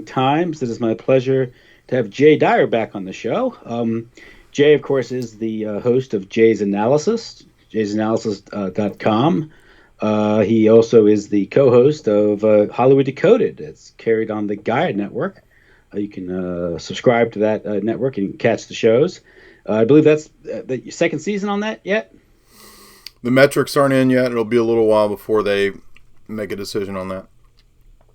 times. It is my pleasure to have Jay Dyer back on the show. Jay, of course, is the host of Jay's Analysis, jaysanalysis.com. He also is the co-host of Hollywood Decoded. It's carried on the Gaia Network. You can subscribe to that network and catch the shows. I believe that's the second season on that yet? The metrics aren't in yet. It'll be a little while before they make a decision on that.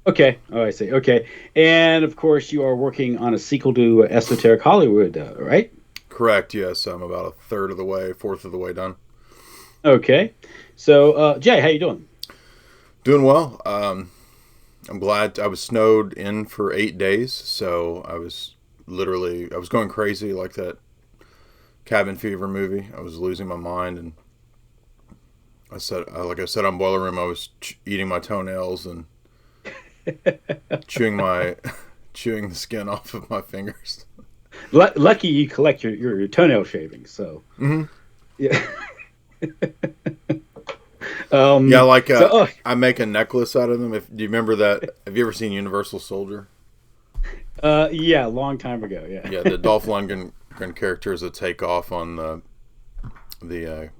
Okay. Oh, I see. Okay. And, of course, you are working on a sequel to Esoteric Hollywood, right? Correct, yes. I'm about a third of the way, fourth of the way done. Okay. So, Jay, how you doing? Doing well. I'm glad. I was snowed in for 8 days, so I was going crazy like that cabin fever movie. I was losing my mind, and like I said on Boiler Room, I was eating my toenails and chewing the skin off of my fingers. Lucky you collect your toenail shavings, so. Mm-hmm. Yeah. I make a necklace out of them. Do you remember that? Have you ever seen Universal Soldier? Yeah, a long time ago. Yeah. Yeah, the Dolph Lundgren character is a takeoff on the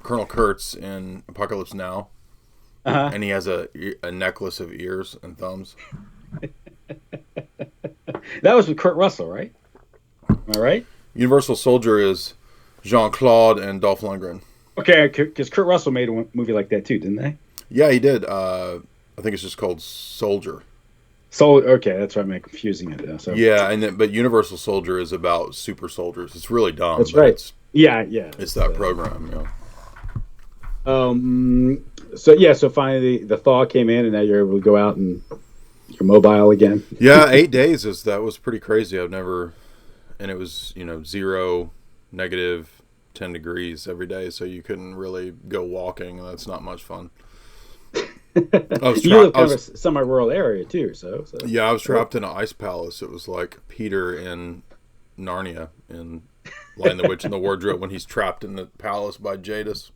Colonel Kurtz in Apocalypse Now, and he has a necklace of ears and thumbs. That was with Kurt Russell, right? Am I right? Universal Soldier is Jean-Claude and Dolph Lundgren. Okay, because Kurt Russell made a movie like that too, didn't they? Yeah, he did. I think it's just called Soldier. Okay, that's why I'm confusing it. So. Yeah, but Universal Soldier is about super soldiers. It's really dumb. That's right. It's that program. Yeah. So finally the thaw came in, and now you're able to go out and you're mobile again. Yeah, 8 days that was pretty crazy. And it was 0, negative 10 degrees every day, so you couldn't really go walking, and that's not much fun. You live kind of a semi-rural area too, so. Yeah, I was trapped in an ice palace. It was like Peter in Narnia in Lion the Witch and the Wardrobe when he's trapped in the palace by Jadis.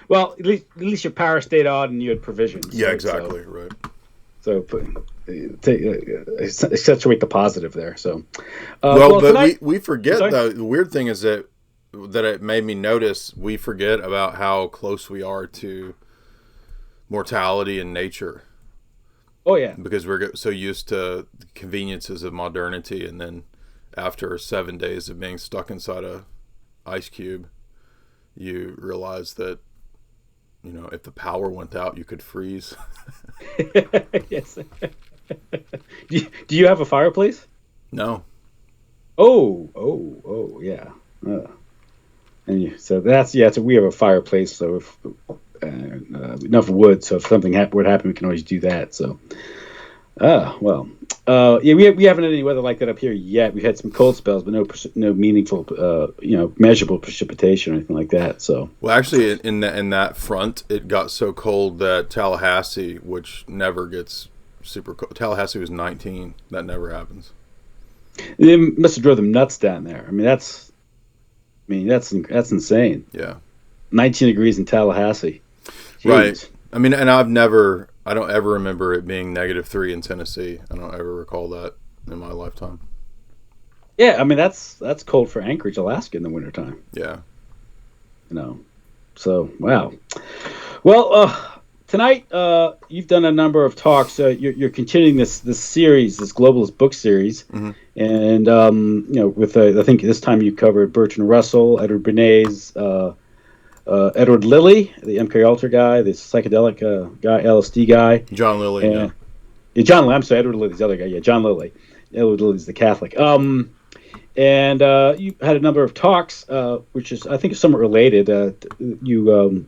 Well, at least your power stayed on and you had provisions. Yeah, exactly, right. So accentuate the positive there. So, we forget though. The weird thing is that it made me notice we forget about how close we are to mortality and nature. Oh yeah, because we're so used to the conveniences of modernity, and then after 7 days of being stuck inside a ice cube, you realize that if the power went out, you could freeze. Yes. Do you have a fireplace? No. Oh, yeah. So we have a fireplace, so if enough wood, so if something would happen, we can always do that. So, we haven't had any weather like that up here yet. We've had some cold spells, but no meaningful, measurable precipitation or anything like that. So, well, actually, in that front, it got so cold that Tallahassee, which never gets super cold, Tallahassee was 19. That never happens. It must have drove them nuts down there. That's insane. Yeah, 19 degrees in Tallahassee. Jeez. Right. I mean, and I don't ever remember it being -3 in Tennessee. I don't ever recall that in my lifetime. Yeah, I mean, that's cold for Anchorage, Alaska in the wintertime. Yeah. So, wow. Well, tonight you've done a number of talks. You're continuing this series, this globalist book series. Mm-hmm. And, I think this time you covered Bertrand Russell, Edward Bernays, Edward Lilly, the MK Ultra guy, the psychedelic guy, LSD guy. John Lilly, yeah, John Lilly. I'm sorry, Edward Lilly's the other guy. Yeah, John Lilly. Edward Lilly's the Catholic. And you had a number of talks, which is, I think, somewhat related. You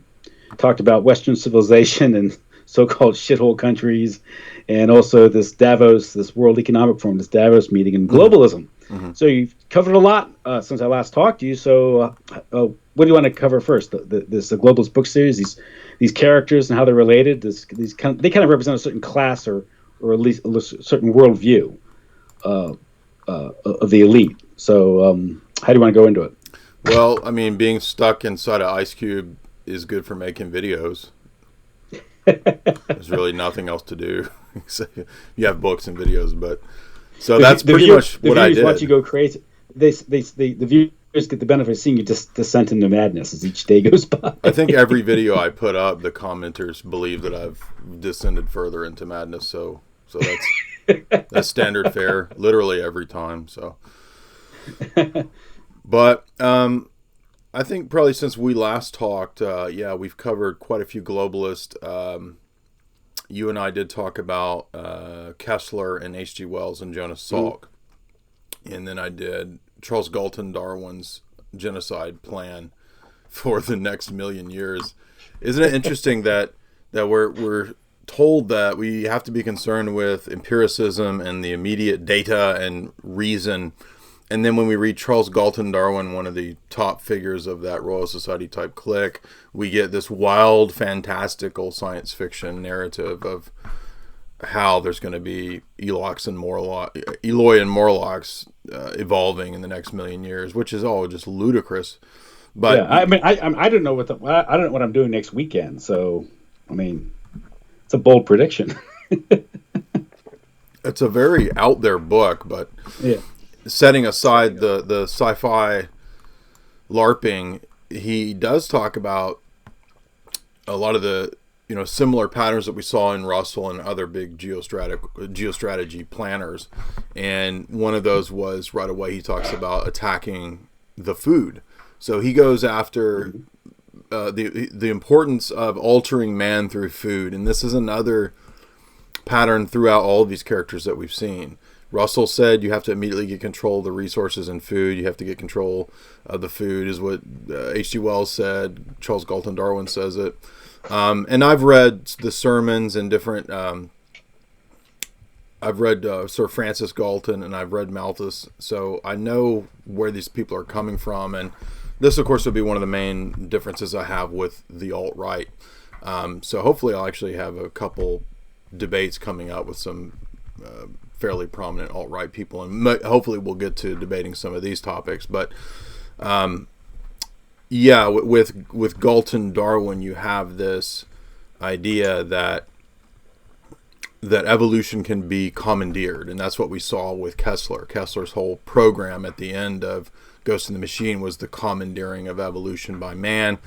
talked about Western civilization and so-called shithole countries, and also this Davos, this World Economic Forum, this Davos meeting, and globalism. Mm-hmm. So you've covered a lot since I last talked to you. So what do you want to cover first? This globalist book series, these characters and how they're related. They kind of represent a certain class or at least a certain worldview of the elite. So how do you want to go into it? Well, I mean, being stuck inside an ice cube is good for making videos. There's really nothing else to do. You have books and videos, but so The, that's the, pretty view, much the what I viewers watch you did. go crazy. The viewers get the benefit of seeing you just descent into madness as each day goes by. I think every video I put up, the commenters believe that I've descended further into madness. So that's standard fare, literally every time. So, but I think probably since we last talked, yeah, we've covered quite a few globalists. You and I did talk about Kessler and H.G. Wells and Jonas Salk. And then I did Charles Galton Darwin's genocide plan for the next million years. Isn't it interesting that we're told that we have to be concerned with empiricism and the immediate data and reason, and then when we read Charles Galton Darwin, one of the top figures of that Royal Society type clique, we get this wild, fantastical science fiction narrative of how there's going to be Eloi and Morlocks evolving in the next million years, which is all just ludicrous. But yeah, I mean, I don't know I don't know what I'm doing next weekend. So, I mean, it's a bold prediction. it's a very out there book. But Yeah. setting aside the sci-fi LARPing, he does talk about a lot of the similar patterns that we saw in Russell and other big geostrategy planners. And one of those was right away he talks about attacking the food. So he goes after the importance of altering man through food. And this is another pattern throughout all of these characters that we've seen. Russell said you have to immediately get control of the resources in food. You have to get control of the food, is what H.G. Wells said. Charles Galton Darwin says it. And I've read the sermons and different... I've read Sir Francis Galton and I've read Malthus. So I know where these people are coming from. And this, of course, would be one of the main differences I have with the alt-right. So hopefully I'll actually have a couple debates coming up with some... fairly prominent alt-right people, and hopefully we'll get to debating some of these topics. But yeah, with Galton Darwin, you have this idea that evolution can be commandeered, and that's what we saw with Kessler. Kessler's whole program at the end of Ghost in the Machine was the commandeering of evolution by man.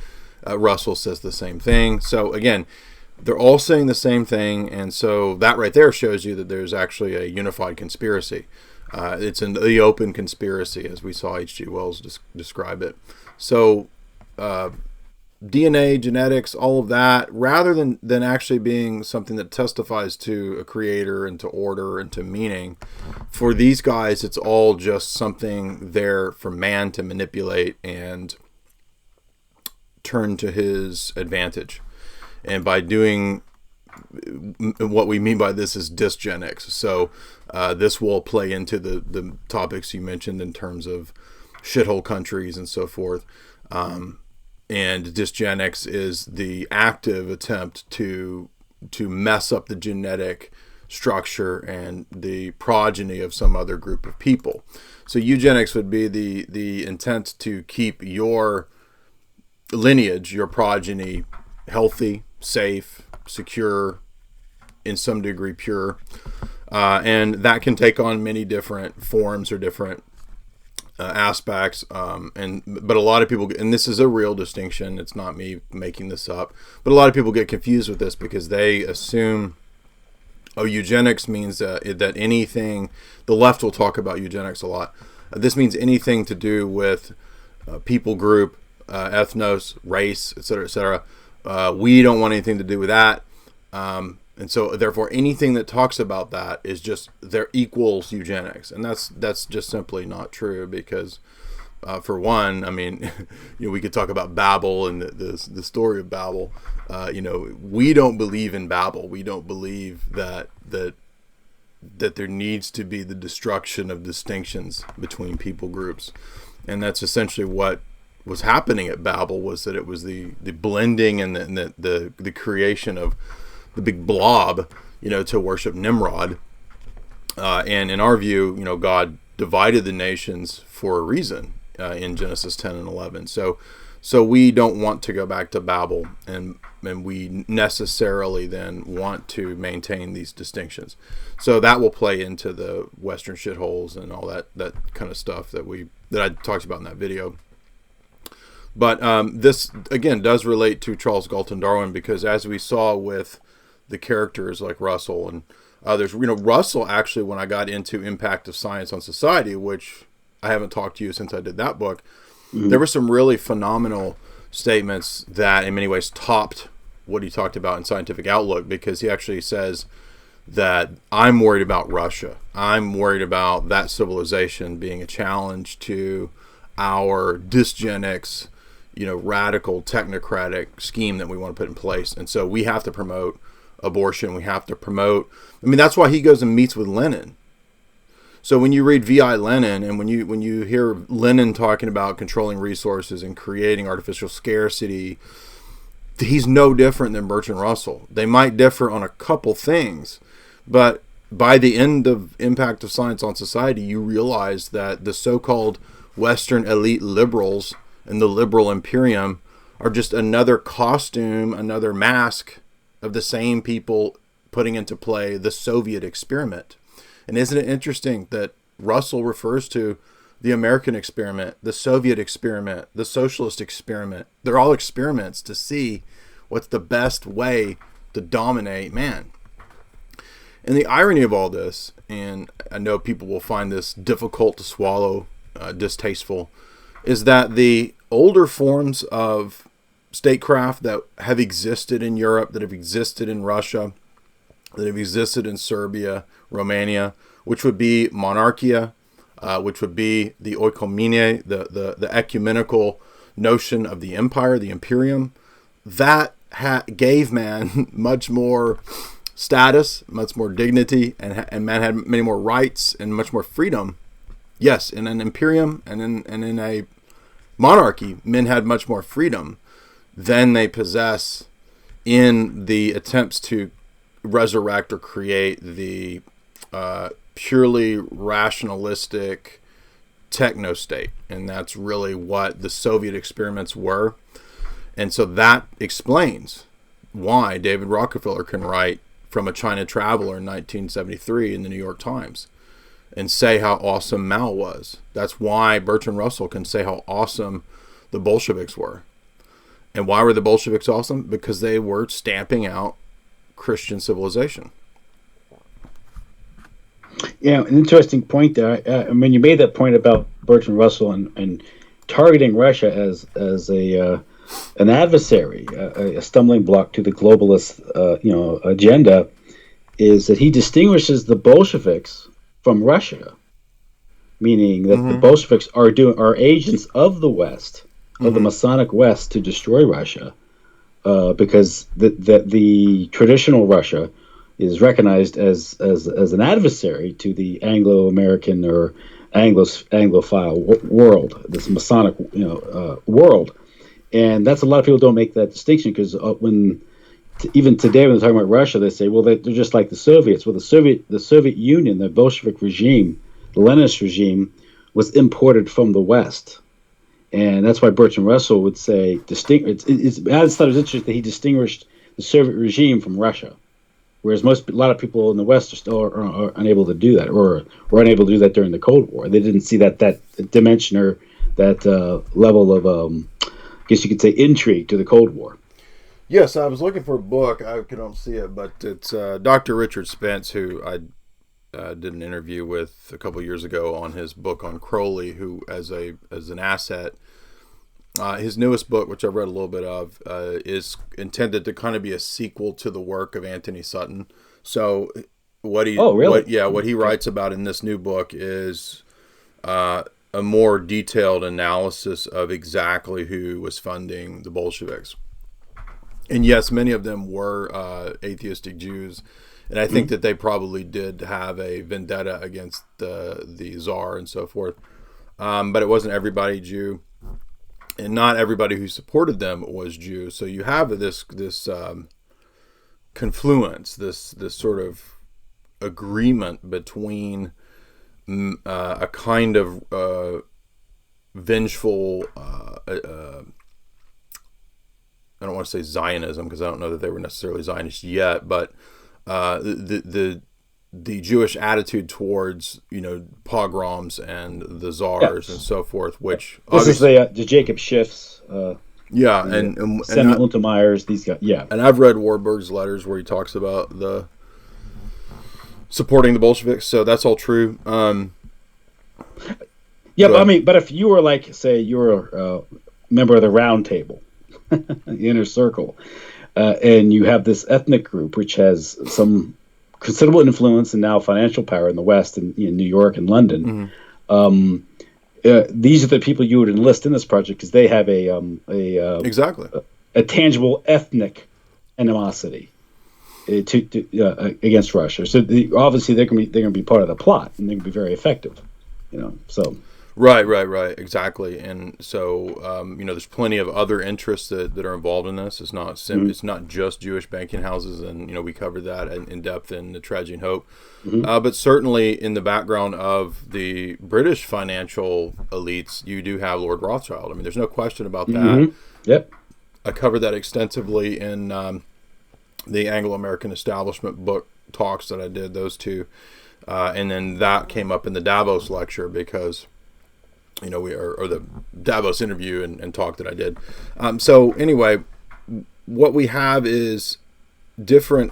Russell says the same thing. So again, they're all saying the same thing, and so that right there shows you that there's actually a unified conspiracy. It's the open conspiracy, as we saw H.G. Wells describe it. So DNA, genetics, all of that, rather than actually being something that testifies to a creator and to order and to meaning, for these guys, it's all just something there for man to manipulate and turn to his advantage. And by doing what we mean by this is dysgenics. So this will play into the topics you mentioned in terms of shithole countries and so forth. And dysgenics is the active attempt to mess up the genetic structure and the progeny of some other group of people. So eugenics would be the intent to keep your lineage, your progeny, healthy, safe, secure, in some degree pure, and that can take on many different forms or different aspects. But a lot of people, and this is a real distinction, it's not me making this up, but a lot of people get confused with this because they assume, eugenics means that anything, the left will talk about eugenics a lot. This means anything to do with people group, ethnos, race, etc., etc. We don't want anything to do with that. And so therefore anything that talks about that is just there equals eugenics. And that's just simply not true because for one, I mean, we could talk about Babel and the story of Babel. We don't believe in Babel. We don't believe that there needs to be the destruction of distinctions between people groups. And that's essentially what was happening at Babel, was that it was the blending and the creation of the big blob, to worship Nimrod. And in our view, God divided the nations for a reason in Genesis 10 and 11. So So we don't want to go back to Babel, and we necessarily then want to maintain these distinctions. So that will play into the Western shitholes and all that kind of stuff that I talked about in that video. But this, again, does relate to Charles Galton Darwin, because as we saw with the characters like Russell and others, Russell actually, when I got into Impact of Science on Society, which I haven't talked to you since I did that book, there were some really phenomenal statements that in many ways topped what he talked about in Scientific Outlook, because he actually says that I'm worried about Russia. I'm worried about that civilization being a challenge to our dysgenics, radical technocratic scheme that we want to put in place. And so we have to promote abortion. We have to promote, that's why he goes and meets with Lenin. So when you read V.I. Lenin, and when you hear Lenin talking about controlling resources and creating artificial scarcity, he's no different than Bertrand Russell. They might differ on a couple things, but by the end of Impact of Science on Society, you realize that the so-called Western elite liberals and the liberal imperium are just another costume, another mask of the same people putting into play the Soviet experiment. And isn't it interesting that Russell refers to the American experiment, the Soviet experiment, the socialist experiment? They're all experiments to see what's the best way to dominate man. And the irony of all this, and I know people will find this difficult to swallow, distasteful, is that the older forms of statecraft that have existed in Europe, that have existed in Russia, that have existed in Serbia, Romania, which would be monarchia, which would be the oikoumene, the ecumenical notion of the empire, the imperium, that gave man much more status, much more dignity, and man had many more rights and much more freedom. Yes, in an imperium and in a monarchy, men had much more freedom than they possess in the attempts to resurrect or create the purely rationalistic techno-state. And that's really what the Soviet experiments were. And so that explains why David Rockefeller can write From a China Traveler in 1973 in the New York Times and say how awesome Mao was. That's why Bertrand Russell can say how awesome the Bolsheviks were. And why were the Bolsheviks awesome? Because they were stamping out Christian civilization. Yeah, an interesting point there. You made that point about Bertrand Russell and targeting Russia as an adversary, a stumbling block to the globalist agenda, is that he distinguishes the Bolsheviks from Russia, meaning that the Bolsheviks are agents of the West, of the Masonic West, to destroy Russia, because the traditional Russia is recognized as an adversary to the Anglo-American or Anglophile world, this Masonic world. And that's a lot of people don't make that distinction, because even today when they're talking about Russia, they say, well, they're just like the Soviets. Well, the Soviet Union, the Bolshevik regime, the Leninist regime, was imported from the West. And that's why Bertrand Russell would say, I just thought it was interesting that he distinguished the Soviet regime from Russia, whereas a lot of people in the West are unable to do that, or were unable to do that during the Cold War. They didn't see that dimension or that level of, I guess you could say, intrigue to the Cold War. Yes, I was looking for a book. I don't see it, but it's Dr. Richard Spence, who I did an interview with a couple years ago on his book on Crowley, who as an asset. His newest book, which I've read a little bit of, is intended to kind of be a sequel to the work of Anthony Sutton. So what he writes about in this new book is a more detailed analysis of exactly who was funding the Bolsheviks. And yes, many of them were atheistic Jews, and I think that they probably did have a vendetta against the Tsar and so forth. But it wasn't everybody Jew. And not everybody who supported them was Jew. So you have this confluence, this sort of agreement between a kind of vengeful I don't want to say Zionism, because I don't know that they were necessarily Zionists yet, but the Jewish attitude towards, pogroms and the czars and so forth, which this is the Jacob Schiff's, and Samuel Untermeyer's, these guys, And I've read Warburg's letters where he talks about the supporting the Bolsheviks, so that's all true. But if you were like, say, you're a member of the Round Table, the Inner Circle, and you have this ethnic group which has some considerable influence and now financial power in the West, in New York and London. These are the people you would enlist in this project because they have a tangible ethnic animosity against Russia. So obviously they're going to be part of the plot, and they're going to be very effective. So. Right, exactly. And so, there's plenty of other interests that are involved in this. It's not it's not just Jewish banking houses, and we covered that in depth in The Tragedy and Hope. But certainly in the background of the British financial elites, you do have Lord Rothschild. I mean, there's no question about that. Yep. I covered that extensively in the Anglo-American Establishment book talks that I did, those two. And then that came up in the Davos lecture because... or the Davos interview and talk that I did. So anyway, what we have is different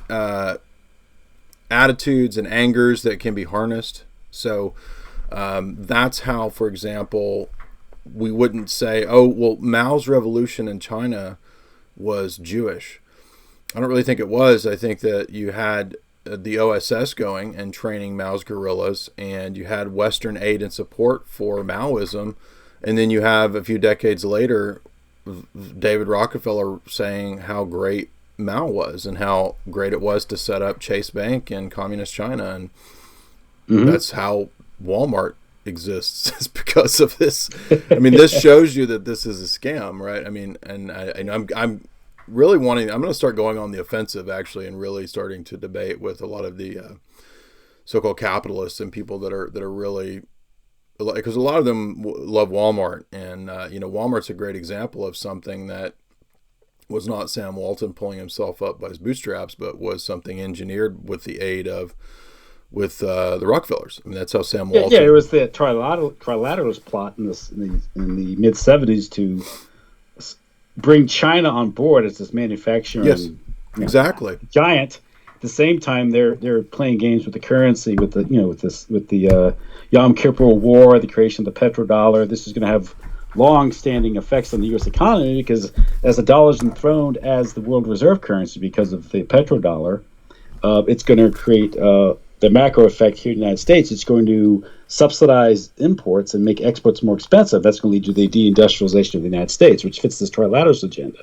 attitudes and angers that can be harnessed. So that's how, for example, we wouldn't say, Mao's revolution in China was Jewish. I don't really think it was. I think that you had the OSS going and training Mao's guerrillas, and you had Western aid and support for Maoism, and then you have a few decades later David Rockefeller saying how great Mao was and how great it was to set up Chase Bank in communist China, and that's how Walmart exists. It's because of this. I mean, this shows you that this is a scam, right? I mean, and I'm really I'm going to start going on the offensive, actually, and really starting to debate with a lot of the so-called capitalists and people that are really, because a lot of them love Walmart, and Walmart's a great example of something that was not Sam Walton pulling himself up by his bootstraps, but was something engineered with the aid of the Rockefellers. I mean, that's how Sam Walton. Yeah, it was the trilateralist plot in the mid '70s to bring China on board as this manufacturing exactly giant. At the same time, they're playing games with the currency, with the Yom Kippur War, the creation of the petrodollar. This is going to have long-standing effects on the U.S. economy because as the dollar is enthroned as the world reserve currency because of the petrodollar, it's going to create the macro effect here in the United States. It's going to subsidize imports and make exports more expensive. That's going to lead to the deindustrialization of the United States, which fits this trilateralist agenda.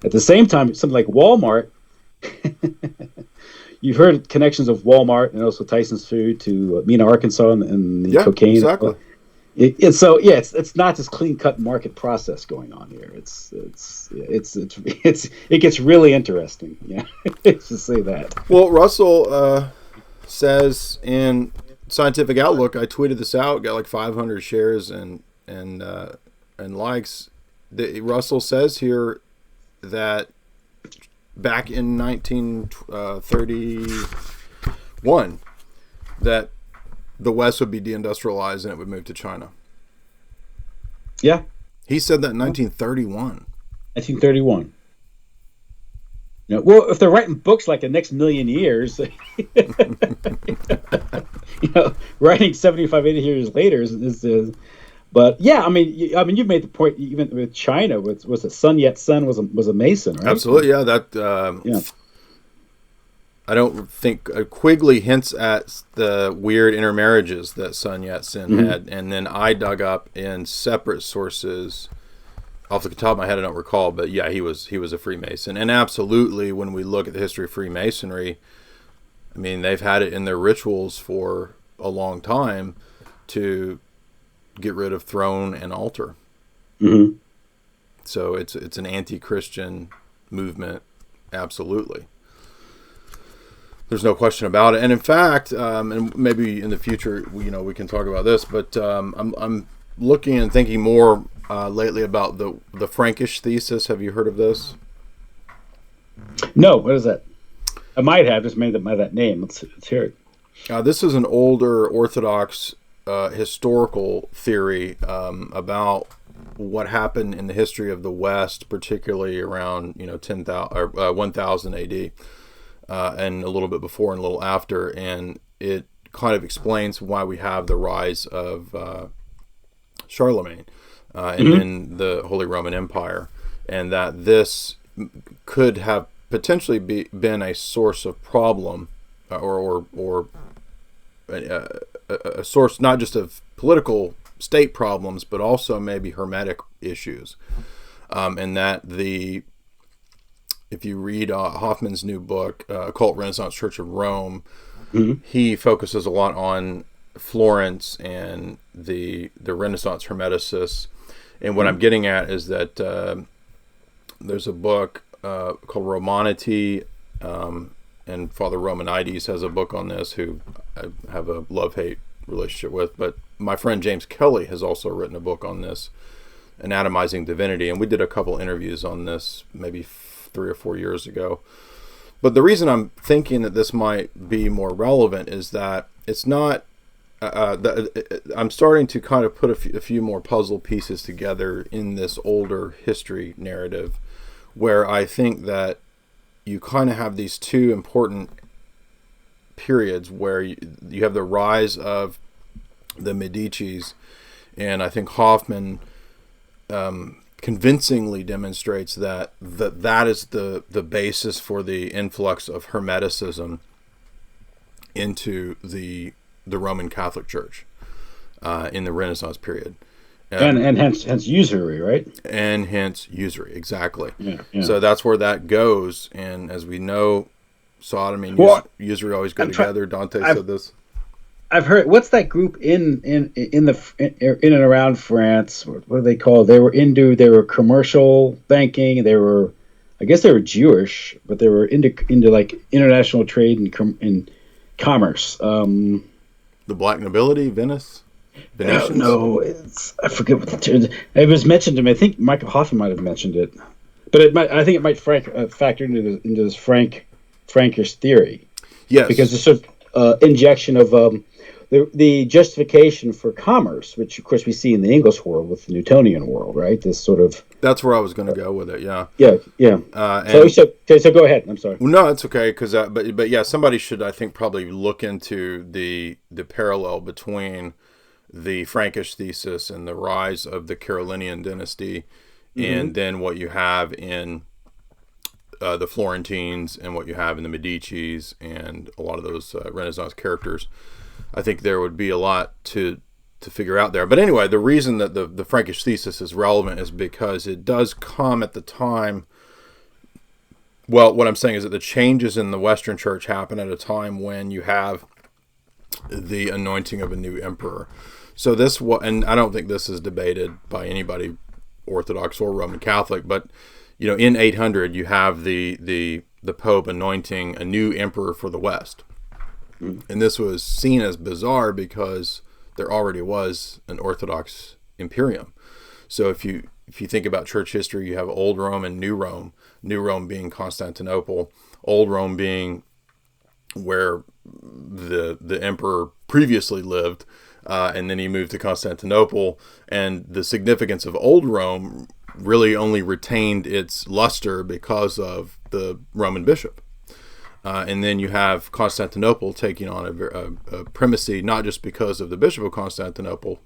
At the same time, something like Walmart, you've heard connections of Walmart and also Tyson's Food to Mena, Arkansas, and the cocaine. Exactly. It's not this clean-cut market process going on here. It gets really interesting. Yeah, to say that. Well, Russell says in Scientific Outlook, I tweeted this out, got like 500 shares and likes. Russell says here that back in 1931 that the West would be deindustrialized and it would move to China. Yeah. He said that in 1931. 1931. Well, if they're writing books like the next million years, writing 75, 80 years later is but yeah, I mean, you've made the point even with China. Was it Sun Yat-sen was a Mason, right? Absolutely, yeah. That I don't think Quigley hints at the weird intermarriages that Sun Yat-sen had, and then I dug up in separate sources. Off the top of my head, I don't recall, but yeah, he was a Freemason, and absolutely, when we look at the history of Freemasonry, I mean, they've had it in their rituals for a long time to get rid of throne and altar. Mm-hmm. So it's an anti-Christian movement, absolutely. There's no question about it, and in fact, and maybe in the future, we can talk about this, but I'm looking and thinking more lately about the Frankish thesis. Have you heard of this? No, what is that? I might have just made by that name. Let's hear it. This is an older Orthodox historical theory about what happened in the history of the West, particularly around 1000 AD, and a little bit before and a little after, and it kind of explains why we have the rise of Charlemagne and then the Holy Roman Empire, and that this could have potentially been a source of problem, or a source not just of political state problems, but also maybe hermetic issues, and that if you read Hoffman's new book, Occult Renaissance Church of Rome, he focuses a lot on Florence and the Renaissance Hermeticists. And what I'm getting at is that there's a book called Romanity, and Father Romanides has a book on this, who I have a love-hate relationship with. But my friend James Kelly has also written a book on this, Anatomizing Divinity, and we did a couple interviews on this maybe 3 or 4 years ago. But the reason I'm thinking that this might be more relevant is that it's not I'm starting to kind of put a few more puzzle pieces together in this older history narrative, where I think that you kind of have these two important periods where you have the rise of the Medicis, and I think Hoffman convincingly demonstrates that is the basis for the influx of Hermeticism into the Roman Catholic Church in the Renaissance period. And hence usury, right? And hence usury, exactly. Yeah. So that's where that goes. And as we know, sodomy and usury always go together. Dante said this. I've heard. What's that group in and around France? What are they called? They were commercial banking. I guess they were Jewish, but they were into like international trade and commerce. The Black Nobility, Venice. Venetians? No, I forget what the term. It was mentioned to me. I think Michael Hoffman might have mentioned it, but I think it might factor into this Frankish theory. Yes, because it's sort of injection of the justification for commerce, which of course we see in the English world with the Newtonian world, right? This sort of. That's where I was going to go with it. Yeah. Yeah. So go ahead. I'm sorry. Well, no, it's okay because but yeah, somebody should, I think, probably look into the parallel between the Frankish thesis and the rise of the Carolingian dynasty, and then what you have in the Florentines and what you have in the Medicis and a lot of those Renaissance characters. I think there would be a lot to figure out there. But anyway, the reason that the Frankish thesis is relevant is because it does come at the time. Well, what I'm saying is that the changes in the Western Church happen at a time when you have the anointing of a new emperor. So and I don't think this is debated by anybody, Orthodox or Roman Catholic, but in 800 you have the Pope anointing a new emperor for the West, and this was seen as bizarre because there already was an Orthodox imperium. So if you think about church history, you have Old Rome and New Rome. New Rome being Constantinople, Old Rome being where the emperor previously lived. And then he moved to Constantinople, and the significance of Old Rome really only retained its luster because of the Roman bishop. And then you have Constantinople taking on a primacy, not just because of the Bishop of Constantinople,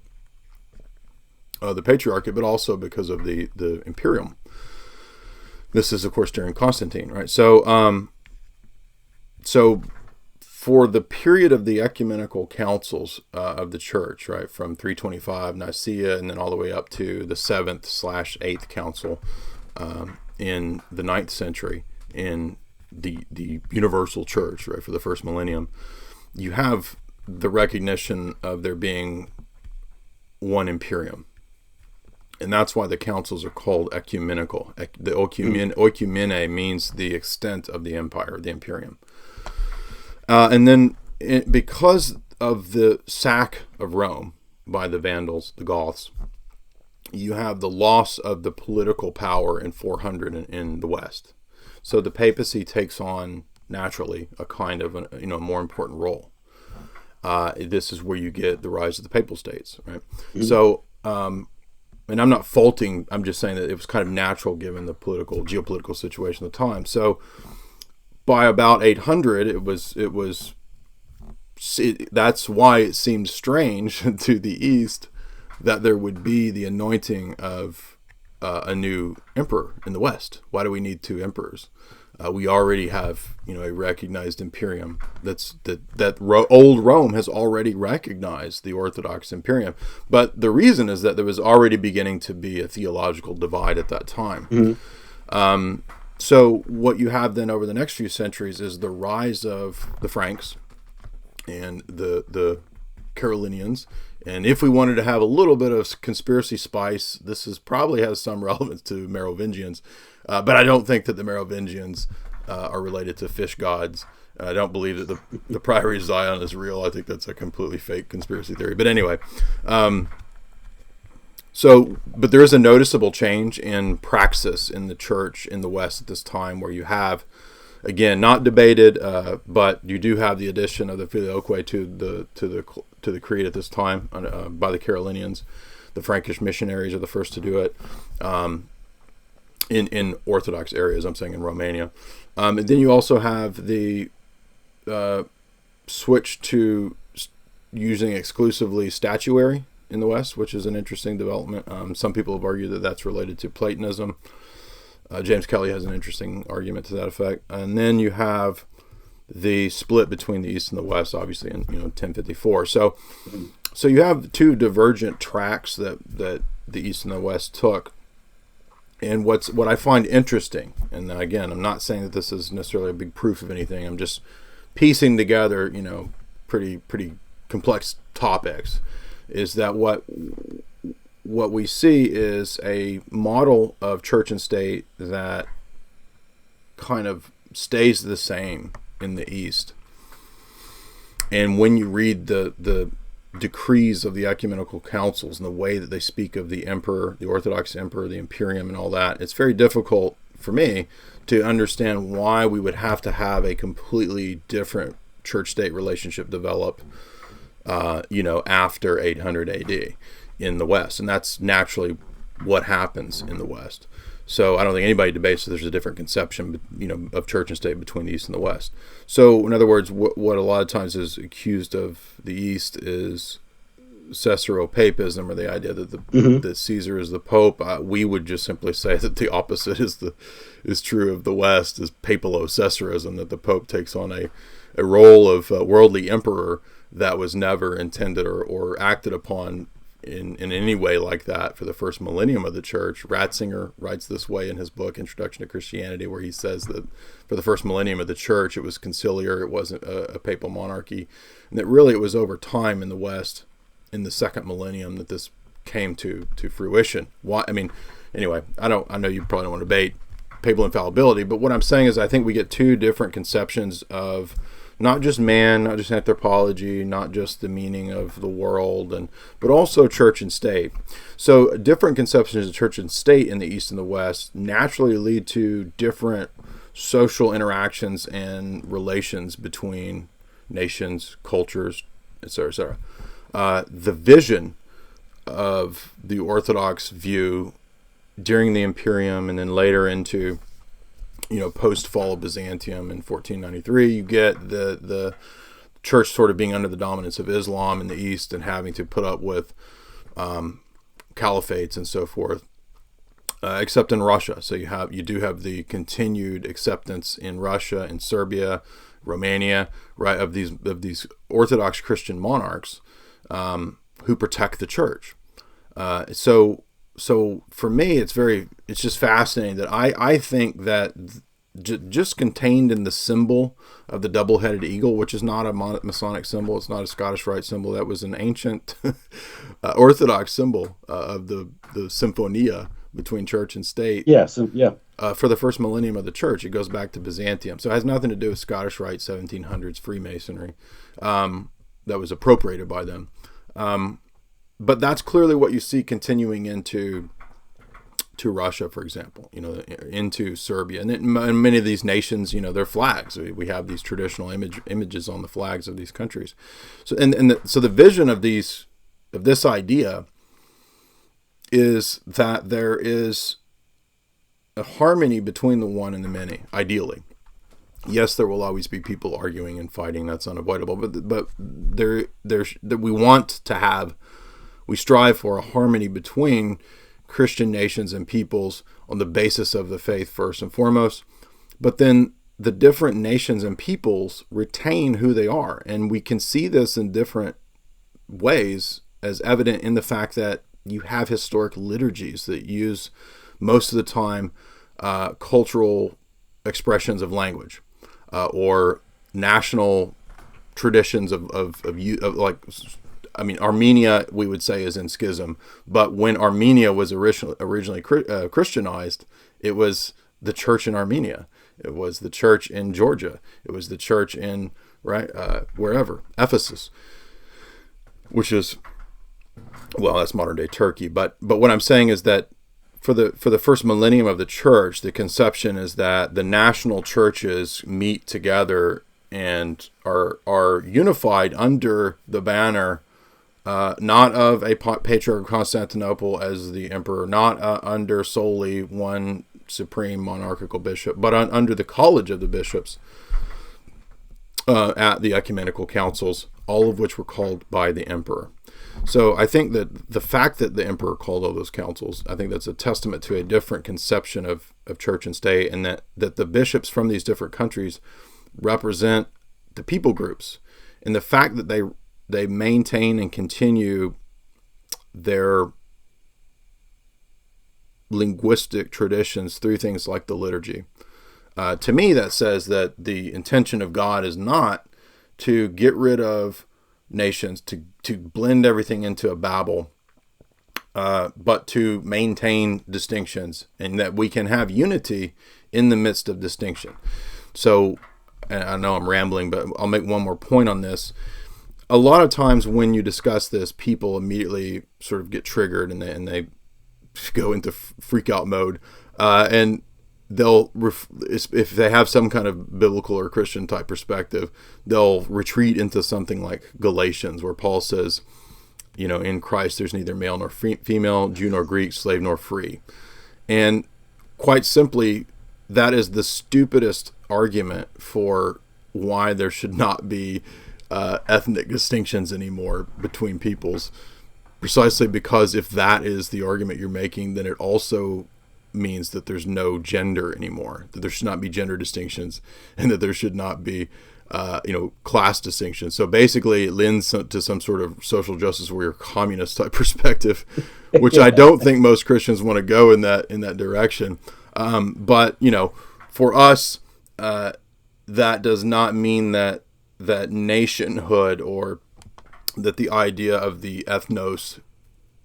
the Patriarchate, but also because of the Imperium. This is, of course, during Constantine, right? So for the period of the ecumenical councils of the church, right, from 325 Nicaea and then all the way up to the 7th/8th council in the 9th century in the universal church, right, for the first millennium, you have the recognition of there being one imperium. And that's why the councils are called ecumenical. The oikumene means the extent of the empire, the imperium. And then because of the sack of Rome by the Vandals, the Goths, you have the loss of the political power in 400 in the West. So the papacy takes on naturally a kind of more important role. This is where you get the rise of the papal states, right? Mm-hmm. So, and I'm not faulting, I'm just saying that it was kind of natural given the geopolitical situation at the time. So by about 800, that's why it seemed strange to the East that there would be the anointing of a new emperor in the West. Why do we need two emperors? We already have, a recognized imperium. Old Rome has already recognized the Orthodox imperium. But the reason is that there was already beginning to be a theological divide at that time. Mm-hmm. So what you have then over the next few centuries is the rise of the Franks and the Carolinians. And if we wanted to have a little bit of conspiracy spice, this probably has some relevance to Merovingians. But I don't think that the Merovingians are related to fish gods. I don't believe that the Priory of Zion is real. I think that's a completely fake conspiracy theory. But anyway, but there is a noticeable change in praxis in the church in the West at this time, where you have, again, not debated, but you do have the addition of the filioque to the creed at this time by the Carolinians. The Frankish missionaries are the first to do it. In Orthodox areas, I'm saying in Romania. And then you also have the switch to using exclusively statuary in the West, which is an interesting development. Some people have argued that that's related to Platonism. James Kelly has an interesting argument to that effect. And then you have the split between the East and the West, obviously, in 1054. So you have two divergent tracks that the East and the West took. And what I find interesting, and again, I'm not saying that this is necessarily a big proof of anything. I'm just piecing together, pretty complex topics, is that what we see is a model of church and state that kind of stays the same in the East. And when you read the decrees of the ecumenical councils and the way that they speak of the emperor, the Orthodox emperor, the imperium, and all that, it's very difficult for me to understand why we would have to have a completely different church-state relationship develop, after 800 AD in the West. And that's naturally what happens in the West. So I don't think anybody debates that there's a different conception, of church and state between the East and the West. So in other words, what a lot of times is accused of the East is Caesaro-papism, or the idea that that Caesar is the Pope. We would just simply say that the opposite is true of the West, is papalo-Caesarism, that the Pope takes on a role of worldly emperor that was never intended or acted upon in any way like that for the first millennium of the church. Ratzinger writes this way in his book Introduction to Christianity, where he says that for the first millennium of the church, it was conciliar, it wasn't a papal monarchy, and that really it was over time in the West, in the second millennium, that this came to fruition. Why? I mean, anyway, I know you probably don't want to debate papal infallibility, but what I'm saying is I think we get two different conceptions of not just man, not just anthropology, not just the meaning of the world, but also church and state. So different conceptions of church and state in the East and the West naturally lead to different social interactions and relations between nations, cultures, etc., etc. The vision of the Orthodox view during the Imperium and then later into post-fall of Byzantium in 1493, you get the church sort of being under the dominance of Islam in the East and having to put up with caliphates and so forth, except in Russia. So you do have the continued acceptance in Russia and Serbia, Romania, right, of these Orthodox Christian monarchs who protect the church. So for me, it's just fascinating that I think that just contained in the symbol of the double-headed eagle, which is not a Masonic symbol, it's not a Scottish Rite symbol, that was an ancient Orthodox symbol of the symphonia between church and state. For the first millennium of the church. It goes back to Byzantium. So it has nothing to do with Scottish Rite 1700s Freemasonry that was appropriated by them. But that's clearly what you see continuing into to Russia, for example, into Serbia, and in many of these nations, their flags. We have these traditional images on the flags of these countries. So so the vision of this idea is that there is a harmony between the one and the many, ideally. Yes, there will always be people arguing and fighting. That's unavoidable. But we strive for a harmony between Christian nations and peoples on the basis of the faith first and foremost. But then the different nations and peoples retain who they are. And we can see this in different ways, as evident in the fact that you have historic liturgies that use most of the time cultural expressions of language or national traditions of Armenia, we would say, is in schism. But when Armenia was originally Christianized, it was the church in Armenia. It was the church in Georgia. It was the church in wherever, Ephesus, which is, well, that's modern day Turkey. But what I'm saying is that for the first millennium of the church, the conception is that the national churches meet together and are unified under the banner, not of a patriarch of Constantinople as the emperor, not under solely one supreme monarchical bishop, but under the college of the bishops at the ecumenical councils, all of which were called by the emperor. So I think that the fact that the emperor called all those councils, I think that's a testament to a different conception of church and state, and that the bishops from these different countries represent the people groups. And the fact that they maintain and continue their linguistic traditions through things like the liturgy. To me, that says that the intention of God is not to get rid of nations, to blend everything into a Babel, but to maintain distinctions, and that we can have unity in the midst of distinction. So, and I know I'm rambling, but I'll make one more point on this. A lot of times when you discuss this, people immediately sort of get triggered and they go into freak out mode, and they'll if they have some kind of biblical or Christian type perspective, they'll retreat into something like Galatians, where Paul says, in Christ there's neither male nor female, Jew nor Greek, slave nor free. And quite simply, that is the stupidest argument for why there should not be ethnic distinctions anymore between peoples, precisely because if that is the argument you're making, then it also means that there's no gender anymore, that there should not be gender distinctions, and that there should not be class distinctions. So basically it lends to some sort of social justice warrior communist type perspective, which I don't think most Christians want to go in that direction. But for us, that does not mean that nationhood, or that the idea of the ethnos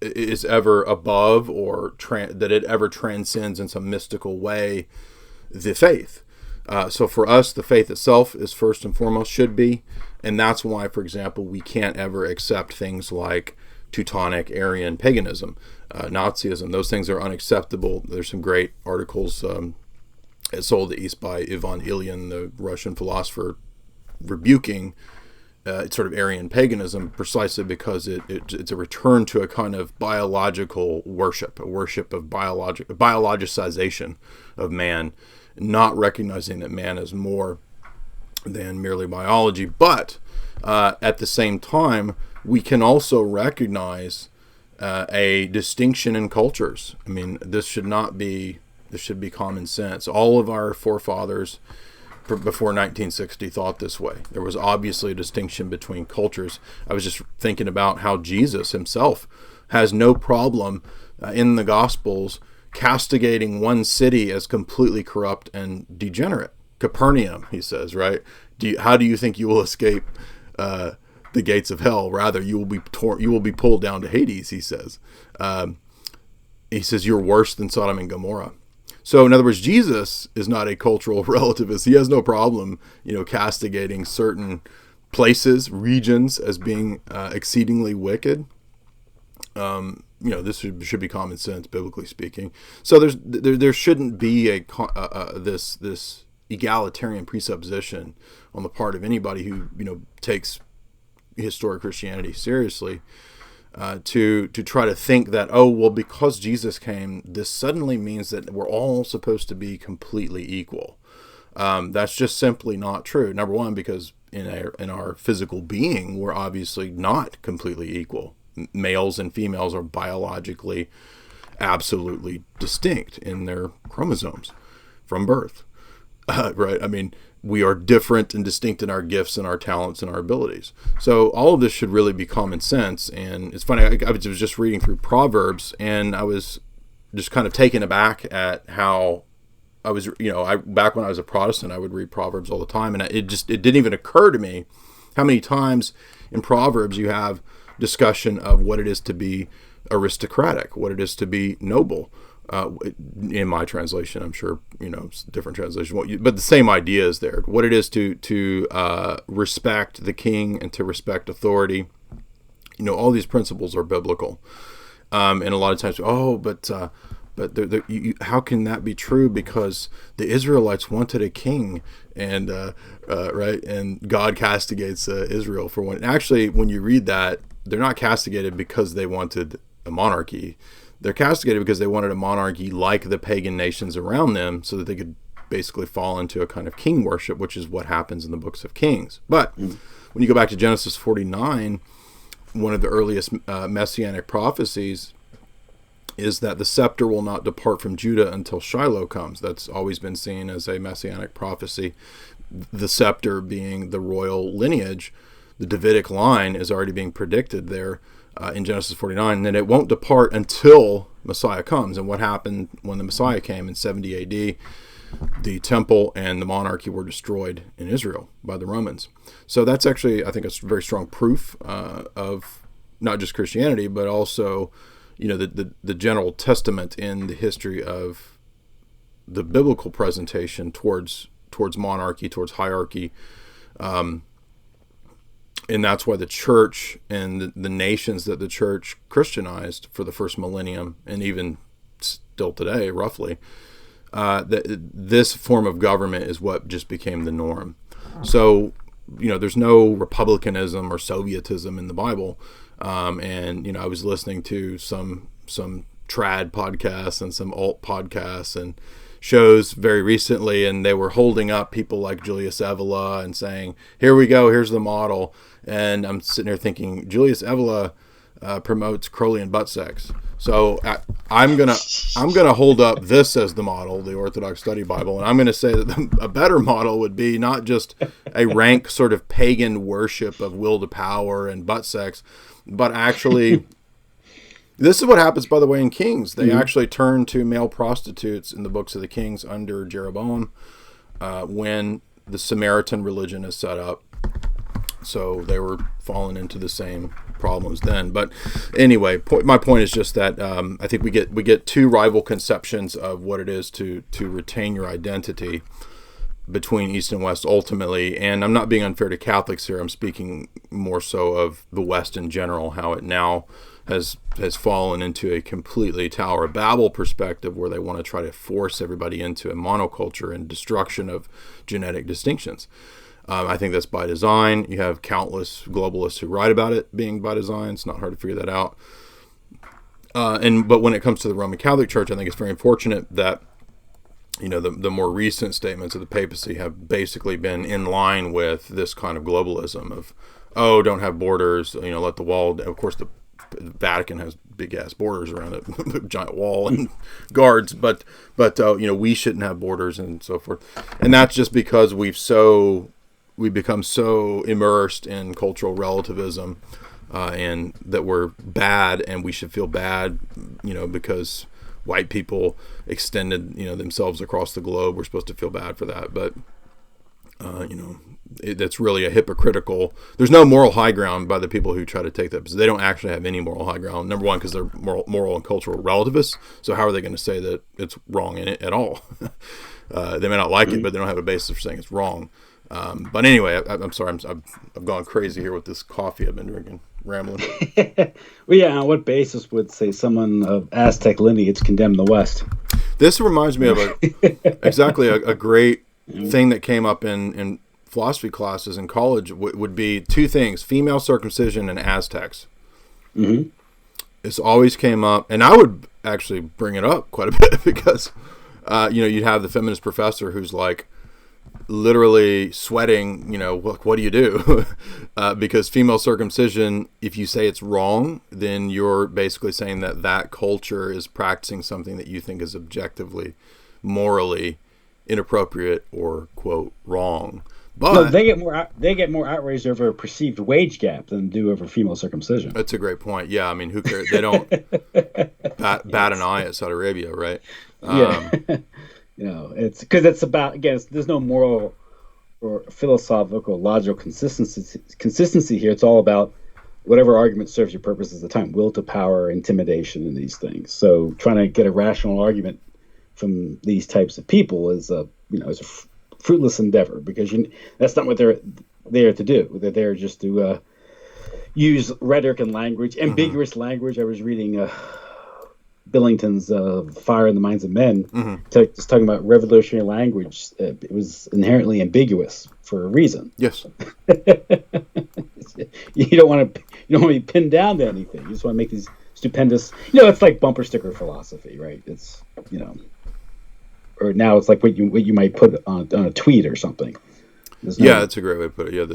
is ever above, or that it ever transcends in some mystical way the faith. So for us, the faith itself is first and foremost, should be, and that's why, for example, we can't ever accept things like Teutonic Aryan paganism, Nazism. Those things are unacceptable. There's some great articles at Soul of the East by Ivan Ilyin, the Russian philosopher, rebuking sort of Aryan paganism, precisely because it's a return to a kind of biological worship, a worship of biologicization of man, not recognizing that man is more than merely biology. But at the same time, we can also recognize a distinction in cultures. I mean, this should be common sense. All of our forefathers before 1960 thought this way. There was obviously a distinction between cultures. I was just thinking about how Jesus himself has no problem in the Gospels castigating one city as completely corrupt and degenerate. Capernaum, he says, right? How do you think you will escape the gates of hell? Rather, you will be pulled down to Hades, he says. He says, you're worse than Sodom and Gomorrah. So in other words, Jesus is not a cultural relativist. He has no problem, castigating certain places, regions as being exceedingly wicked. This should be common sense, biblically speaking. So there shouldn't be this egalitarian presupposition on the part of anybody who takes historic Christianity seriously, to try to think that, oh well, because Jesus came, this suddenly means that we're all supposed to be completely equal. That's just simply not true. Number one, because in our physical being, we're obviously not completely equal. Males and females are biologically absolutely distinct in their chromosomes from birth, right? I mean, we are different and distinct in our gifts and our talents and our abilities. So all of this should really be common sense. And it's funny, I was just reading through Proverbs, and I was just kind of taken aback at how I was, back when I was a Protestant, I would read Proverbs all the time, and it didn't even occur to me how many times in Proverbs you have discussion of what it is to be aristocratic, what it is to be noble. In my translation, I'm sure different translation, but the same idea is there. What it is to respect the king and to respect authority. All these principles are biblical, and a lot of times, how can that be true? Because the Israelites wanted a king, and right, and God castigates Israel for one. Actually, when you read that, they're not castigated because they wanted a monarchy. They're castigated because they wanted a monarchy like the pagan nations around them, so that they could basically fall into a kind of king worship, which is what happens in the books of Kings. But when you go back to Genesis 49, one of the earliest messianic prophecies is that the scepter will not depart from Judah until Shiloh comes. That's always been seen as a messianic prophecy. The scepter being the royal lineage, the Davidic line is already being predicted there in Genesis 49, and then it won't depart until Messiah comes. And what happened when the Messiah came in 70 AD? The temple and the monarchy were destroyed in Israel by the Romans. So that's actually, I think, a very strong proof of not just Christianity, but also the general testament in the history of the biblical presentation towards monarchy, towards hierarchy. And that's why the church and the nations that the church Christianized for the first millennium, and even still today, roughly, this form of government is what just became the norm. So, there's no republicanism or Sovietism in the Bible. And I was listening to some trad podcasts and some alt podcasts and shows very recently, and they were holding up people like Julius Evola and saying, "Here we go, here's the model." And I'm sitting there thinking, Julius Evola promotes Crowley and butt sex. So I'm gonna hold up this as the model, the Orthodox Study Bible, and I'm going to say that a better model would be not just a rank sort of pagan worship of will to power and butt sex, but actually, this is what happens, by the way, in Kings. They actually turn to male prostitutes in the books of the Kings under Jeroboam when the Samaritan religion is set up. So they were falling into the same problems then. But anyway, my point is just that I think we get two rival conceptions of what it is to retain your identity between East and West ultimately. And I'm not being unfair to Catholics here. I'm speaking more so of the West in general, how it now has fallen into a completely Tower of Babel perspective where they want to try to force everybody into a monoculture and destruction of genetic distinctions. I think that's by design. You have countless globalists who write about it being by design. It's not hard to figure that out. But when it comes to the Roman Catholic Church, I think it's very unfortunate that the more recent statements of the papacy have basically been in line with this kind of globalism of, don't have borders, let the wall. Of course, the Vatican has big ass borders around it, giant wall and guards, but we shouldn't have borders and so forth. And that's just because we've become so immersed in cultural relativism, and that we're bad, and we should feel bad, because white people extended, themselves across the globe. We're supposed to feel bad for that, but that's really a hypocritical. There's no moral high ground by the people who try to take that, because they don't actually have any moral high ground. Number one, because they're moral and cultural relativists. So how are they going to say that it's wrong in it at all? They may not like it, but they don't have a basis for saying it's wrong. But anyway, I'm sorry, I've gone crazy here with this coffee I've been drinking, rambling. Well, yeah. On what basis would say someone of Aztec lineage condemn the West? This reminds me of a great thing that came up in philosophy classes in college. Would be two things: female circumcision and Aztecs. Mm-hmm. This always came up, and I would actually bring it up quite a bit because, you'd have the feminist professor who's like literally sweating, what do you do? Because female circumcision, if you say it's wrong, then you're basically saying that culture is practicing something that you think is objectively, morally inappropriate or, quote, wrong. But no, they get more outraged over a perceived wage gap than do over female circumcision. That's a great point. Yeah, I mean, who cares? They don't bat an eye at Saudi Arabia, right? Yeah. It's because it's about, again, there's no moral or philosophical logical consistency here. It's all about whatever argument serves your purposes at the time: will to power, intimidation, and these things. So trying to get a rational argument from these types of people is a fruitless endeavor, because that's not what they're there to do. They're there just to use rhetoric and language, ambiguous language. I was reading Billington's Fire in the Minds of Men, just talking about revolutionary language. It was inherently ambiguous for a reason. Yes. You don't want to be pinned down to anything. You just want to make these stupendous. It's like bumper sticker philosophy, right? It's or now it's like what you might put on a tweet or something. That's a great way to put it. Yeah,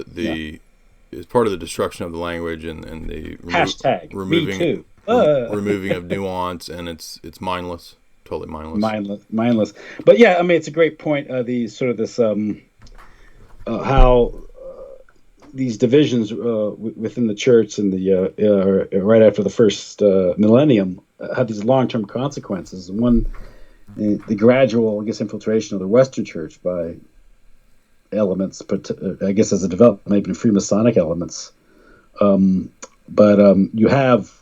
it's part of the destruction of the language and the hashtag removing me too. Removing of nuance, and it's mindless, totally mindless. But yeah, I mean, it's a great point. How these divisions within the church and the right after the first millennium had these long-term consequences. One, the gradual, infiltration of the Western Church by elements, but I guess as a development, maybe Freemasonic elements. You have.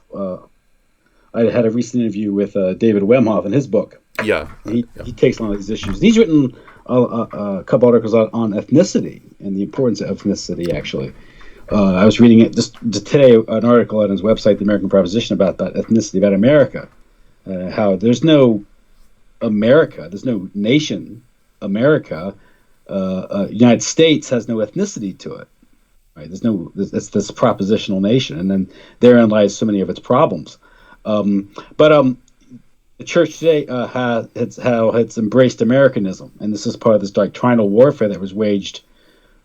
I had a recent interview with David Wemhoff in his book. Yeah, he takes on these issues. He's written a couple articles on ethnicity and the importance of ethnicity. Actually, I was reading it just today, an article on his website, The American Proposition, about ethnicity, about America, how there's no America, there's no nation. America, United States has no ethnicity to it. Right? It's this propositional nation, and then therein lies so many of its problems. The church today it's embraced Americanism, and this is part of this doctrinal warfare that was waged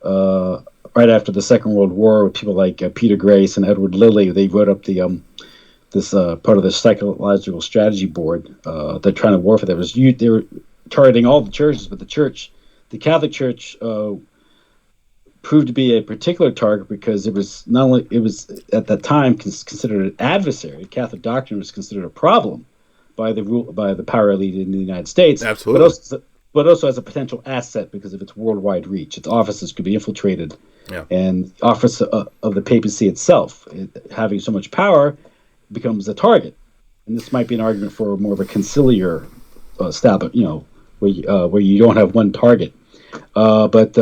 right after the Second World War with people like Peter Grace and Edward Lilly. They wrote up this part of the Psychological Strategy Board. They're trying to warfare that. They were targeting all the churches, but the Catholic Church proved to be a particular target because it was at that time considered an adversary. Catholic doctrine was considered a problem by the power elite in the United States. Absolutely. But also as a potential asset because of its worldwide reach. Its offices could be infiltrated, and the office of the papacy itself, having so much power, becomes a target. And this might be an argument for more of a conciliar establishment, where you don't have one target, but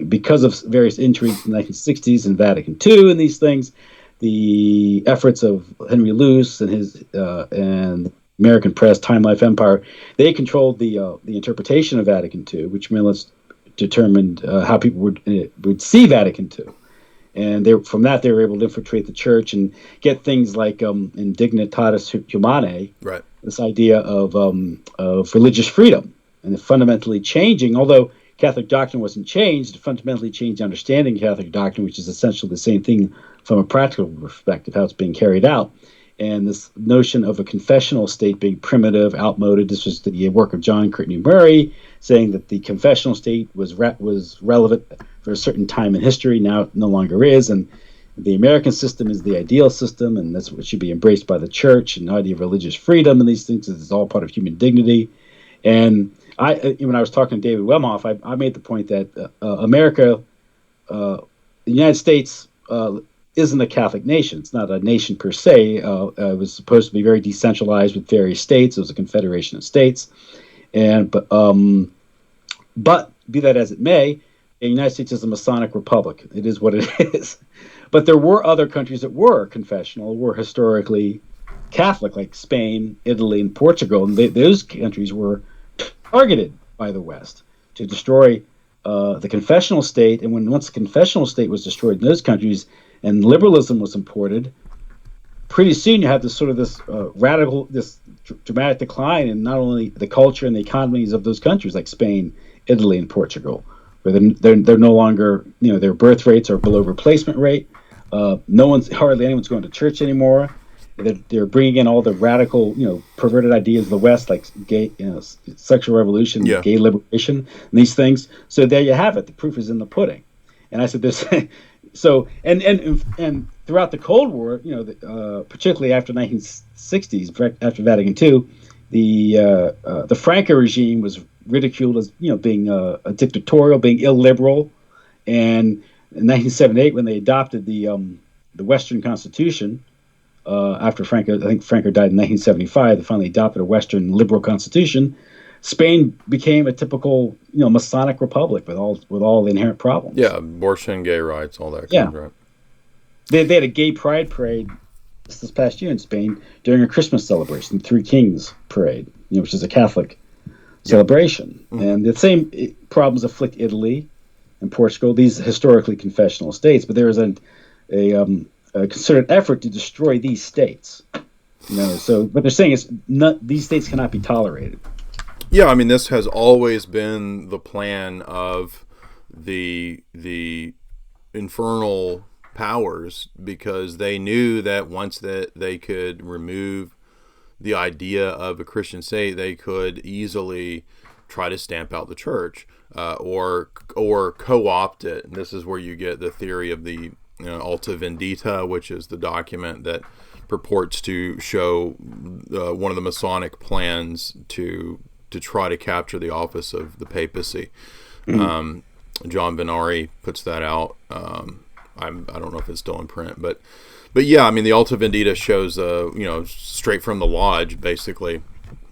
because of various intrigues in the 1960s and Vatican II and these things, the efforts of Henry Luce and his and American press, Time Life Empire, they controlled the interpretation of Vatican II, which more or less determined how people would see Vatican II. And from that, they were able to infiltrate the church and get things like indignitatis humanae, right? This idea of religious freedom, and fundamentally changing, although Catholic doctrine wasn't changed, it fundamentally changed understanding Catholic doctrine, which is essentially the same thing from a practical perspective, how it's being carried out. And this notion of a confessional state being primitive, outmoded. This was the work of John Courtney Murray, saying that the confessional state was relevant for a certain time in history, now it no longer is. And the American system is the ideal system, and that's what should be embraced by the church, and the idea of religious freedom and these things is all part of human dignity. And when I was talking to David Wemhoff, I made the point that America, the United States, isn't a Catholic nation. It's not a nation per se. It was supposed to be very decentralized with various states. It was a confederation of states, but be that as it may, The United States is a Masonic republic. It is what it is. But there were other countries that were confessional, were historically Catholic, like Spain, Italy, and Portugal. And those countries were targeted by the West to destroy the confessional state. And once the confessional state was destroyed in those countries and liberalism was imported, pretty soon you have this radical, this dramatic decline in not only the culture and the economies of those countries like Spain, Italy, and Portugal, where they're no longer, their birth rates are below replacement rate. Hardly anyone's going to church anymore. They're bringing in all the radical, perverted ideas of the West, like gay, sexual revolution, gay liberation, and these things. So there you have it. The proof is in the pudding. And I said this. So and throughout the Cold War, particularly after 1960s, after Vatican II, the Franco regime was ridiculed as being a dictatorial, being illiberal, and in 1978 when they adopted the Western Constitution. After Franco, I think Franco died in 1975, they finally adopted a Western liberal constitution. Spain became a typical, Masonic republic with all the inherent problems. Yeah, abortion, gay rights, all that. Yeah, right. They had a gay pride parade this past year in Spain during a Christmas celebration, the Three Kings Parade, which is a Catholic celebration. Mm-hmm. And the same problems afflict Italy and Portugal, these historically confessional states. But there is a concerted effort to destroy these states. So what they're saying is these states cannot be tolerated. Yeah, I mean, this has always been the plan of the infernal powers, because they knew that once that they could remove the idea of a Christian state, they could easily try to stamp out the church or co-opt it. And this is where you get the theory of the Alta Vendita, which is the document that purports to show one of the Masonic plans to try to capture the office of the papacy. Mm-hmm. John Benari puts that out. I don't know if it's still in print, but yeah, I mean, the Alta Vendita shows straight from the lodge, basically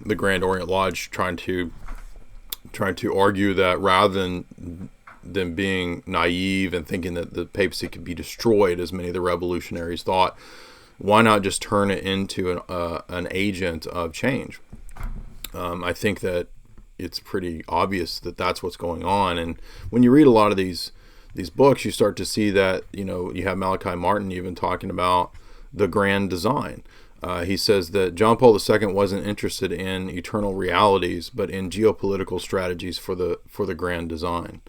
the Grand Orient Lodge trying to argue that rather than being naive and thinking that the papacy could be destroyed, as many of the revolutionaries thought, why not just turn it into an agent of change? I think that it's pretty obvious that that's what's going on. And when you read a lot of these books, you start to see that, you have Malachi Martin even talking about the grand design. He says that John Paul II wasn't interested in eternal realities, but in geopolitical strategies for the grand design.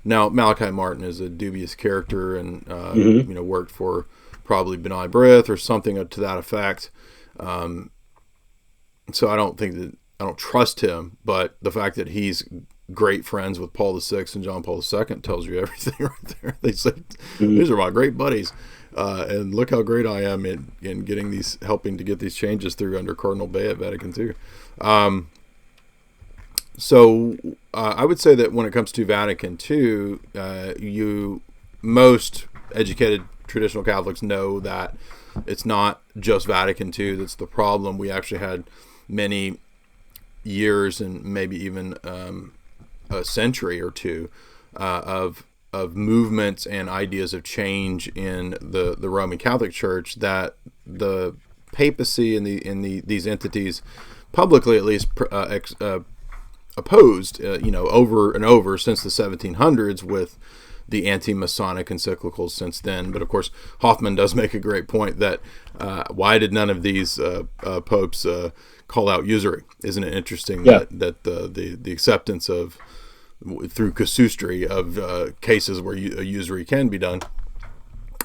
Now, Malachi Martin is a dubious character and, worked for probably B'nai B'rith or something to that effect. So I don't trust him, but the fact that he's great friends with Paul VI and John Paul II tells you everything right there. They say, these are my great buddies. And look how great I am in helping to get these changes through under Cardinal Bay at Vatican II. So I would say that when it comes to Vatican II, most educated traditional Catholics know that it's not just Vatican II that's the problem. We actually had many years and maybe even a century or two of movements and ideas of change in the Roman Catholic Church that the papacy and these entities, publicly at least, opposed, over and over since the 1700s with the anti-Masonic encyclicals since then. But of course, Hoffman does make a great point that why did none of these popes call out usury? Isn't it interesting that the acceptance of through casuistry of cases where a usury can be done?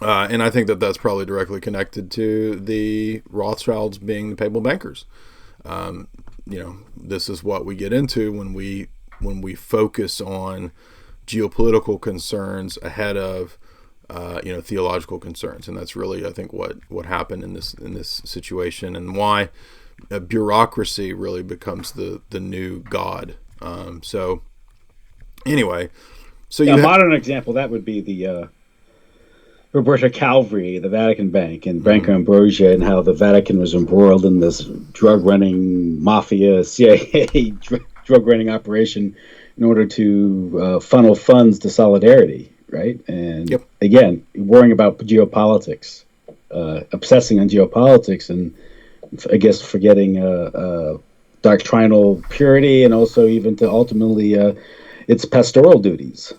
And I think that that's probably directly connected to the Rothschilds being the papal bankers. This is what we get into when we focus on geopolitical concerns ahead of theological concerns, and that's really, I think, what happened in this situation, and why bureaucracy really becomes the new god. So anyway, a modern example that would be the Roberta Calvary, the Vatican Bank, and Branco Ambrosia, and how the Vatican was embroiled in this drug running mafia, CIA drug running operation in order to funnel funds to solidarity, right? And Yep. again, worrying about geopolitics, obsessing on geopolitics, and I guess forgetting doctrinal purity, and also even to ultimately its pastoral duties.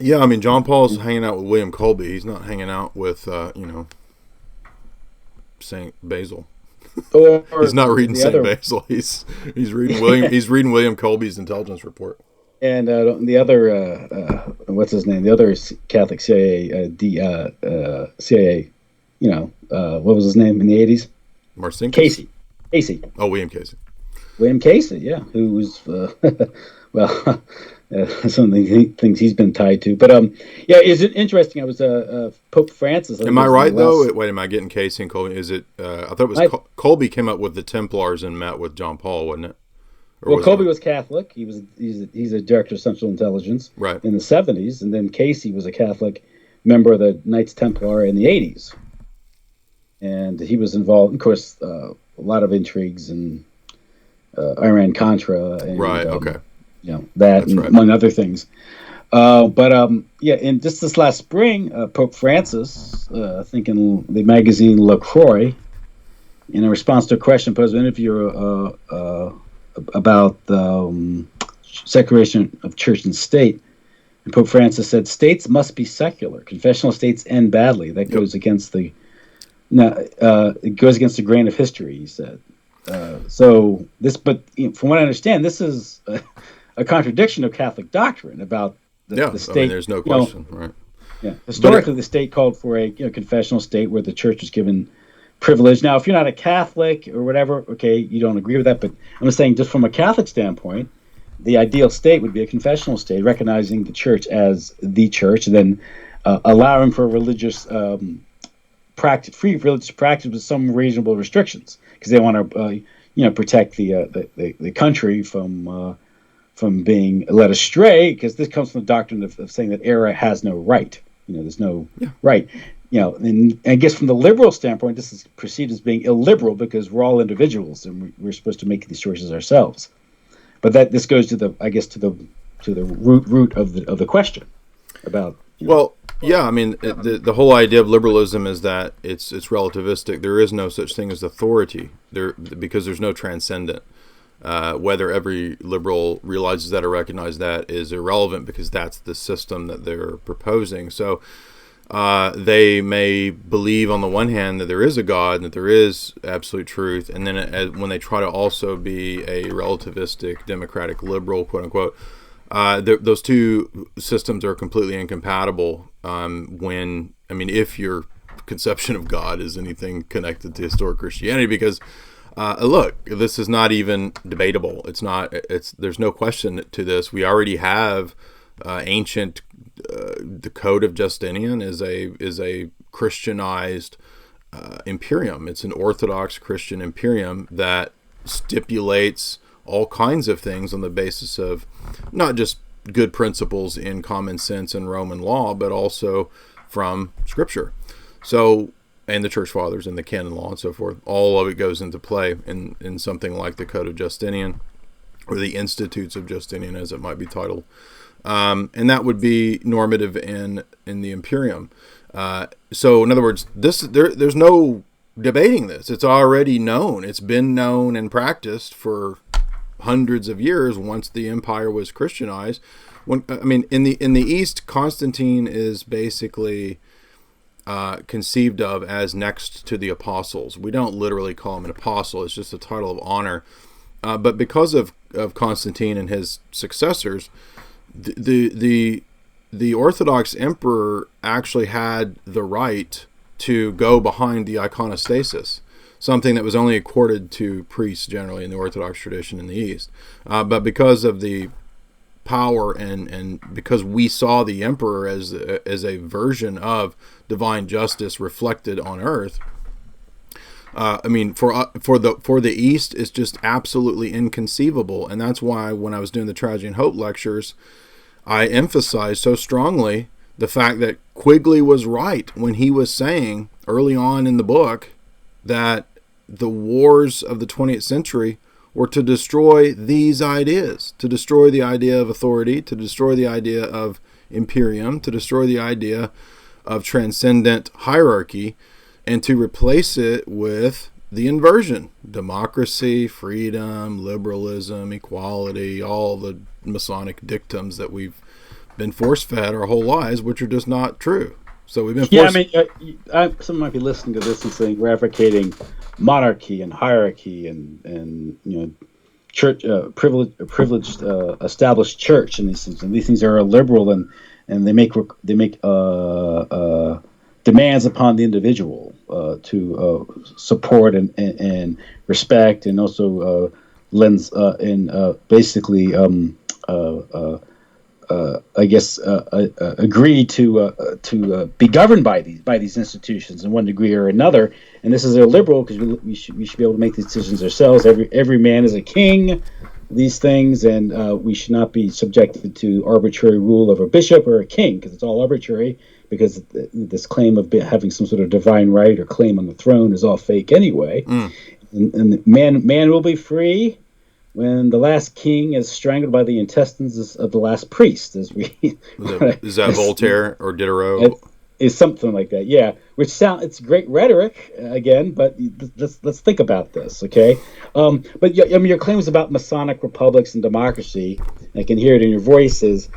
Yeah, I mean, John Paul's hanging out with William Colby. He's not hanging out with Saint Basil. Or he's not reading Saint other, Basil. He's reading William. He's reading William Colby's intelligence report. And the other, what's his name? The other Catholic CIA, CIA. What was his name in the 80s? Marcinkus? Casey. Oh, William Casey. William Casey, yeah, who was well, some of the things he's been tied to. But yeah, is it interesting? I was Pope Francis. Am I right though? Wait, am I getting Casey and Colby? Is it? I thought it was Colby came up with the Templars and met with John Paul, wasn't it? Well, Colby was Catholic. He's a director of Central Intelligence in the 70s, and then Casey was a Catholic member of the Knights Templar in the 80s, and he was involved, of course, a lot of intrigues and Iran Contra, and, okay, that and among other things. Yeah, in just this last spring, Pope Francis, I think in the magazine La Croix, in a response to a question posed in an interview about the separation of church and state, and Pope Francis said, "States must be secular. Confessional states end badly. That goes against the it goes against the grain of history," he said. So this, but from what I understand, this is a contradiction of Catholic doctrine about the state. I mean, there's no question, right? Yeah, historically, the state called for a confessional state where the church was given privilege. Now, if you're not a Catholic or whatever, okay, you don't agree with that. But I'm just saying, just from a Catholic standpoint, the ideal state would be a confessional state, recognizing the church as the church, and then allowing for religious free religious practice with some reasonable restrictions, because they want to, protect the country from being led astray. Because this comes from the doctrine of saying that error has no right. There's no right. And I guess from the liberal standpoint, this is perceived as being illiberal because we're all individuals and we're supposed to make these choices ourselves. But this goes to the root of the question about. Yeah, I mean, the whole idea of liberalism is that it's relativistic. There is no such thing as authority because there's no transcendent. Whether every liberal realizes that or recognizes that is irrelevant, because that's the system that they're proposing. So they may believe on the one hand that there is a God and that there is absolute truth, and then when they try to also be a relativistic, democratic, liberal, quote unquote, those two systems are completely incompatible. If your conception of God is anything connected to historic Christianity, because look, this is not even debatable. There's no question to this. We already have ancient. The Code of Justinian is a Christianized imperium. It's an Orthodox Christian imperium that stipulates all kinds of things on the basis of not just good principles in common sense and Roman law, but also from Scripture. So, and the Church Fathers and the canon law and so forth. All of it goes into play in something like the Code of Justinian, or the Institutes of Justinian, as it might be titled. And that would be normative in the imperium. So, in other words, there's no debating this. It's already known. It's been known and practiced for hundreds of years once the empire was Christianized. In the East, Constantine is basically conceived of as next to the apostles. We don't literally call him an apostle. It's just a title of honor. But because of Constantine and his successors, the Orthodox emperor actually had the right to go behind the iconostasis, something that was only accorded to priests generally in the Orthodox tradition in the East. But because of the power and because we saw the emperor as a version of divine justice reflected on earth, for the East, it's just absolutely inconceivable. And that's why when I was doing the Tragedy and Hope lectures, I emphasized so strongly the fact that Quigley was right when he was saying early on in the book that the wars of the 20th century were to destroy these ideas, to destroy the idea of authority, to destroy the idea of imperium, to destroy the idea of transcendent hierarchy, and to replace it with the inversion: democracy, freedom, liberalism, equality, all the Masonic dictums that we've been force-fed our whole lives, which are just not true. So we've been forced. Yeah, I mean, someone might be listening to this and saying we're advocating monarchy and hierarchy and church privileged established church and these things are liberal and they make demands upon the individual to support and respect, and also lends basically agree to be governed by these institutions in one degree or another. And this is illiberal because we should be able to make these decisions ourselves. Every man is a king. These things, and we should not be subjected to arbitrary rule of a bishop or a king, because it's all arbitrary. Because this claim of having some sort of divine right or claim on the throne is all fake anyway. And man will be free when the last king is strangled by the intestines of the last priest. Is that Voltaire or Diderot? Is something like that, yeah. It's great rhetoric again, but let's think about this, okay? But your claims about Masonic republics and democracy, I can hear it in your voice, is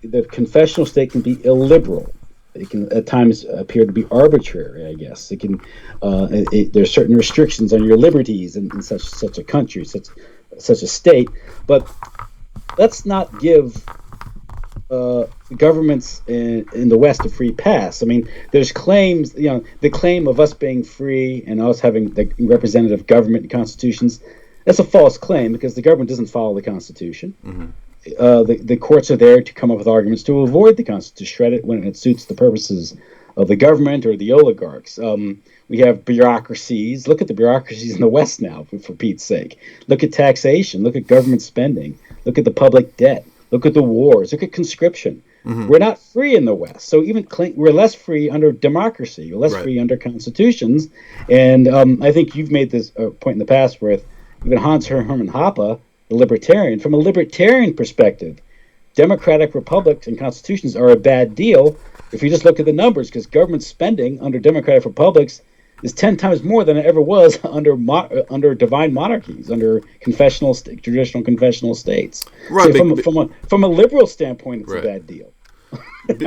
the confessional state can be illiberal. It can at times appear to be arbitrary, I guess. It can there's certain restrictions on your liberties in such a country, such a state. But let's not give governments in the West a free pass. I mean, there's claims, the claim of us being free and us having the representative government and constitutions. That's a false claim, because the government doesn't follow the Constitution. Mm-hmm. The courts are there to come up with arguments to avoid the Constitution, to shred it when it suits the purposes of the government or the oligarchs. We have bureaucracies. Look at the bureaucracies in the West now, for Pete's sake. Look at taxation. Look at government spending. Look at the public debt. Look at the wars. Look at conscription. Mm-hmm. We're not free in the West. So we're less free under democracy. We're less free under constitutions. And I think you've made this point in the past with even Hans Hermann Hoppe, the libertarian. From a libertarian perspective, democratic republics and constitutions are a bad deal if you just look at the numbers, because government spending under democratic republics is 10 times more than it ever was under divine monarchies, under traditional confessional states. Right. So from a liberal standpoint, it's a bad deal.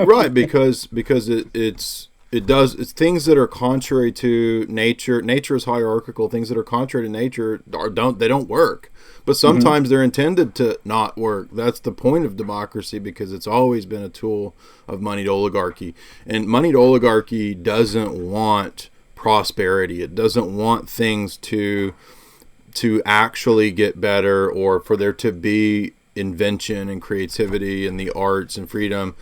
Right, because it's things that are contrary to nature. Nature is hierarchical. Things that are contrary to nature don't work. But sometimes they're intended to not work. That's the point of democracy, because it's always been a tool of moneyed oligarchy. And moneyed oligarchy doesn't want prosperity. It doesn't want things to actually get better, or for there to be invention and creativity and the arts and freedom.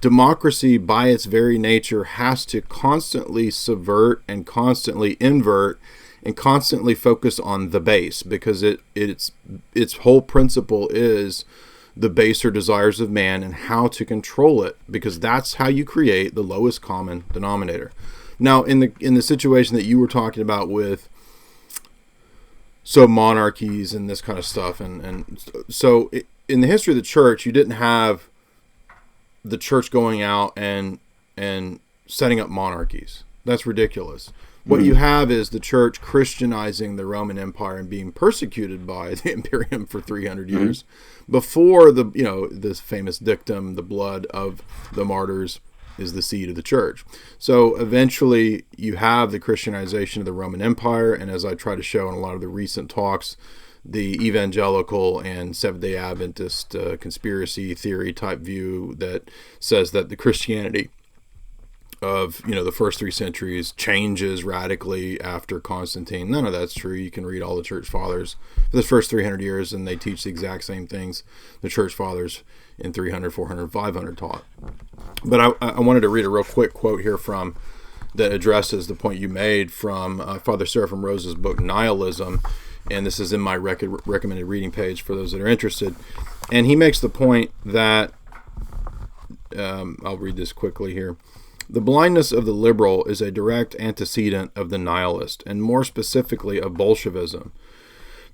Democracy, by its very nature, has to constantly subvert and constantly invert and constantly focus on the base, because its whole principle is the baser desires of man and how to control it, because that's how you create the lowest common denominator. Now, in the situation that you were talking about with monarchies and this kind of stuff, and so in the history of the church, you didn't have the church going out and setting up monarchies. That's ridiculous. What you have is the church Christianizing the Roman Empire and being persecuted by the Imperium for 300 years before this famous dictum, the blood of the martyrs is the seed of the church. So eventually you have the Christianization of the Roman Empire, and as I try to show in a lot of the recent talks, the evangelical and Seventh-day Adventist conspiracy theory type view that says that the Christianity of the first 3 centuries changes radically after Constantine. None of that's true. You can read all the church fathers for the first 300 years, and they teach the exact same things the church fathers in 300, 400, 500 taught. But I wanted to read a real quick quote here that addresses the point you made from Father Seraphim Rose's book Nihilism, and this is in my recommended reading page for those that are interested. And he makes the point that I'll read this quickly here. The blindness of the liberal is a direct antecedent of the nihilist, and more specifically of Bolshevism.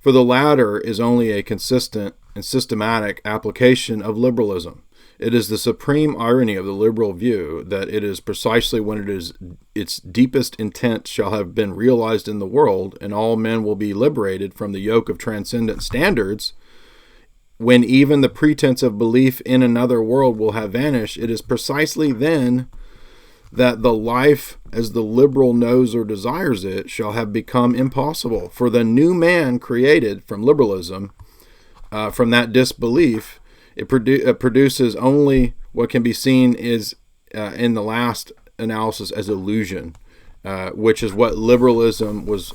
For the latter is only a consistent and systematic application of liberalism. It is the supreme irony of the liberal view that it is precisely when it is its deepest intent shall have been realized in the world, and all men will be liberated from the yoke of transcendent standards, when even the pretense of belief in another world will have vanished, it is precisely then that the life as the liberal knows or desires it shall have become impossible. For the new man created from liberalism, from that disbelief, it produces only what can be seen is in the last analysis as illusion, which is what liberalism was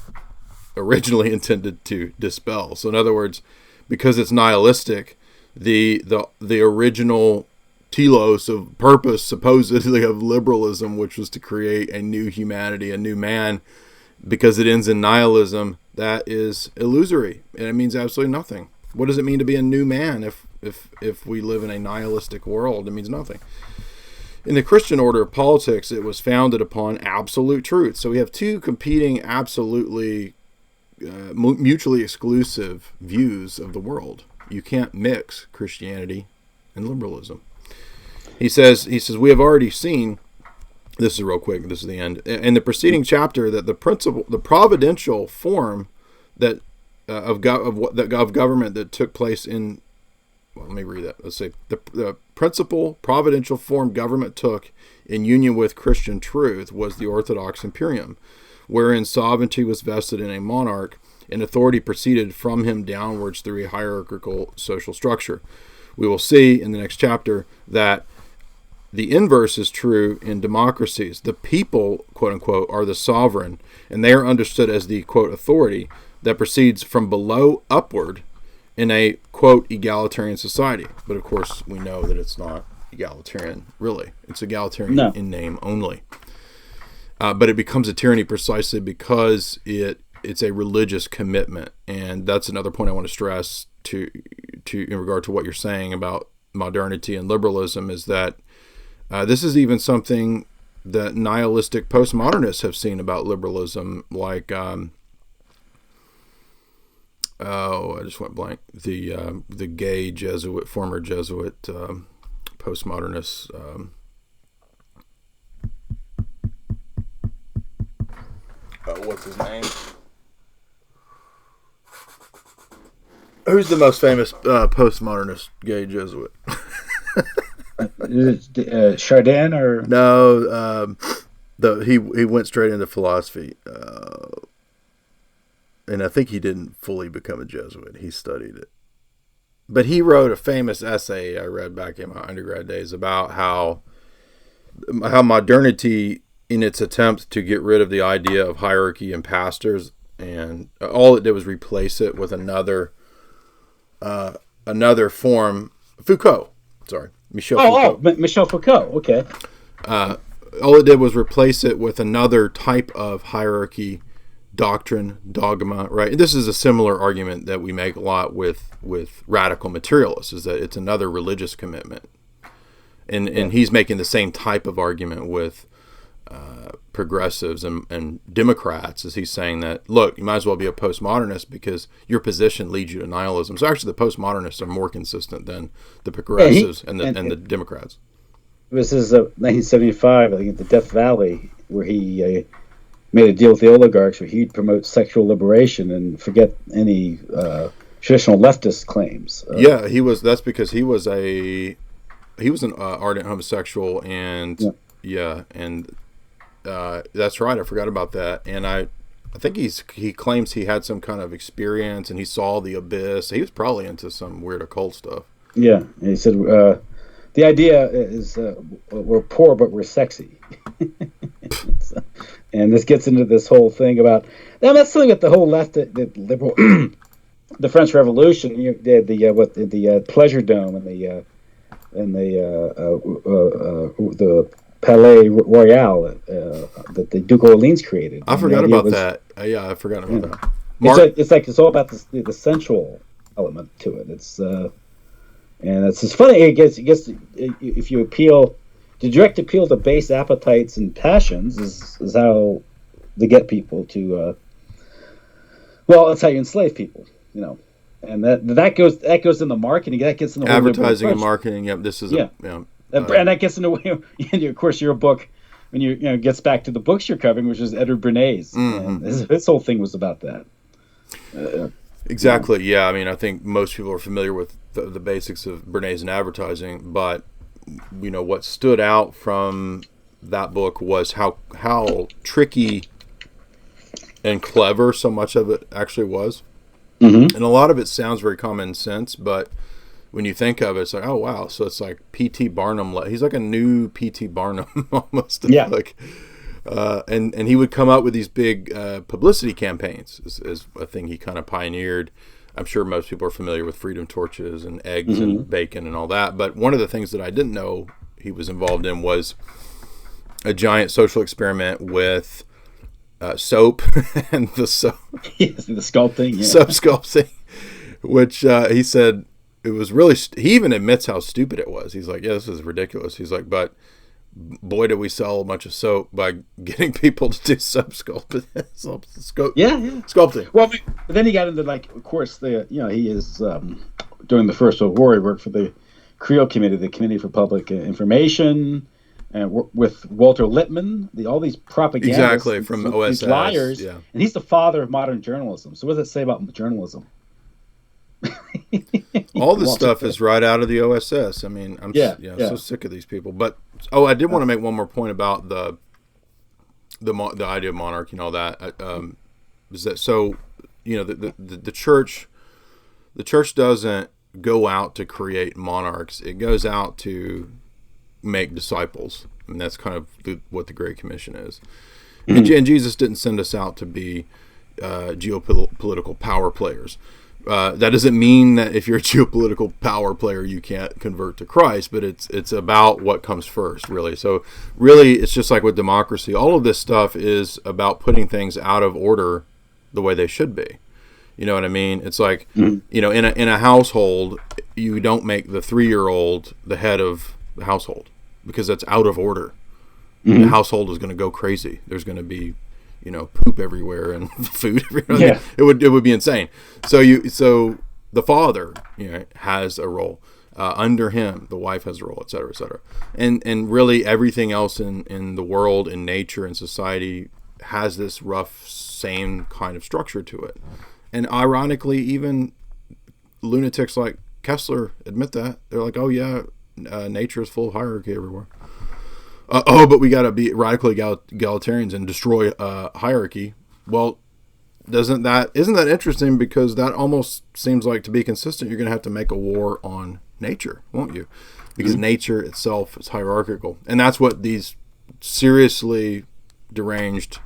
originally intended to dispel. So in other words, because it's nihilistic, the original telos of purpose supposedly of liberalism, which was to create a new humanity, a new man, because it ends in nihilism, that is illusory and it means absolutely nothing. What does it mean to be a new man if we live in a nihilistic world? It means nothing. In the Christian order of politics, it was founded upon absolute truth. So we have two competing, absolutely mutually exclusive views of the world. You can't mix Christianity and liberalism. He says, we have already seen, this is real quick, this is the end, in the preceding chapter, that the providential form that of government that took place in, well, let me read that. Let's say the principal providential form government took in union with Christian truth was the Orthodox imperium, wherein sovereignty was vested in a monarch and authority proceeded from him downwards through a hierarchical social structure. We will see in the next chapter that the inverse is true in democracies. The people, quote unquote, are the sovereign, and they are understood as the, quote, authority that proceeds from below upward in a, quote, egalitarian society. But of course, we know that it's not egalitarian, really. It's egalitarian in name only. But it becomes a tyranny precisely because it's a religious commitment. And that's another point I want to stress to in regard to what you're saying about modernity and liberalism, is that this is even something that nihilistic postmodernists have seen about liberalism, like I just went blank. The gay Jesuit, former Jesuit postmodernists. What's his name? Who's the most famous postmodernist gay Jesuit? Chardin or no? He went straight into philosophy. And I think he didn't fully become a Jesuit. He studied it. But he wrote a famous essay I read back in my undergrad days about how modernity, in its attempt to get rid of the idea of hierarchy and pastors, and all it did was replace it with another form. Michel Foucault. Michel Foucault. Okay. All it did was replace it with another type of hierarchy, doctrine, dogma, right? And this is a similar argument that we make a lot with radical materialists, is that it's another religious commitment. And he's making the same type of argument with progressives and Democrats, as he's saying that, look, you might as well be a postmodernist because your position leads you to nihilism. So actually the postmodernists are more consistent than the progressives and the Democrats. This is 1975, I think, at the Death Valley, where he made a deal with the oligarchs where he'd promote sexual liberation and forget any traditional leftist claims. That's because he was an ardent homosexual, and that's right. I forgot about that. And I think he claims he had some kind of experience and he saw the abyss. He was probably into some weird occult stuff. Yeah, and he said the idea is we're poor but we're sexy. And this gets into this whole thing about that's something that the whole left, the liberal, the French Revolution. They had the Pleasure Dome and the Palais Royal that the Duke of Orleans created. I forgot about that. I forgot about that. It's all about the sensual element to it. It's and it's funny. It gets if you appeal the direct appeal to base appetites and passions is how they get people to. Well, that's how you enslave people, and that goes in the marketing. That gets in the advertising and marketing. Yep, this is and that gets into of course your book when gets back to the books you're covering, which is Edward Bernays. And his whole thing was about that. Exactly. Yeah. I mean, I think most people are familiar with the basics of Bernays and advertising, but what stood out from that book was how tricky and clever so much of it actually was. And a lot of it sounds very common sense, but when you think of it, it's like, oh wow, so it's like P.T. Barnum. He's like a new P.T. Barnum almost. Yeah. And he would come up with these big publicity campaigns is a thing he kind of pioneered. I'm sure most people are familiar with freedom torches and eggs and bacon and all that. But one of the things that I didn't know he was involved in was a giant social experiment with soap and the soap. Yes, the sculpting. Yeah. Soap sculpting, which he said it was really, he even admits how stupid it was. He's like, yeah, this is ridiculous. He's like, but boy, did we sell a bunch of soap by getting people to do soap sculpting. Sculpting. Well, but then he got into, of course, he is during the First World War. He worked for the Creel Committee, the Committee for Public Information, and with Walter Lippmann, all these propagandists. Exactly, from the OSS. These liars. Yeah. And he's the father of modern journalism. So what does it say about journalism? All this stuff is right out of the OSS. I mean, I'm so sick of these people. But I did want to make one more point about the idea of monarchy and all that. Is that so? The church doesn't go out to create monarchs. It goes out to make disciples, and that's kind of what the Great Commission is. And Jesus didn't send us out to be geopolitical power players. That doesn't mean that if you're a geopolitical power player you can't convert to Christ, but it's about what comes first, really. So really, it's just like with democracy. All of this stuff is about putting things out of order the way they should be. You know what I mean? It's like, in a household, you don't make the 3-year-old the head of the household because that's out of order. The household is going to go crazy. There's going to be poop everywhere and food everywhere. Yeah. It would be insane. So the father, has a role. Under him, the wife has a role, et cetera, et cetera. And really everything else in the world, in nature, and society has this rough, same kind of structure to it. And ironically, even lunatics like Kessler admit that. They're like, oh yeah, nature is full of hierarchy everywhere. But we got to be radical egalitarians and destroy hierarchy. Well, isn't that interesting? Because that almost seems like, to be consistent, you're going to have to make a war on nature, won't you? Because nature itself is hierarchical, and that's what these seriously deranged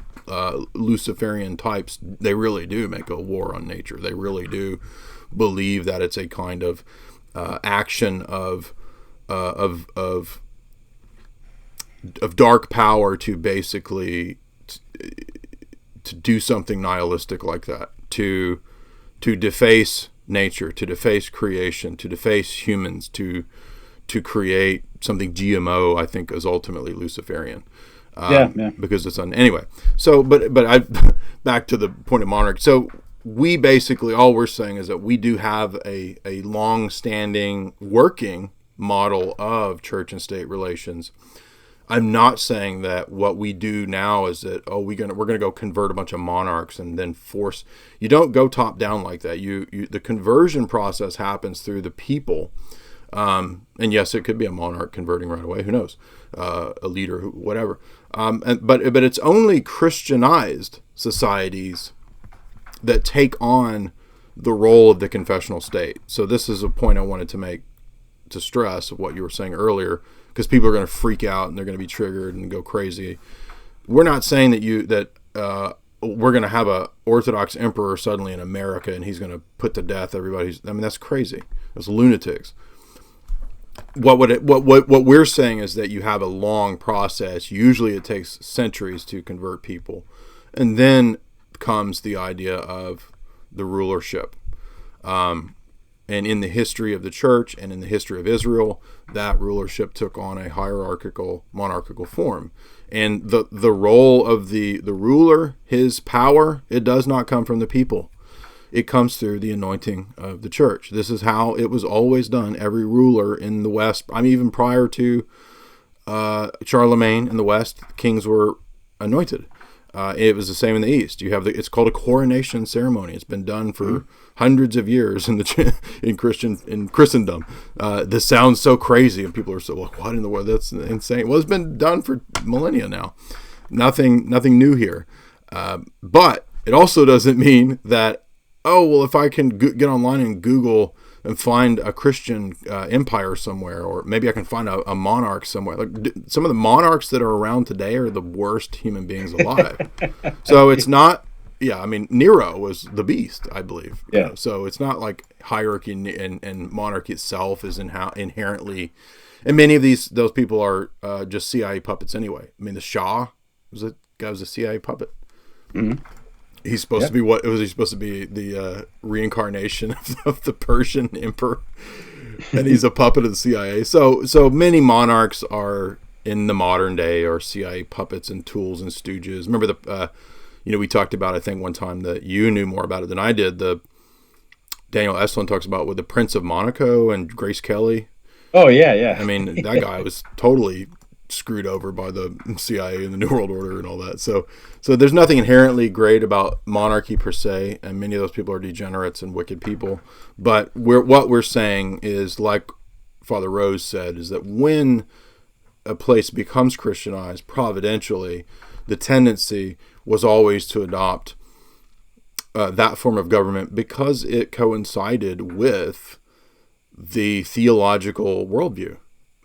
Luciferian types, they really do make a war on nature. They really do believe that it's a kind of action of dark power to basically to do something nihilistic like that, to deface nature, to deface creation, to deface humans, to create something GMO. I think is ultimately Luciferian. Because it's anyway. So, but I back to the point of monarchy. So we basically, all we're saying is that we do have a long-standing working model of church and state relations. I'm not saying that what we do now is that we're gonna go convert a bunch of monarchs and then force. You don't go top down like that. The conversion process happens through the people. And yes, it could be a monarch converting right away. Who knows? A leader, whatever. But it's only Christianized societies that take on the role of the confessional state. So this is a point I wanted to make, to stress what you were saying earlier, because people are going to freak out and they're going to be triggered and go crazy. We're not saying that we're going to have a Orthodox emperor suddenly in America and he's going to put to death everybody. That's crazy. That's lunatics. What we're saying is that you have a long process. Usually it takes centuries to convert people. And then comes the idea of the rulership. And in the history of the church and in the history of Israel, that rulership took on a hierarchical, monarchical form. And the role of the ruler, his power, it does not come from the people. It comes through the anointing of the church. This is how it was always done. Every ruler in the West, even prior to Charlemagne in the West, kings were anointed. It was the same in the East. You have it's called a coronation ceremony. It's been done for hundreds of years in Christendom. This sounds so crazy, and people are so like, "What in the world? That's insane." Well, it's been done for millennia now. Nothing new here. But it also doesn't mean that, oh, well, if I can get online and Google and find a Christian empire somewhere, or maybe I can find a monarch somewhere. Like some of the monarchs that are around today are the worst human beings alive. So it's not, Nero was the beast, I believe. Yeah. So it's not like hierarchy and monarchy itself is inherently, and many of those people are just CIA puppets anyway. I mean, the Shah was a CIA puppet. Mm-hmm. He's supposed to be he supposed to be the reincarnation of the Persian emperor, and he's a puppet of the CIA. So many monarchs are in the modern day are CIA puppets and tools and stooges. Remember we talked about, I think one time that you knew more about it than I did. The Daniel Estlin talks about with the Prince of Monaco and Grace Kelly. Oh yeah. I mean, that guy was totally screwed over by the CIA and the New World Order and all that. So there's nothing inherently great about monarchy per se, and many of those people are degenerates and wicked people. But what we're saying is, like Father Rose said, is that when a place becomes Christianized providentially, the tendency was always to adopt that form of government because it coincided with the theological worldview.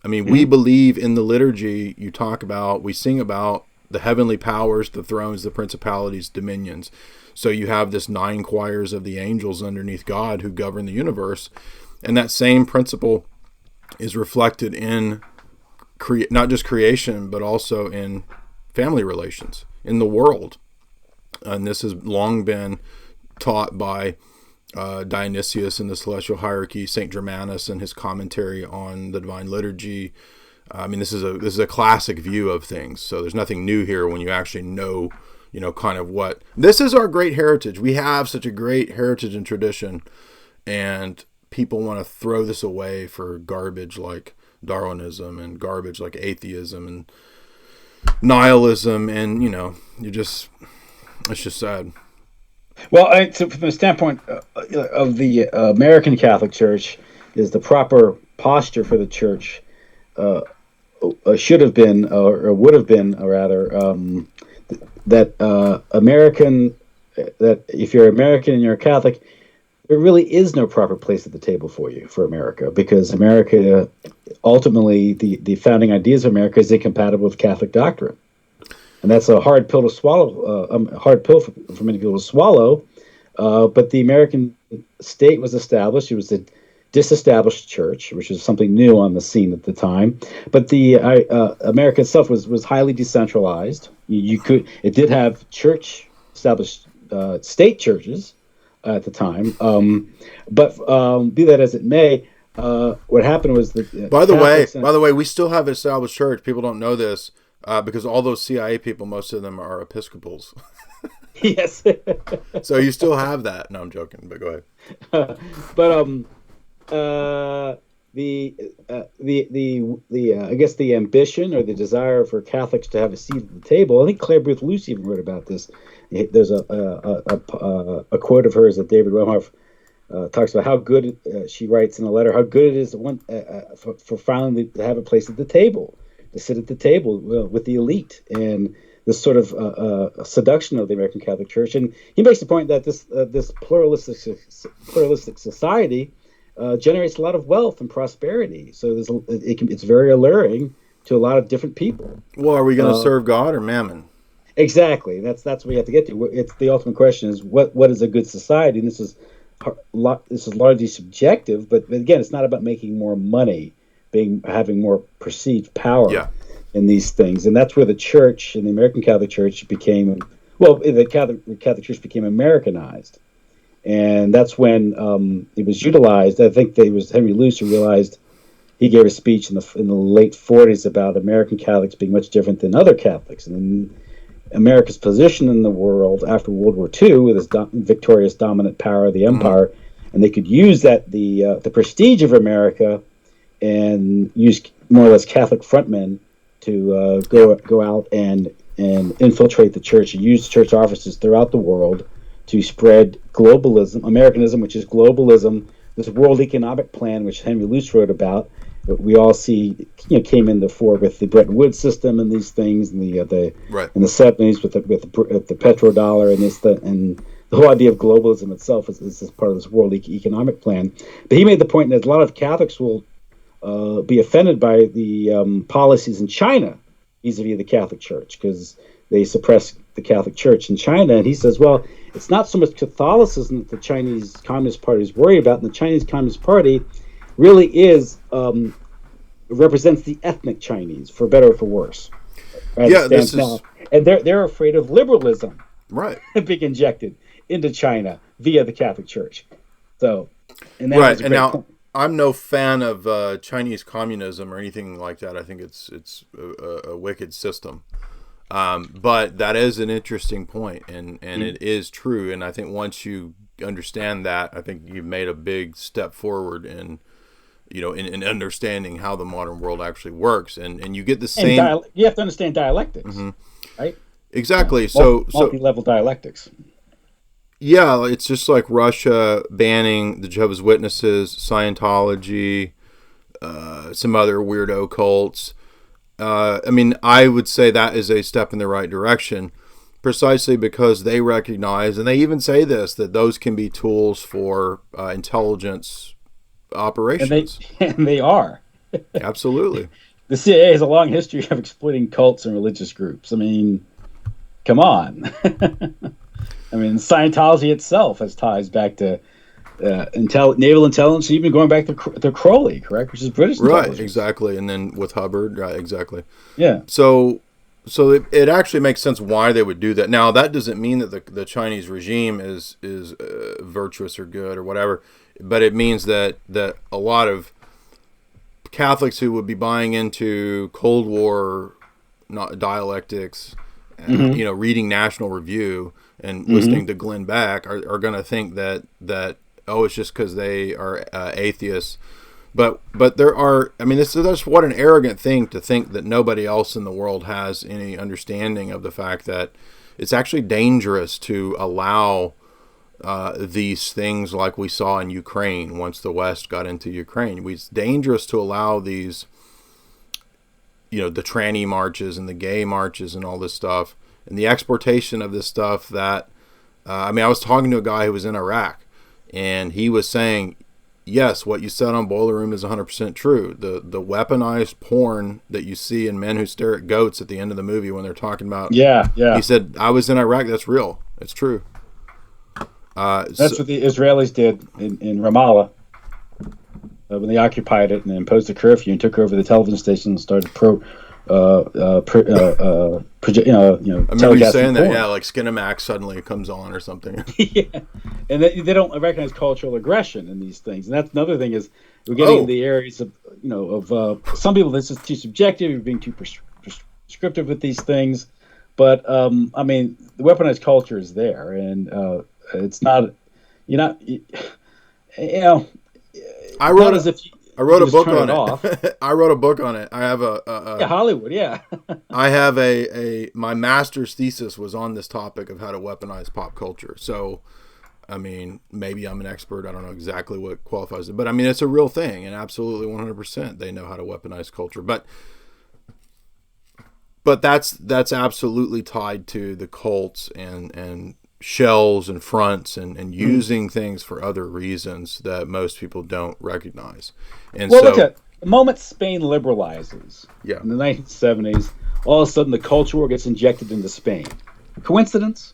I mean, we believe in the liturgy. We sing about the heavenly powers, the thrones, the principalities, dominions. So you have this 9 choirs of the angels underneath God who govern the universe. And that same principle is reflected in not just creation, but also in family relations, in the world. And this has long been taught by Dionysius in the Celestial Hierarchy, Saint Germanus and his commentary on the Divine Liturgy. I mean, this is a classic view of things. So there's nothing new here when you actually know, kind of what this is. Our great heritage. We have such a great heritage and tradition, and people want to throw this away for garbage like Darwinism and garbage like atheism and nihilism, and it's just sad. Well, so from the standpoint of the American Catholic Church, is the proper posture for the Church should have been, or would have been, rather, that if you're American and you're a Catholic, there really is no proper place at the table for you, for America, because America, ultimately, the founding ideas of America is incompatible with Catholic doctrine. And that's a hard pill to swallow, for many people to swallow. But the American state was established. It was a disestablished church, which was something new on the scene at the time. But the America itself was highly decentralized. It did have established state churches at the time. But be that as it may, what happened was that. By the way, we still have established church. People don't know this. Because all those CIA people, most of them are Episcopals. Yes. So you still have that. No, I'm joking, but go ahead. I guess the ambition or the desire for Catholics to have a seat at the table. I think Claire Booth Lucy even wrote about this. There's a quote of hers that David Wemhoff talks about how good she writes in a letter how good it is for finally to have a place at the table. To sit at the table with the elite, and this sort of seduction of the American Catholic Church. And he makes the point that this pluralistic society generates a lot of wealth and prosperity. So it's very alluring to a lot of different people. Well, are we going to serve God or mammon? Exactly. That's what we have to get to. It's the ultimate question: is what is a good society? And this is largely subjective. But again, it's not about making more money. Having more perceived power in these things, and that's where the Church and the American Catholic Church became. Well, the Catholic Church became Americanized, and that's when it was utilized. I think it was Henry Luce who realized. He gave a speech in the late 40s about American Catholics being much different than other Catholics, and America's position in the world after World War II with its victorious dominant power of the empire, and they could use that the prestige of America and use more or less Catholic frontmen to go out and infiltrate the church and use church offices throughout the world to spread globalism, Americanism, which is globalism, this World Economic Plan, which Henry Luce wrote about. We all see, came in the fore with the Bretton Woods system and these things, and in the 70s with the petrodollar and the whole idea of globalism itself is part of this World Economic Plan. But he made the point that a lot of Catholics will be offended by the policies in China vis-a-vis the Catholic Church because they suppress the Catholic Church in China. And he says, well, it's not so much Catholicism that the Chinese Communist Party is worried about, and the Chinese Communist Party really is represents the ethnic Chinese, for better or for worse. Yeah, this is... And they're afraid of liberalism, right, being injected into China via the Catholic Church. So, and right, and now point. I'm no fan of Chinese communism or anything like that. I think it's a wicked system. But that is an interesting point, and it is true. And I think once you understand that, I think you've made a big step forward in understanding how the modern world actually works. And you get the same. You have to understand dialectics, right? Exactly. Multi-level dialectics. Yeah, it's just like Russia banning the Jehovah's Witnesses, Scientology, some other weirdo cults. I would say that is a step in the right direction, precisely because they recognize, and they even say this, that those can be tools for intelligence operations. And they are. Absolutely. The CIA has a long history of exploiting cults and religious groups. I mean, come on. Scientology itself has ties back to naval intelligence, even going back to Crowley, correct? Which is British intelligence. Right, exactly. And then with Hubbard, right, exactly. Yeah. So it actually makes sense why they would do that. Now, that doesn't mean that the Chinese regime is virtuous or good or whatever, but it means that a lot of Catholics who would be buying into Cold War dialectics, reading National Review and listening to Glenn Beck are going to think that it's just because they are atheists. But there are, that's what an arrogant thing to think that nobody else in the world has any understanding of the fact that it's actually dangerous to allow these things like we saw in Ukraine once the West got into Ukraine. It's dangerous to allow these, the tranny marches and the gay marches and all this stuff and the exportation of this stuff that, I was talking to a guy who was in Iraq, and he was saying, yes, what you said on Boiler Room is 100% true. The weaponized porn that you see in Men Who Stare at Goats at the end of the movie when they're talking about... Yeah. He said, I was in Iraq. That's real. It's true. That's what the Israelis did in Ramallah when they occupied it and imposed a curfew and took over the television station and started I remember you saying that, porn. like Skinamax suddenly comes on or something. Yeah, and they don't recognize cultural aggression in these things, and that's another thing is we're getting in the areas of some people this is too subjective, you're being too prescriptive with these things, but the weaponized culture is there, and it's not I wrote a book on it. I wrote a book on it. I have Hollywood. Yeah. I have my master's thesis was on this topic of how to weaponize pop culture. So, maybe I'm an expert. I don't know exactly what qualifies it, but it's a real thing, and absolutely 100% they know how to weaponize culture. But that's absolutely tied to the cults and shells and fronts and using things for other reasons that most people don't recognize. And look at the moment Spain liberalizes in the 1970s, all of a sudden the culture war gets injected into Spain. Coincidence?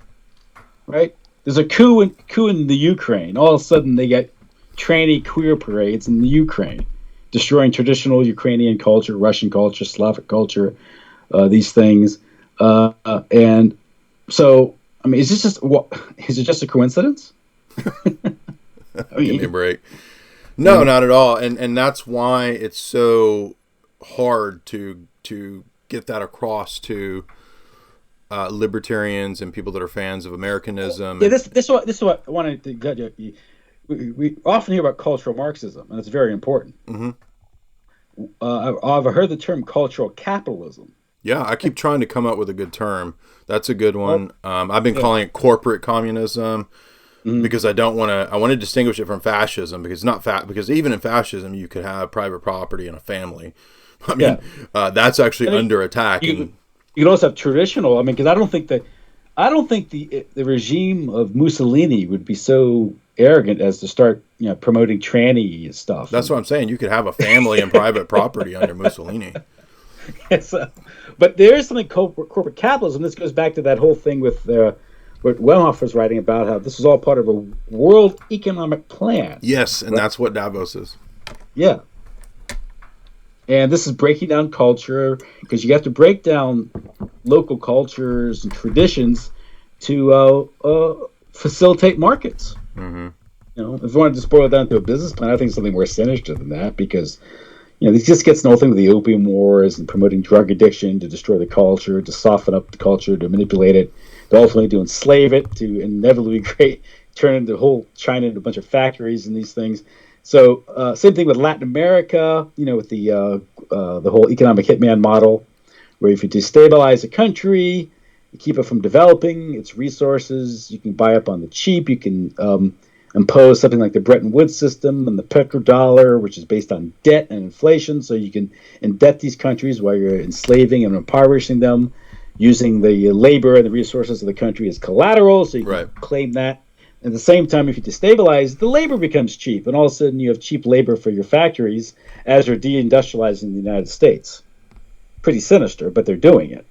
Right? There's a coup in the Ukraine. All of a sudden they get tranny queer parades in the Ukraine, destroying traditional Ukrainian culture, Russian culture, Slavic culture, these things. And so is it just a coincidence? Give me a break. No, not at all. And that's why it's so hard to get that across to libertarians and people that are fans of Americanism. Yeah, this is what I wanted to get you. We often hear about cultural Marxism, and it's very important. Mm-hmm. I've heard the term cultural capitalism. Yeah, I keep trying to come up with a good term. That's a good one. I've been calling it corporate communism because I don't want to. I want to distinguish it from fascism because it's not because even in fascism you could have private property and a family. I mean, that's actually under attack. You can also have traditional. I mean, because I don't think the regime of Mussolini would be so arrogant as to start promoting tranny stuff. That's what I'm saying. You could have a family and private property under Mussolini. Yes, but there is something corporate capitalism. This goes back to that whole thing with what Wemhoff was writing about, how this is all part of a world economic plan. Yes, and that's what Davos is. Yeah. And this is breaking down culture, because you have to break down local cultures and traditions to facilitate markets. Mm-hmm. If you want to just boil it down to a business plan, I think something more sinister than that, because this just gets the whole thing with the opium wars and promoting drug addiction to destroy the culture, to soften up the culture, to manipulate it, to ultimately to enslave it, to inevitably turn the whole China into a bunch of factories and these things. So same thing with Latin America, with the whole economic hitman model, where if you destabilize a country, you keep it from developing its resources, you can buy up on the cheap, you can impose something like the Bretton Woods system and the petrodollar, which is based on debt and inflation. So you can indebt these countries while you're enslaving and impoverishing them, using the labor and the resources of the country as collateral. So you can claim that. At the same time, if you destabilize, the labor becomes cheap, and all of a sudden you have cheap labor for your factories as you're deindustrializing the United States. Pretty sinister, but they're doing it.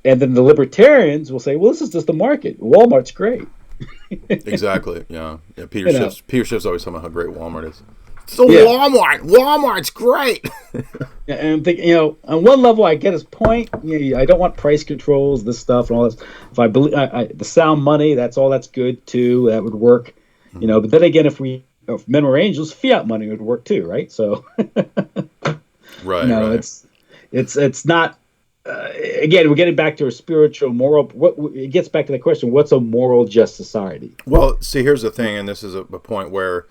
And then the libertarians will say, well, this is just the market. Walmart's great. Exactly. Yeah. Peter Schiff's always talking about how great Walmart is. So Walmart's great. Yeah, and I'm thinking, on one level, I get his point. I don't want price controls, this stuff, and all this. If I believe the sound money, that's good too. That would work. But then again, if men were angels, fiat money would work too, right? So, right. It's not. Again, we're getting back to a spiritual, moral. It gets back to the question: what's a moral, just society? Well, see, here's the thing, and this is a point where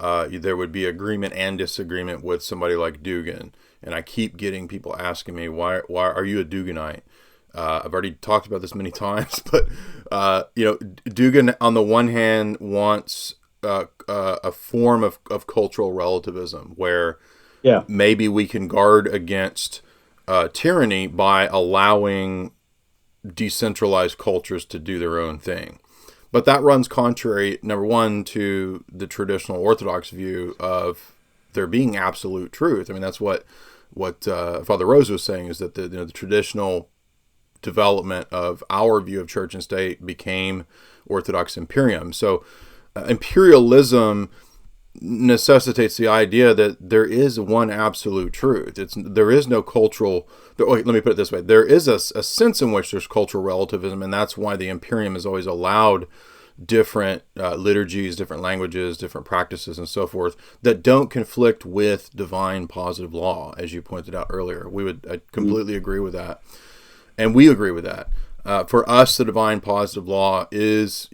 there would be agreement and disagreement with somebody like Dugan, and I keep getting people asking me, why are you a Duganite? I've already talked about this many times, but Dugan on the one hand wants a form of cultural relativism where maybe we can guard against tyranny by allowing decentralized cultures to do their own thing. But that runs contrary, number one, to the traditional Orthodox view of there being absolute truth. I mean, that's what Father Rose was saying, is that the traditional development of our view of church and state became Orthodox imperium. So imperialism necessitates the idea that there is one absolute truth. There is no cultural. Let me put it this way: there is a sense in which there's cultural relativism, and that's why the imperium has always allowed different liturgies, different languages, different practices, and so forth that don't conflict with divine positive law, as you pointed out earlier. I completely agree with that, and we agree with that. For us, the divine positive law is,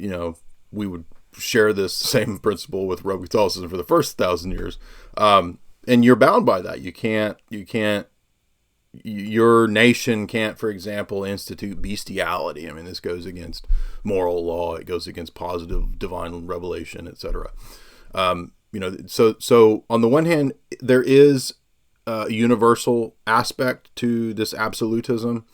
we would share this same principle with Roman Catholicism for the first 1,000 years. And you're bound by that. Your nation can't, for example, institute bestiality. I mean, this goes against moral law. It goes against positive divine revelation, etc. So on the one hand, there is a universal aspect to this absolutism,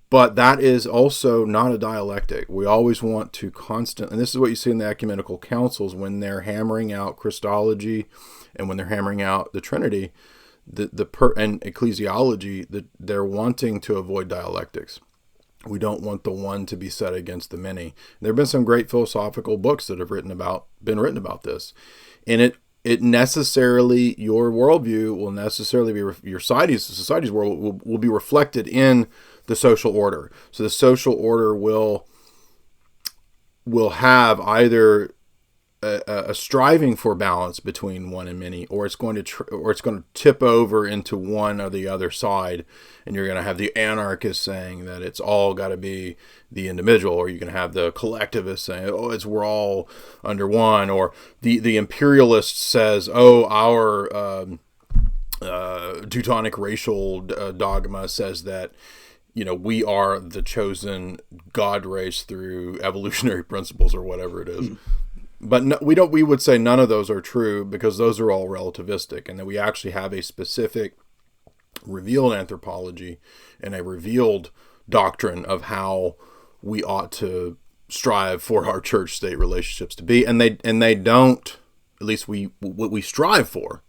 but that is also not a dialectic. We always want to and this is what you see in the ecumenical councils when they're hammering out Christology and when they're hammering out the Trinity, and ecclesiology, they're wanting to avoid dialectics. We don't want the one to be set against the many. There have been some great philosophical books that have been written about this, and it necessarily, your worldview will necessarily be your society's world will be reflected in the social order. So the social order will have either a striving for balance between one and many, or it's going to tip over into one or the other side, and you're going to have the anarchist saying that it's all got to be the individual, or you can have the collectivist saying, oh, we're all under one, or the imperialist says, oh, our Teutonic racial dogma says that, you know, we are the chosen God race through evolutionary principles or whatever it is. But no, we would say none of those are true, because those are all relativistic, and that we actually have a specific revealed anthropology and a revealed doctrine of how we ought to strive for our church-state relationships to be. And they don't, at least what we strive for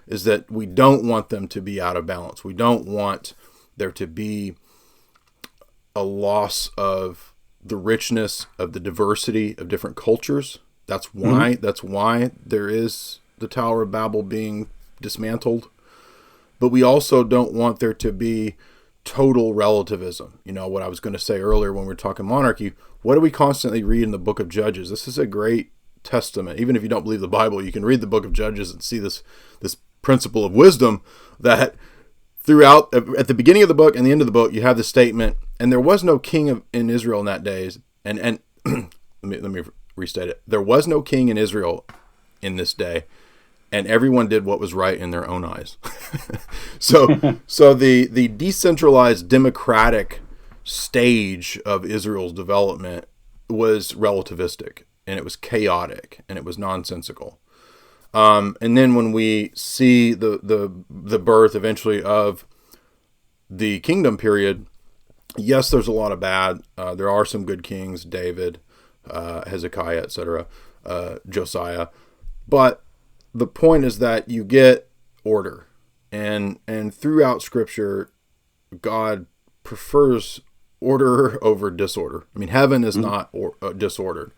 is that we don't want them to be out of balance. We don't want there to be a loss of the richness of the diversity of different cultures. That's why there is the Tower of Babel being dismantled. But we also don't want there to be total relativism. You know, what I was going to say earlier when we were talking monarchy, what do we constantly read in the book of Judges? This is a great testament. Even if you don't believe the Bible, you can read the book of Judges and see this principle of wisdom that throughout, at the beginning of the book and the end of the book, you have the statement, and there was no king in Israel in that days. And let me restate it. There was no king in Israel in this day, and everyone did what was right in their own eyes. So the decentralized democratic stage of Israel's development was relativistic, and it was chaotic, and it was nonsensical. And then when we see the birth eventually of the kingdom period, yes, there's a lot of bad. There are some good kings, David, Hezekiah, etc., Josiah. But the point is that you get order. And throughout Scripture, God prefers order over disorder. I mean, heaven is not disordered.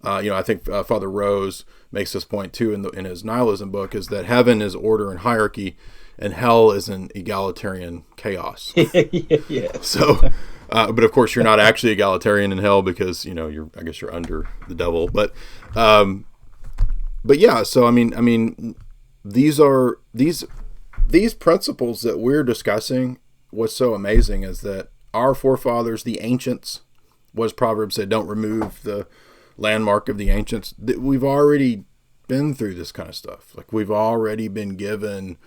I think Father Rose makes this point too in his nihilism book, is that heaven is order and hierarchy, and hell is an egalitarian chaos. Yeah. So, but of course, you're not actually egalitarian in hell, because you're under the devil. But yeah. So I mean, these principles that we're discussing. What's so amazing is that our forefathers, the ancients, was Proverbs said, don't remove the landmark of the ancients. We've already been through this kind of stuff. Like, we've already been given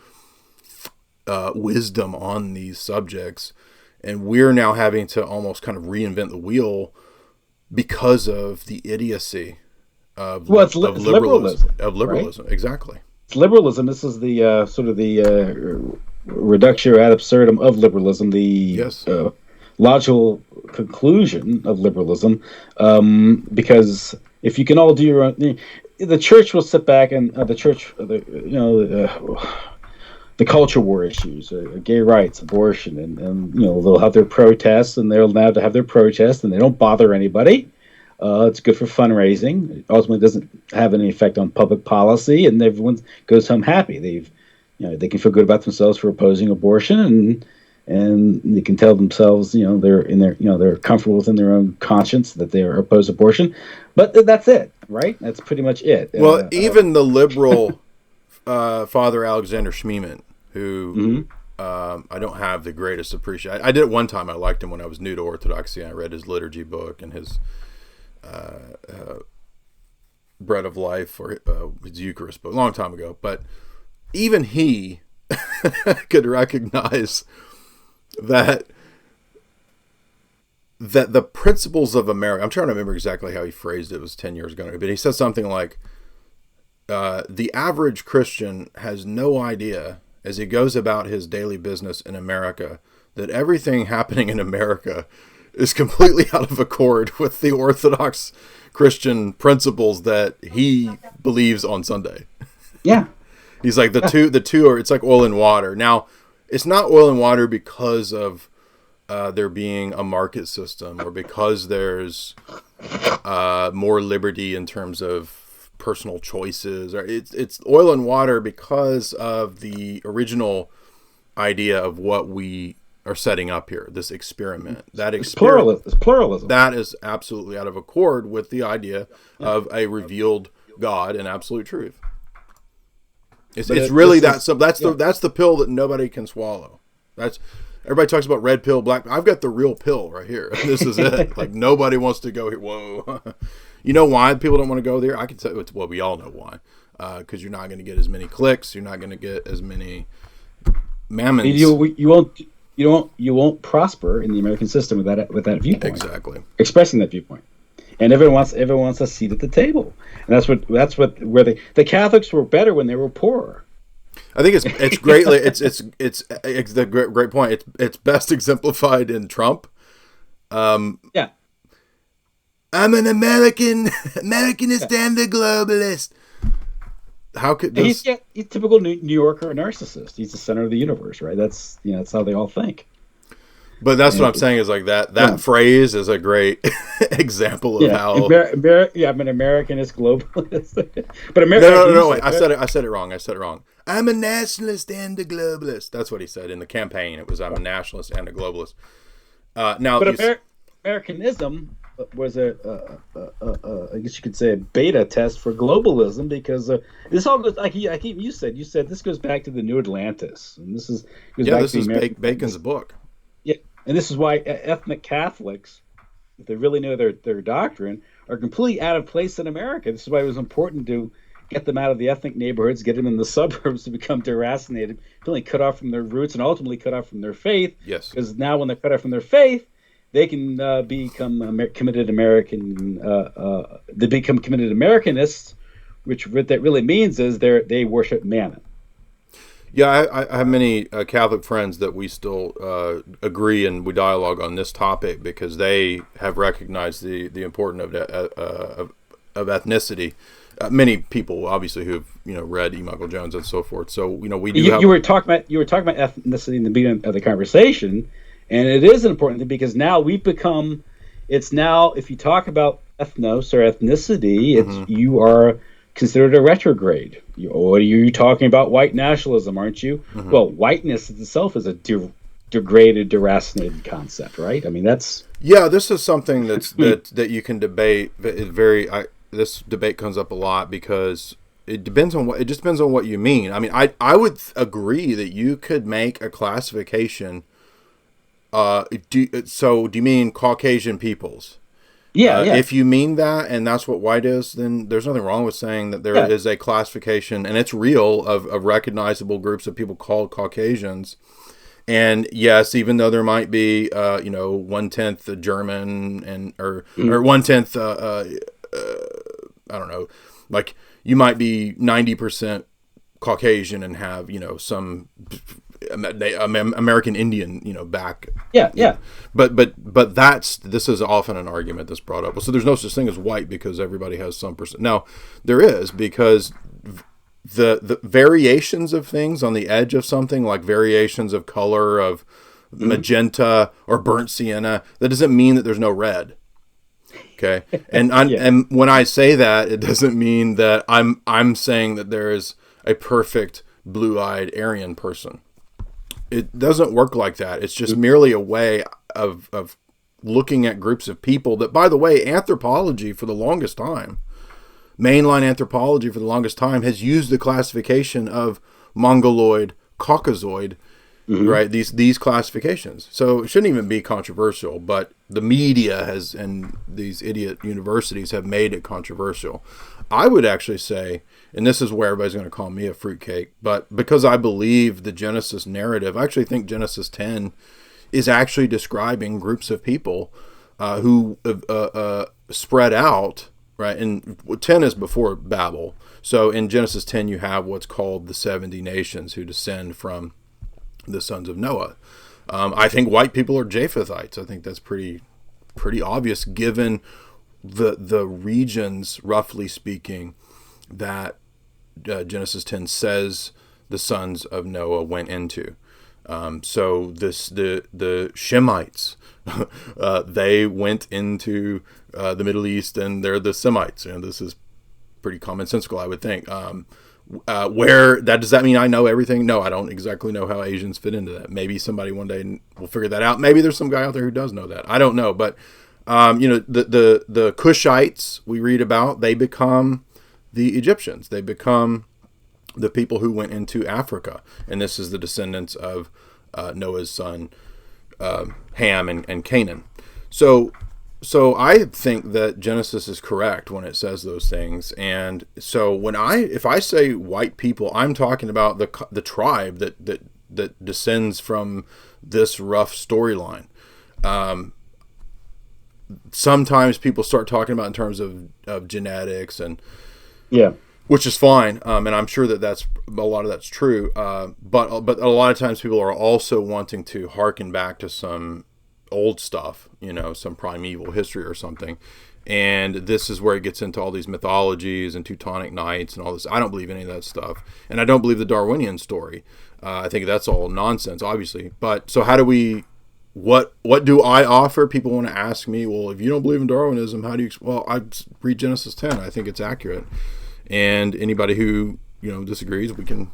wisdom on these subjects, and we're now having to almost kind of reinvent the wheel because of the idiocy of liberalism. Right? Exactly. It's liberalism. This is the sort of the reductio ad absurdum of liberalism. The logical conclusion of liberalism, because if you can all do your own, the church will sit back and the culture war issues, gay rights, abortion, and they'll have their protests, and they're allowed to have their protests, and they don't bother anybody. It's good for fundraising. It ultimately doesn't have any effect on public policy, and everyone goes home happy. They can feel good about themselves for opposing abortion, and they can tell themselves, they're comfortable within their own conscience that they are opposed to abortion. But that's it, right? That's pretty much it. Well, even the liberal Father Alexander Schmemann, who I don't have the greatest appreciation. I did it one time. I liked him when I was new to Orthodoxy. I read his liturgy book and his Bread of Life, or his Eucharist book, a long time ago. But even he could recognize that the principles of America, I'm trying to remember exactly how he phrased it. It was 10 years ago, but he said something like, the average Christian has no idea, as he goes about his daily business in America, that everything happening in America is completely out of accord with the Orthodox Christian principles that he believes on Sunday. Yeah. He's like, the two are, it's like oil and water. Now, it's not oil and water because of there being a market system, or because there's more liberty in terms of personal choices, or it's oil and water because of the original idea of what we are setting up here, this experiment. It's pluralism. That is absolutely out of accord with the idea of a revealed God and absolute truth. It's But really this that. That's the pill that nobody can swallow. That's everybody talks about red pill, black. I've got the real pill right here. This is it. Like nobody wants to go here. Whoa. You know why people don't want to go there? I can tell you. Well, we all know why. Because you're not going to get as many clicks. You're not going to get as many mammons. You won't prosper in the American system with that viewpoint. Exactly. Expressing that viewpoint. And everyone wants a seat at the table, and that's where the Catholics were better when they were poorer. I think it's greatly it's the great point. It's best exemplified in Trump. Yeah, I'm an Americanist and a globalist. How could this? He's a typical New Yorker narcissist. He's the center of the universe, right? That's how they all think. But that's what I'm saying is like that phrase is a great example of how. I'm an Americanist globalist. But No. I said it wrong. I'm a nationalist and a globalist. That's what he said in the campaign. It was I'm a nationalist and a globalist. Americanism was I guess you could say a beta test for globalism, because this all goes like you said this goes back to the New Atlantis, and this is Bacon's book. Yeah, and this is why ethnic Catholics, if they really know their doctrine, are completely out of place in America. This is why it was important to get them out of the ethnic neighborhoods, get them in the suburbs to become deracinated, feeling cut off from their roots, and ultimately cut off from their faith. Yes. Because now when they're cut off from their faith, they can become committed American. They become committed Americanists, which what that really means is they worship mammon. Yeah, I have many Catholic friends that we still agree and we dialogue on this topic because they have recognized the importance of ethnicity. Many people, obviously, who've read E. Michael Jones and so forth. So we do. You were talking about ethnicity in the beginning of the conversation, and it is important thing because now we've become. It's now if you talk about ethnos or ethnicity, it's you are considered a retrograde. You're talking about white nationalism, aren't you? Mm-hmm. Well, whiteness itself is a degraded, deracinated concept, right? I mean, that's this is something that you can debate. This debate comes up a lot because it depends on what you mean. I mean, I would agree that you could make a classification. Do you mean Caucasian peoples? Yeah. If you mean that, and that's what white is, then there's nothing wrong with saying that there is a classification, and it's real, of recognizable groups of people called Caucasians. And yes, even though there might be, 1/10 German or 1/10, I don't know, like you might be 90% Caucasian and have, some American Indian, back. Yeah. But this is often an argument that's brought up. So there's no such thing as white because everybody has some percent. Now there is, because the variations of things on the edge of something, like variations of color of magenta or burnt sienna, that doesn't mean that there's no red. Okay. And and when I say that, it doesn't mean that I'm saying that there is a perfect blue-eyed Aryan person. It doesn't work like that. It's just merely a way of looking at groups of people that, by the way, anthropology for the longest time, mainline anthropology for the longest time, has used the classification of Mongoloid, Caucasoid, right? These classifications. So it shouldn't even be controversial, but the media has, and these idiot universities have made it controversial. I would actually say, and this is where everybody's going to call me a fruitcake, but because I believe the Genesis narrative, I actually think Genesis 10 is actually describing groups of people who spread out, right? And 10 is before Babel. So in Genesis 10, you have what's called the 70 nations who descend from the sons of Noah. I think white people are Japhethites. I think that's pretty obvious given the regions, roughly speaking, that Genesis 10 says the sons of Noah went into. So the Shemites, they went into the Middle East, and they're the Semites. This is pretty commonsensical, I would think. Does that mean I know everything? No, I don't exactly know how Asians fit into that. Maybe somebody one day will figure that out. Maybe there's some guy out there who does know that. I don't know, but the Cushites we read about, they become the Egyptians. They become the people who went into Africa, and this is the descendants of Noah's son Ham and Canaan. So I think that Genesis is correct when it says those things. And so if I say white people, I'm talking about the tribe that descends from this rough storyline. Sometimes people start talking about in terms of genetics and which is fine, and I'm sure that's a lot of that's true. But a lot of times people are also wanting to harken back to some old stuff, some primeval history or something. And this is where it gets into all these mythologies and Teutonic Knights and all this. I don't believe any of that stuff, and I don't believe the Darwinian story. I think that's all nonsense, obviously. But so how do we? What do I offer? People want to ask me, well, if you don't believe in Darwinism, how do you? Well, I read Genesis 10. I think it's accurate. And anybody who disagrees, we can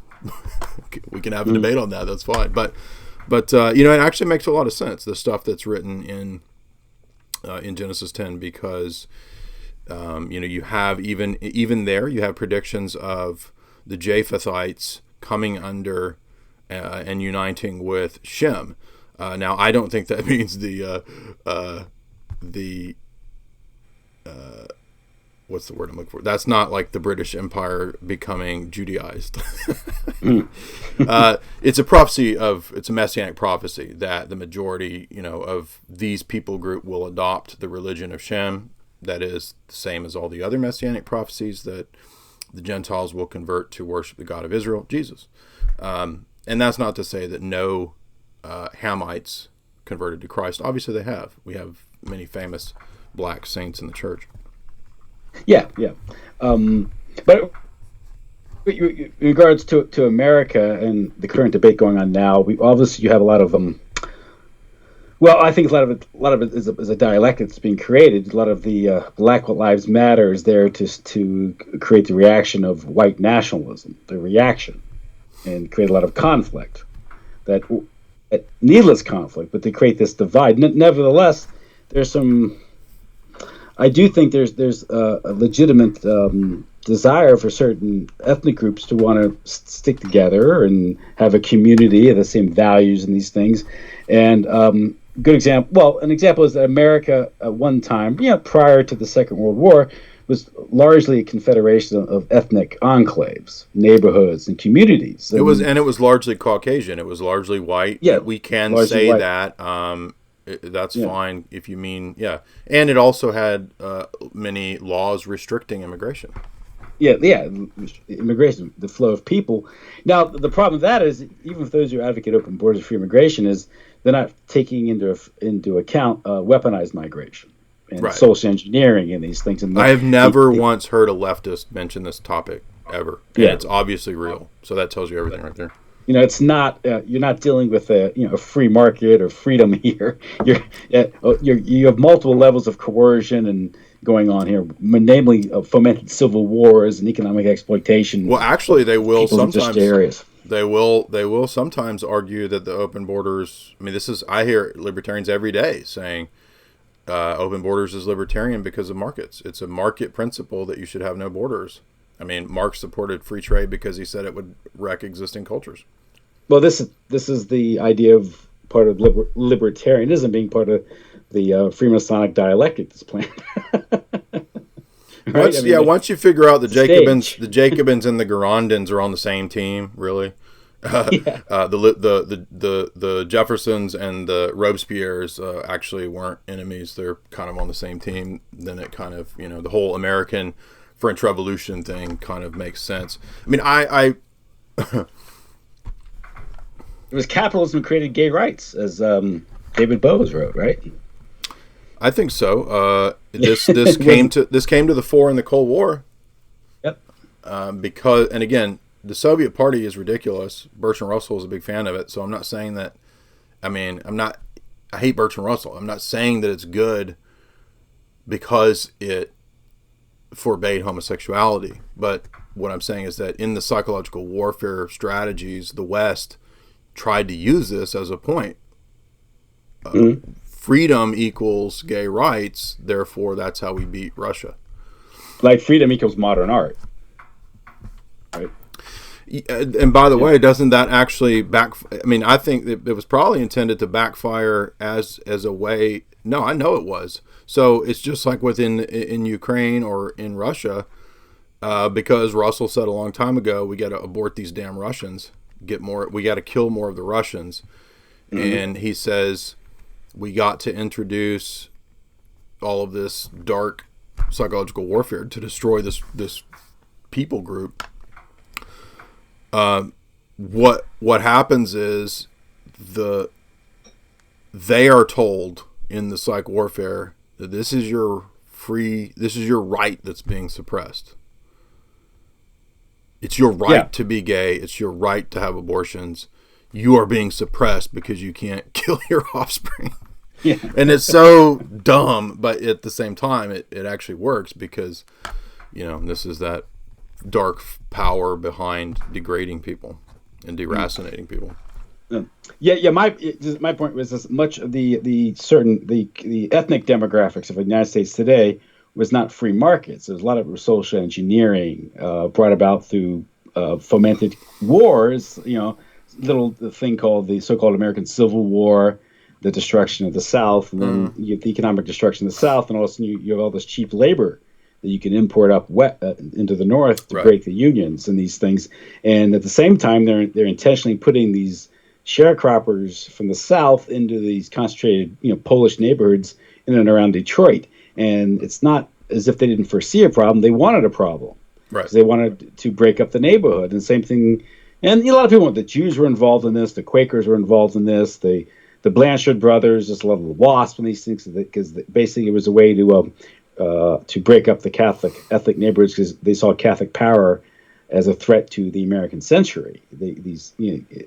have a debate on that. That's fine. But it actually makes a lot of sense, the stuff that's written in Genesis 10, because you have even there you have predictions of the Japhethites coming under and uniting with Shem. Now I don't think that means the what's the word I'm looking for? That's not like the British Empire becoming Judaized. It's a prophecy it's a messianic prophecy that the majority, of these people group will adopt the religion of Shem. That is the same as all the other messianic prophecies, that the Gentiles will convert to worship the God of Israel, Jesus. And that's not to say that no Hamites converted to Christ. Obviously they have. We have many famous black saints in the church. Yeah. But in regards to America and the current debate going on now, obviously you have a lot of well, I think a lot of it is a dialectic that's being created. A lot of the Black Lives Matter is there to create the reaction of white nationalism, the reaction, and create a lot of conflict, that needless conflict, but to create this divide. Nevertheless, there's some. I do think there's a legitimate desire for certain ethnic groups to want to stick together and have a community of the same values and these things. And an example is that America at one time, prior to the Second World War, was largely a confederation of ethnic enclaves, neighborhoods, and communities. It was largely Caucasian. It was largely white. Yeah, we can say white. That. That's fine if you mean, and it also had many laws restricting immigration. Immigration, the flow of people. Now, the problem with that is, even if those who advocate open borders for immigration, is they're not taking into account weaponized migration and social engineering and these things. And I have never once heard a leftist mention this topic ever. And it's obviously real. So that tells you everything right there. It's not you're not dealing with a free market or freedom here. You have multiple levels of coercion and going on here, namely fomented civil wars and economic exploitation. Well, actually, they will sometimes. They will sometimes argue that the open borders. I mean, I hear libertarians every day saying open borders is libertarian because of markets. It's a market principle that you should have no borders. I mean, Marx supported free trade because he said it would wreck existing cultures. Well, this is the idea of part of libertarianism being part of the Freemasonic dialectic that's planned. Right? Once you figure out the Jacobins and the Girondins are on the same team, really. The Jeffersons and the Robespierres actually weren't enemies. They're kind of on the same team. Then it kind of, the whole American French Revolution thing kind of makes sense. I mean, it was capitalism created gay rights, as David Bowes wrote, right? I think so. This came to the fore in the Cold War. Yep. Because, and again, the Soviet Party is ridiculous. Bertrand Russell is a big fan of it, so I'm not saying that. I hate Bertrand Russell. I'm not saying that it's good because it forbade homosexuality. But what I'm saying is that in the psychological warfare strategies, the West tried to use this as a point. Freedom equals gay rights, therefore that's how we beat Russia. Like freedom equals modern art. Right. And by the way, doesn't that actually I mean, I think that it was probably intended to backfire as a way. No, I know it was. So it's just like in Ukraine or in Russia, because Russell said a long time ago, we got to abort these damn Russians. We got to kill more of the Russians. Mm-hmm. And he says we got to introduce all of this dark psychological warfare to destroy this people group. What happens is they are told in the psych warfare that this is your right that's being suppressed. It's your right to be gay. It's your right to have abortions. You are being suppressed because you can't kill your offspring. Yeah. And it's so dumb, but at the same time, it actually works because, this is that dark power behind degrading people and deracinating people. Yeah. My point was as much of the ethnic demographics of the United States today was not free markets. There's a lot of social engineering brought about through fomented wars. The thing called the so-called American Civil War, the destruction of the South, and then you have the economic destruction of the South, and all of a sudden you have all this cheap labor that you can import up into the North to break the unions and these things. And at the same time, they're intentionally putting these sharecroppers from the South into these concentrated, Polish neighborhoods in and around Detroit. And it's not as if they didn't foresee a problem; they wanted a problem, right? Because they wanted to break up the neighborhood. And same thing. And a lot of people, the Jews were involved in this, the Quakers were involved in this, the Blanchard brothers, just a lot of the WASP and these things, because basically it was a way to break up the Catholic ethnic neighborhoods because they saw Catholic power as a threat to the American century. These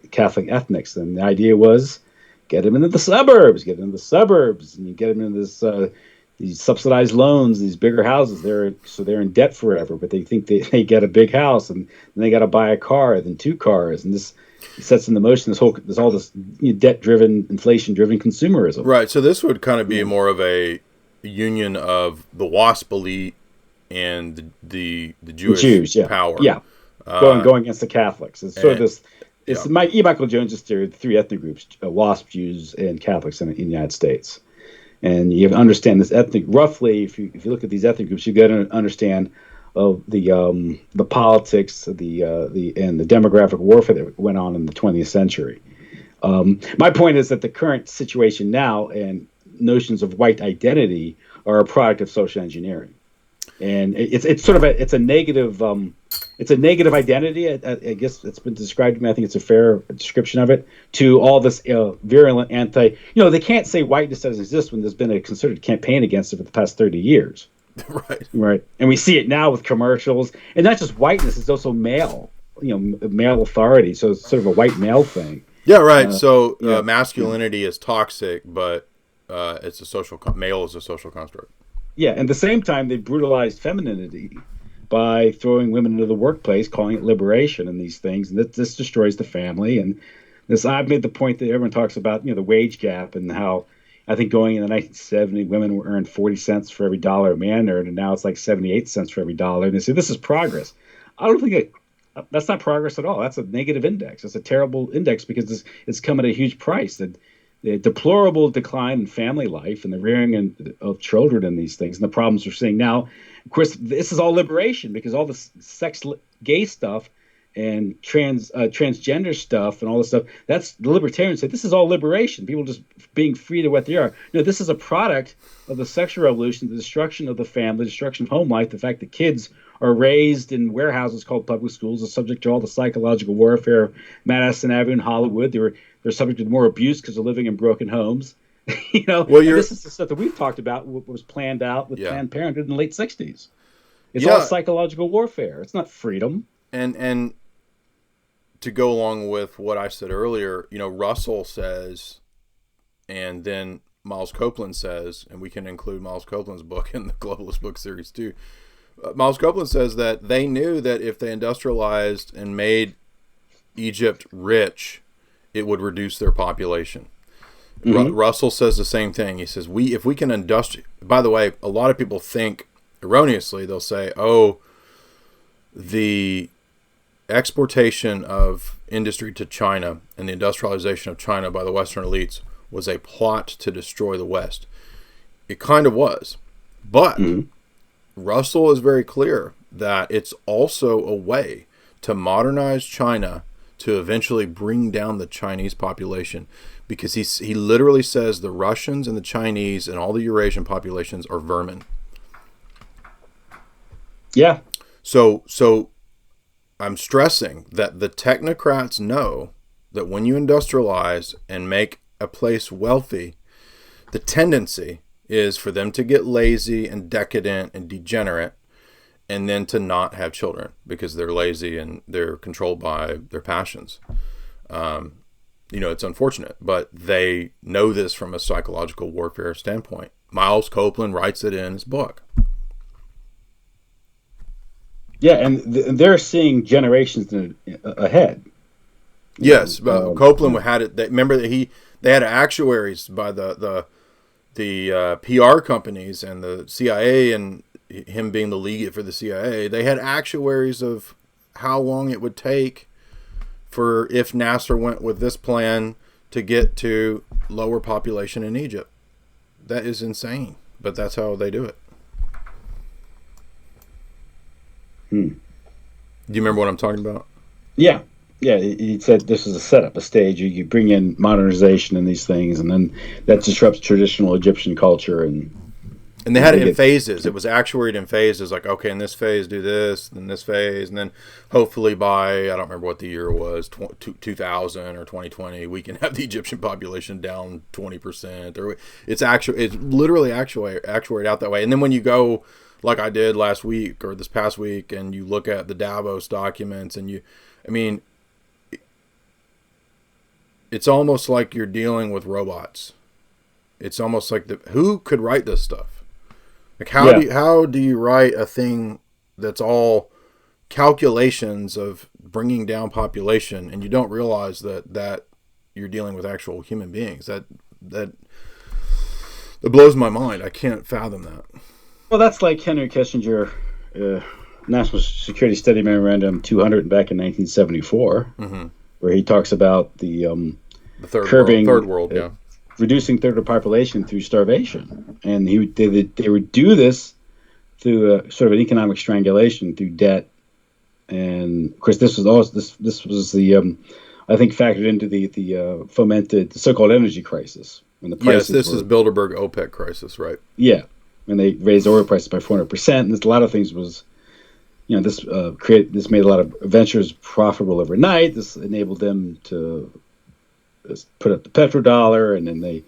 Catholic ethnics, and the idea was get them into the suburbs, and you get them into this these subsidized loans, these bigger houses. They're in debt forever, but they think they get a big house and then they got to buy a car, then 2 cars, and this sets into motion this debt-driven, inflation-driven consumerism. Right. So this would kind of be more of a union of the WASP elite and the Jewish power. Yeah. Going against the Catholics. It's sort of this. It's Michael Jones' theory of the 3 ethnic groups: WASP, Jews, and Catholics in the United States. And you have to understand this ethnic. Roughly, if you look at these ethnic groups, you got to understand of the politics, and the demographic warfare that went on in the 20th century. My point is that the current situation now and notions of white identity are a product of social engineering, and it's sort of a negative identity. I guess it's been described to me. I think it's a fair description of it, to all this virulent anti. They can't say whiteness doesn't exist when there's been a concerted campaign against it for the past 30 years. Right. And we see it now with commercials, and not just whiteness; it's also male. Male authority. So it's sort of a white male thing. Yeah, right. Masculinity is toxic, but it's a social. Male is a social construct. Yeah, and at the same time, they brutalized femininity by throwing women into the workplace, calling it liberation and these things, and this destroys the family. And this, I've made the point that everyone talks about, the wage gap, and how I think going in the 1970s, women were earned 40 cents for every dollar a man earned, and now it's like 78 cents for every dollar. And they say this is progress. I don't think that's not progress at all. That's a negative index. It's a terrible index because it's come at a huge price. The deplorable decline in family life and the rearing of children and these things and the problems we're seeing now. Of course, this is all liberation because all the gay stuff and transgender stuff and all this stuff, that's the libertarians say this is all liberation. People just being free to what they are. This is a product of the sexual revolution, the destruction of the family, the destruction of home life, the fact that kids are raised in warehouses called public schools, are subject to all the psychological warfare of Madison Avenue in Hollywood. They're subject to more abuse because they're living in broken homes. This is the stuff that we've talked about, what was planned out with Planned Parenthood in the late 60s. It's all psychological warfare. It's not freedom. And to go along with what I said earlier, Russell says, and then Miles Copeland says, and we can include Miles Copeland's book in the Globalist book series too. Miles Copeland says that they knew that if they industrialized and made Egypt rich, it would reduce their population. Mm-hmm. Russell says the same thing. He says, if we can by the way, a lot of people think erroneously, they'll say, the exportation of industry to China and the industrialization of China by the Western elites was a plot to destroy the West. It kind of was. But Russell is very clear that it's also a way to modernize China to eventually bring down the Chinese population, because he literally says the Russians and the Chinese and all the Eurasian populations are vermin. Yeah. So I'm stressing that the technocrats know that when you industrialize and make a place wealthy, the tendency is for them to get lazy and decadent and degenerate, and then to not have children because they're lazy and they're controlled by their passions. It's unfortunate, but they know this from a psychological warfare standpoint. Miles Copeland writes it in his book. Yeah, and they're seeing generations ahead. Yes, Copeland had it. Remember that they had actuaries by the PR companies and the CIA, and him being the legate for the CIA. They had actuaries of how long it would take for if Nasser went with this plan to get to lower population in Egypt. That is insane, but that's how they do it. Do you remember what I'm talking about? Yeah. Yeah, he said this is a setup, a stage. You bring in modernization and these things, and then that disrupts traditional Egyptian culture. And they had it in phases. It was actuated in phases, like, okay, in this phase do this, in this phase, and then hopefully by, I don't remember what the year was, 2000 or 2020, we can have the Egyptian population down 20%. Or it's literally actuated out that way. And then when you go, like I did last week or this past week, and you look at the Davos documents, and it's almost like you're dealing with robots. It's almost like who could write this stuff? Like how do you write a thing that's all calculations of bringing down population, and you don't realize that you're dealing with actual human beings? That blows my mind. I can't fathom that. Well, that's like Henry Kissinger, National Security Study Memorandum 200 back in 1974. Where he talks about the third world, reducing third world population through starvation, and they would do this through sort of an economic strangulation through debt, and of course this was the I think factored into the fomented the so-called energy crisis when the prices. Yes, this is Bilderberg OPEC crisis, right? Yeah, when they raised oil prices by 400%, and a lot of things was. This made a lot of ventures profitable overnight. This enabled them to put up the petrodollar, and then they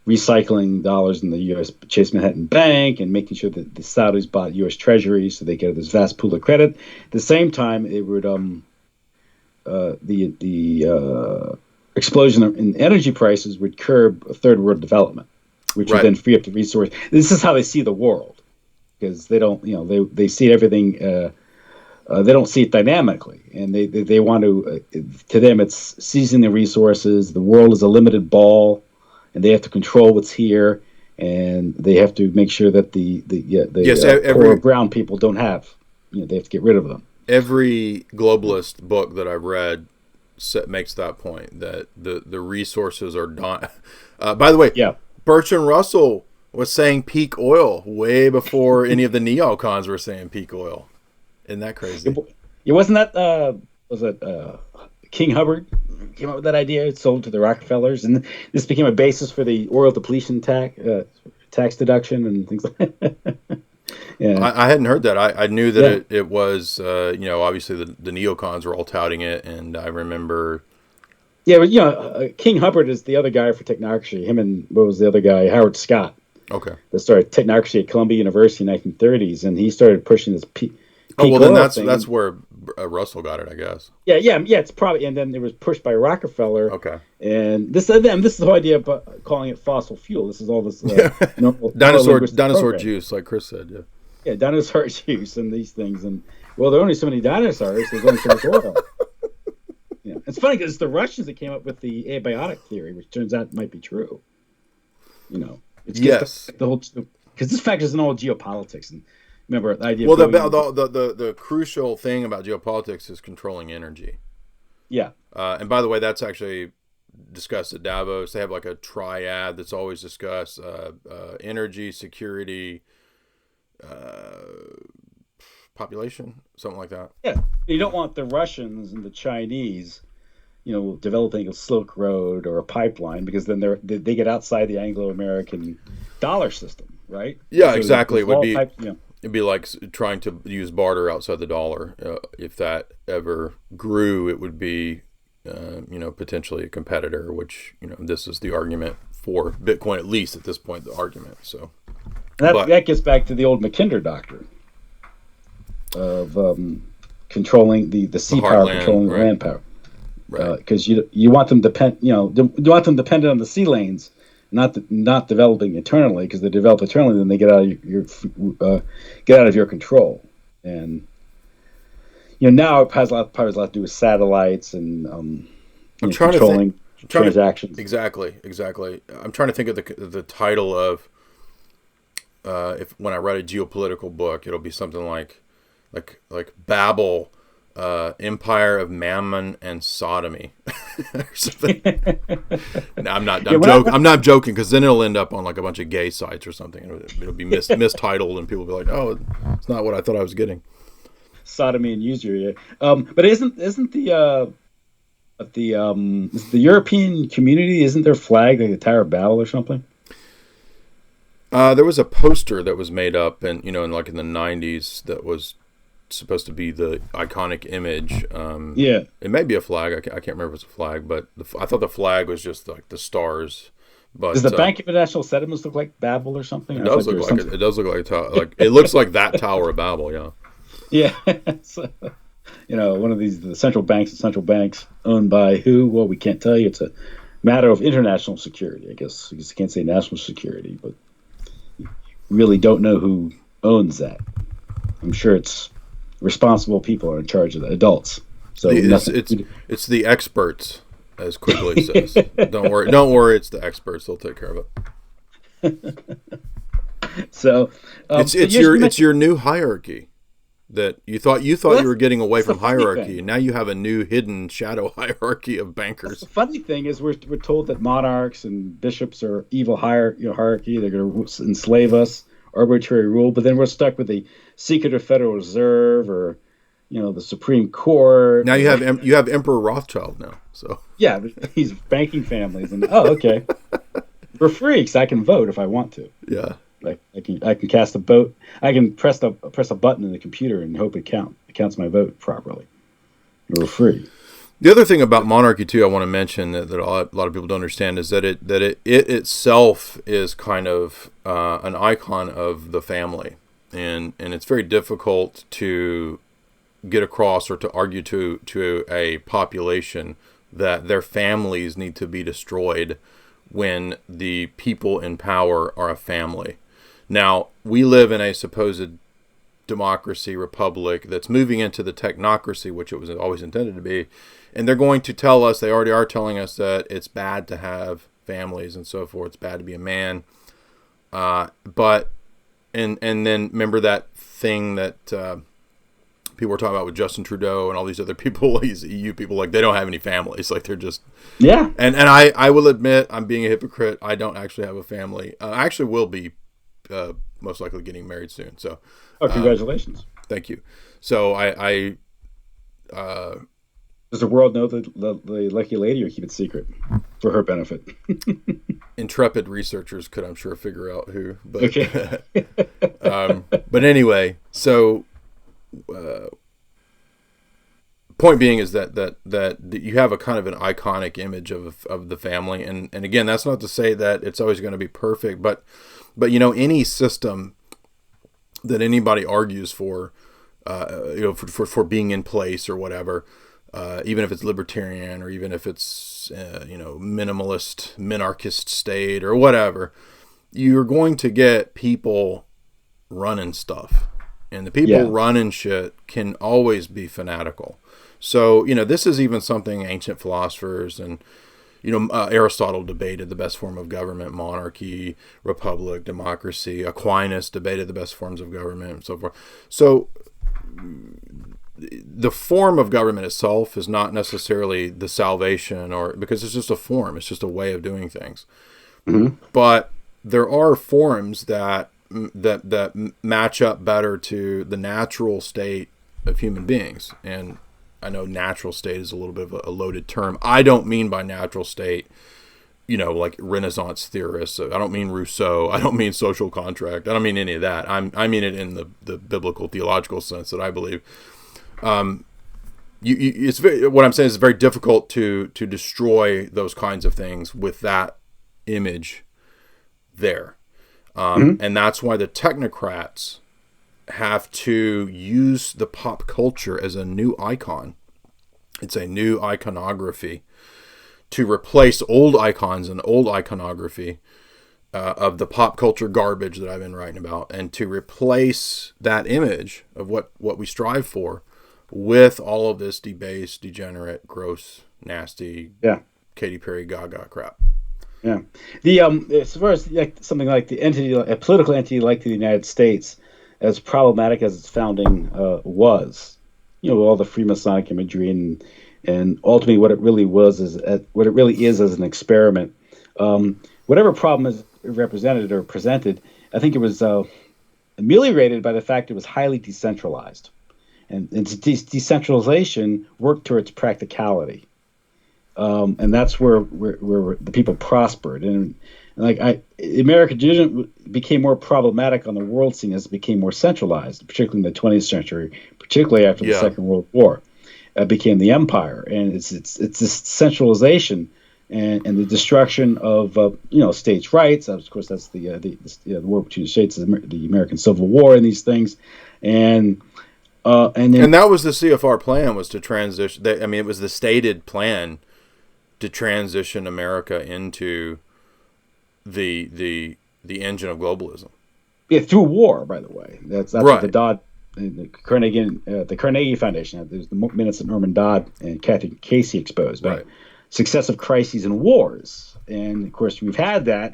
recycling dollars in the U.S. Chase Manhattan Bank and making sure that the Saudis bought U.S. Treasuries so they get this vast pool of credit. At the same time, it would the explosion in energy prices would curb third world development, which would then free up the resource. This is how they see the world. Because they don't, they see everything. They don't see it dynamically, and they want to. To them, it's seizing the resources. The world is a limited ball, and they have to control what's here, and they have to make sure that the poor brown people don't have. They have to get rid of them. Every globalist book that I've read makes that point that the resources are not. By the way, Bertrand Russell was saying peak oil way before any of the neocons were saying peak oil. Isn't that crazy? It wasn't that was it King Hubbard came up with that idea? It sold to the Rockefellers, and this became a basis for the oil depletion tax deduction and things like that. Yeah, I hadn't heard that. I knew that it was obviously the neocons were all touting it, and I remember. Yeah, but King Hubbard is the other guy for technocracy. Him and what was the other guy? Howard Scott. Okay. That started technocracy at Columbia University in the 1930s, and he started pushing this peak then that's where Russell got it, I guess. Yeah, it's probably, and then it was pushed by Rockefeller. Okay. And this is the whole idea of calling it fossil fuel. This is all this dinosaur juice, like Chris said. Yeah. Yeah, dinosaur juice and these things, and there are only so many dinosaurs. There's only so much oil. It's funny because it's the Russians that came up with the abiotic theory, which turns out might be true. It's yes. The whole because this factors in all geopolitics, and Remember the idea Well, of the crucial thing about geopolitics is controlling energy. yeah. And by the way, that's actually discussed at Davos. They have like a triad that's always discussed: energy, security, population, something like that. Yeah. You don't want the Russians and the Chinese, developing a Silk Road or a pipeline, because then they get outside the Anglo-American dollar system, right? Yeah, So exactly. there's It'd be like trying to use barter outside the dollar. If that ever grew, it would be, potentially a competitor. Which this is the argument for Bitcoin, at least at this point. The argument. So that gets back to the old Mackinder doctrine of controlling the sea power, heartland, controlling the right. land power, right. Because you want them dependent on the sea lanes, not developing internally, because they develop internally, then they get out of your control. And now it has a lot to do with satellites and I'm trying controlling to think, transactions. Exactly. I'm trying to think of the title of when I write a geopolitical book, it'll be something like Babel, Empire of Mammon and Sodomy, or something. No, I'm not joking, because then it'll end up on like a bunch of gay sites or something. It'll be mistitled, and people will be like, "Oh, it's not what I thought I was getting." Sodomy and usury. But isn't the European community, isn't their flag like the Tower of Babel or something? There was a poster that was made up, and in the '90s, that was supposed to be the iconic image. Yeah, it may be a flag. I can't remember if it's a flag, but I thought the flag was just like the stars. But does the Bank of International Settlements look like Babel or something? It does look like it. It does look like a tower. Like it looks like that Tower of Babel. Yeah. Yeah. So, one of the central banks owned by who? Well, we can't tell you. It's a matter of international security, I guess. You can't say national security, but you really don't know who owns that. I'm sure it's responsible people are in charge of the adults. So it's the experts, as Quigley says. Don't worry, it's the experts. They'll take care of it. So it's your new hierarchy that you thought you were getting away from hierarchy, and now you have a new hidden shadow hierarchy of bankers. The funny thing is we're told that monarchs and bishops are evil hierarchy. They're going to enslave us, arbitrary rule, but then we're stuck with the secretive Federal Reserve or the Supreme Court. Now you have Emperor Rothschild now. So yeah, he's banking families, and okay, we're free because I can vote if I want to. Yeah, like I can cast a vote. I can press a button in the computer and hope it counts my vote properly. We're free. The other thing about monarchy too, I want to mention that a lot of people don't understand is that it itself is kind of an icon of the family, and it's very difficult to get across or to argue to a population that their families need to be destroyed when the people in power are a family. Now, we live in a supposed democracy, republic that's moving into the technocracy, which it was always intended to be. And they're going to tell us, they already are telling us, that it's bad to have families and so forth. It's bad to be a man. But then remember that thing that people were talking about with Justin Trudeau and all these other people, these EU people, like they don't have any families. Like they're just... Yeah. And I will admit, I'm being a hypocrite. I don't actually have a family. I actually will be most likely getting married soon. So... Oh, congratulations. Thank you. So does the world know the lucky lady, or keep it secret for her benefit? Intrepid researchers could, I'm sure, figure out who. But, okay. But anyway, so point being is that you have a kind of an iconic image of the family, and again, that's not to say that it's always going to be perfect, but any system that anybody argues for, for being in place or whatever, even if it's libertarian or even if it's minimalist, minarchist state or whatever, you're going to get people running stuff, and the people running shit can always be fanatical. So this is even something ancient philosophers and Aristotle debated the best form of government, monarchy, republic, democracy. Aquinas debated the best forms of government, and so forth. So the form of government itself is not necessarily the salvation, because it's just a form. It's just a way of doing things. Mm-hmm. But there are forms that match up better to the natural state of human beings. And I know natural state is a little bit of a loaded term. I don't mean by natural state, like Renaissance theorists. I don't mean Rousseau. I don't mean social contract. I don't mean any of that. I mean it in the biblical theological sense that I believe. What I'm saying is it's very difficult to destroy those kinds of things with that image there. And that's why the technocrats have to use the pop culture as a new icon. It's a new iconography to replace old icons and old iconography of the pop culture garbage that I've been writing about, and to replace that image of what we strive for with all of this debased, degenerate, gross, nasty, Katy Perry Gaga crap. Yeah. As far as something like a political entity like the United States, as problematic as its founding was, all the Freemasonic imagery and ultimately what it really is as an experiment. Whatever problem is represented or presented, I think it was ameliorated by the fact it was highly decentralized, and its decentralization worked towards practicality, and that's where the people prospered. And Americanism became more problematic on the world scene as it became more centralized, particularly in the 20th century, particularly after the Second World War. Became the empire, and it's this centralization and the destruction of states' rights. Of course, that's the war between the states, the American Civil War, and these things, and that was the CFR plan, was to transition. It was the stated plan to transition America into the engine of globalism. Yeah, through war, by the way. That's right. What the Dodd, the Carnegie Foundation. There's the minutes that Norman Dodd and Kathy Casey exposed, right? Successive crises and wars, and of course we've had that.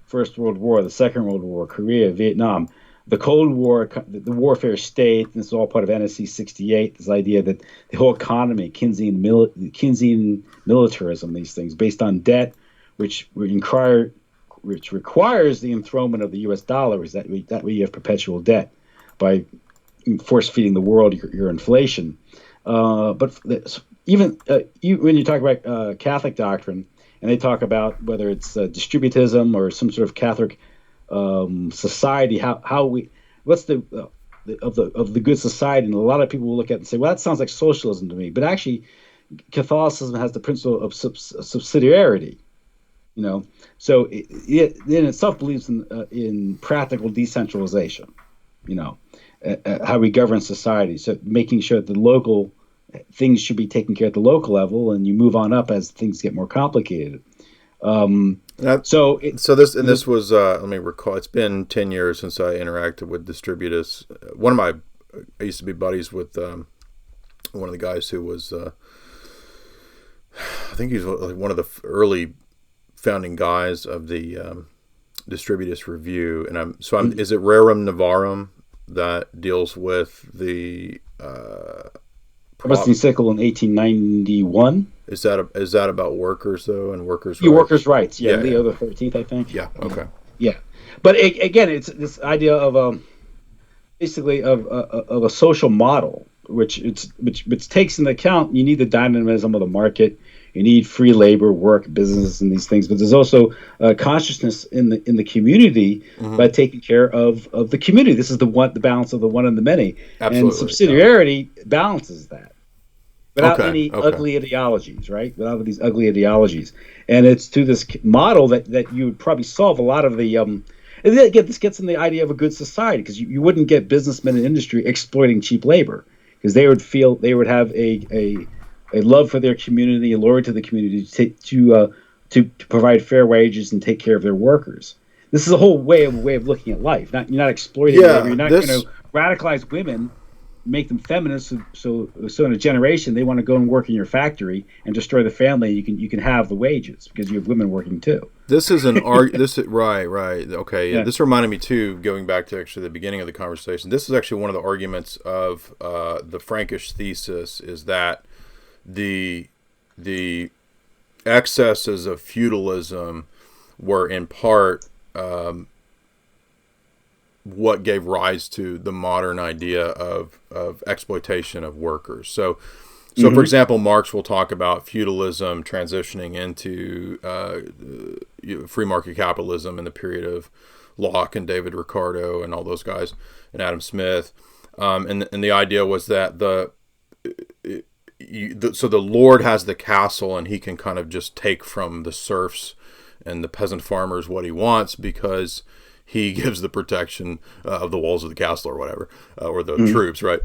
First World War, the Second World War, Korea, Vietnam, the Cold War, the warfare state. And this is all part of NSC 68. This idea that the whole economy, Keynesian militarism, these things based on debt, which requires the enthronement of the U.S. dollar, is that way you have perpetual debt by force feeding the world your inflation. But even when you talk about Catholic doctrine, and they talk about whether it's distributism or some sort of Catholic society, what's the good society, and a lot of people will look at it and say, well, that sounds like socialism to me. But actually, Catholicism has the principle of subsidiarity. So it in itself believes in practical decentralization. How we govern society. So making sure that the local things should be taken care of at the local level, and you move on up as things get more complicated. This was let me recall. It's been 10 years since I interacted with Distributus. I used to be buddies with one of the guys who was I think he's one of the early founding guys of the Distributus Review, and is it Rerum Novarum that deals with the What's the encyclical in 1891? Is that about workers though, and workers' rights? Workers' rights. Yeah, Leo the 13th, I think. Yeah. Okay. Yeah, but again, it's this idea of basically of a social model, which takes into account you need the dynamism of the market. You need free labor, work, business, and these things. But there's also consciousness in the community by taking care of the community. This is the balance of the one and the many. Absolutely. And subsidiarity balances that without any ugly ideologies, right? Without these ugly ideologies. And it's to this model that you would probably solve a lot of the and again, this gets in the idea of a good society, because you wouldn't get businessmen in industry exploiting cheap labor, because they would have a love for their community, a loyalty to the community to provide fair wages and take care of their workers. This is a whole way of looking at life. You're not exploiting labor. You're not going to radicalize women make them feminists, so in a generation they want to go and work in your factory and destroy the family. You can have the wages because you have women working too. This is right. Okay, yeah. This reminded me too, going back to actually the beginning of the conversation. This is actually one of the arguments of the Frankish thesis, is that the excesses of feudalism were in part what gave rise to the modern idea of exploitation of workers. So for example, Marx will talk about feudalism transitioning into free market capitalism in the period of Locke and David Ricardo and all those guys and Adam Smith. And the idea was that so the lord has the castle and he can kind of just take from the serfs and the peasant farmers what he wants because he gives the protection of the walls of the castle or whatever, or the troops, right?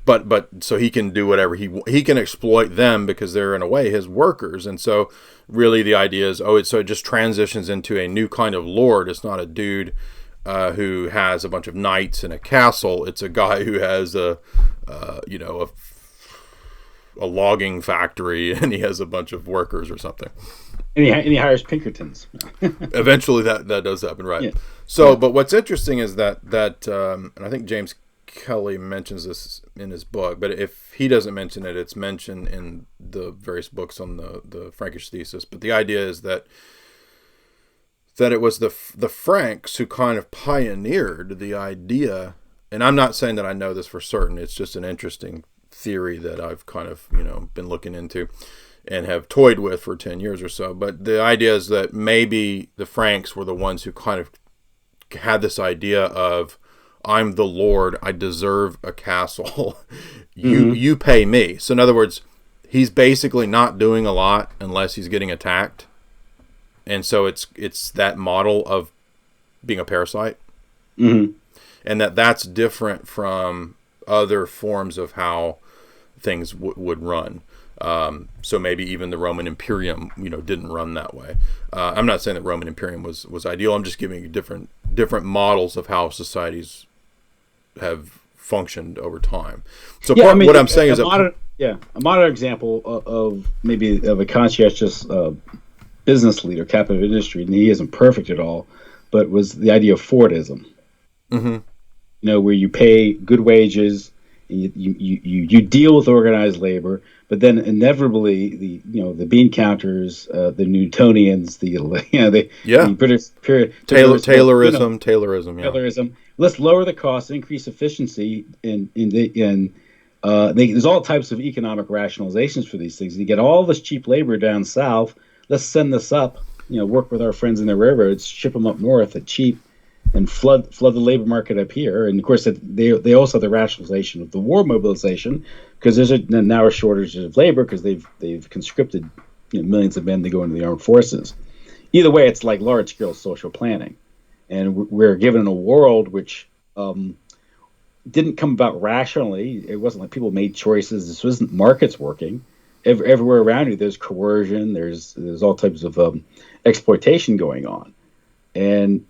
But so he can do whatever he can exploit them because they're in a way his workers. And so really the idea is, so it just transitions into a new kind of lord. It's not a dude who has a bunch of knights in a castle. It's a guy who has a logging factory and he has a bunch of workers or something. And he hires Pinkertons. Eventually that does happen, right? Yeah. So, but what's interesting is that and I think James Kelly mentions this in his book, but if he doesn't mention it, it's mentioned in the various books on the Frankish thesis. But the idea is that it was the Franks who kind of pioneered the idea, and I'm not saying that I know this for certain, it's just an interesting theory that I've kind of, been looking into and have toyed with for 10 years or so. But the idea is that maybe the Franks were the ones who kind of had this idea of, I'm the lord, I deserve a castle, you pay me. So in other words, he's basically not doing a lot unless he's getting attacked. And so it's that model of being a parasite. And that's different from other forms of how things would run. So maybe even the Roman Imperium, didn't run that way. I'm not saying that Roman Imperium was ideal. I'm just giving you different models of how societies have functioned over time. So what I'm saying is a modern example of maybe of a conscientious business leader, captain of industry, and he isn't perfect at all, but was the idea of Fordism. Where you pay good wages. You deal with organized labor, but then inevitably the bean counters, the Newtonians, the British period Taylorism. Let's lower the cost, increase efficiency, there's all types of economic rationalizations for these things. You get all this cheap labor down south. Let's send this up. Work with our friends in the railroads, ship them up north at cheap. And flood the labor market up here, and of course they also have the rationalization of the war mobilization, because there's now a shortage of labor because they've conscripted millions of men to go into the armed forces. Either way, it's like large scale social planning, and we're given a world which didn't come about rationally. It wasn't like people made choices. This wasn't markets working. Everywhere around you, there's coercion. There's all types of exploitation going on, and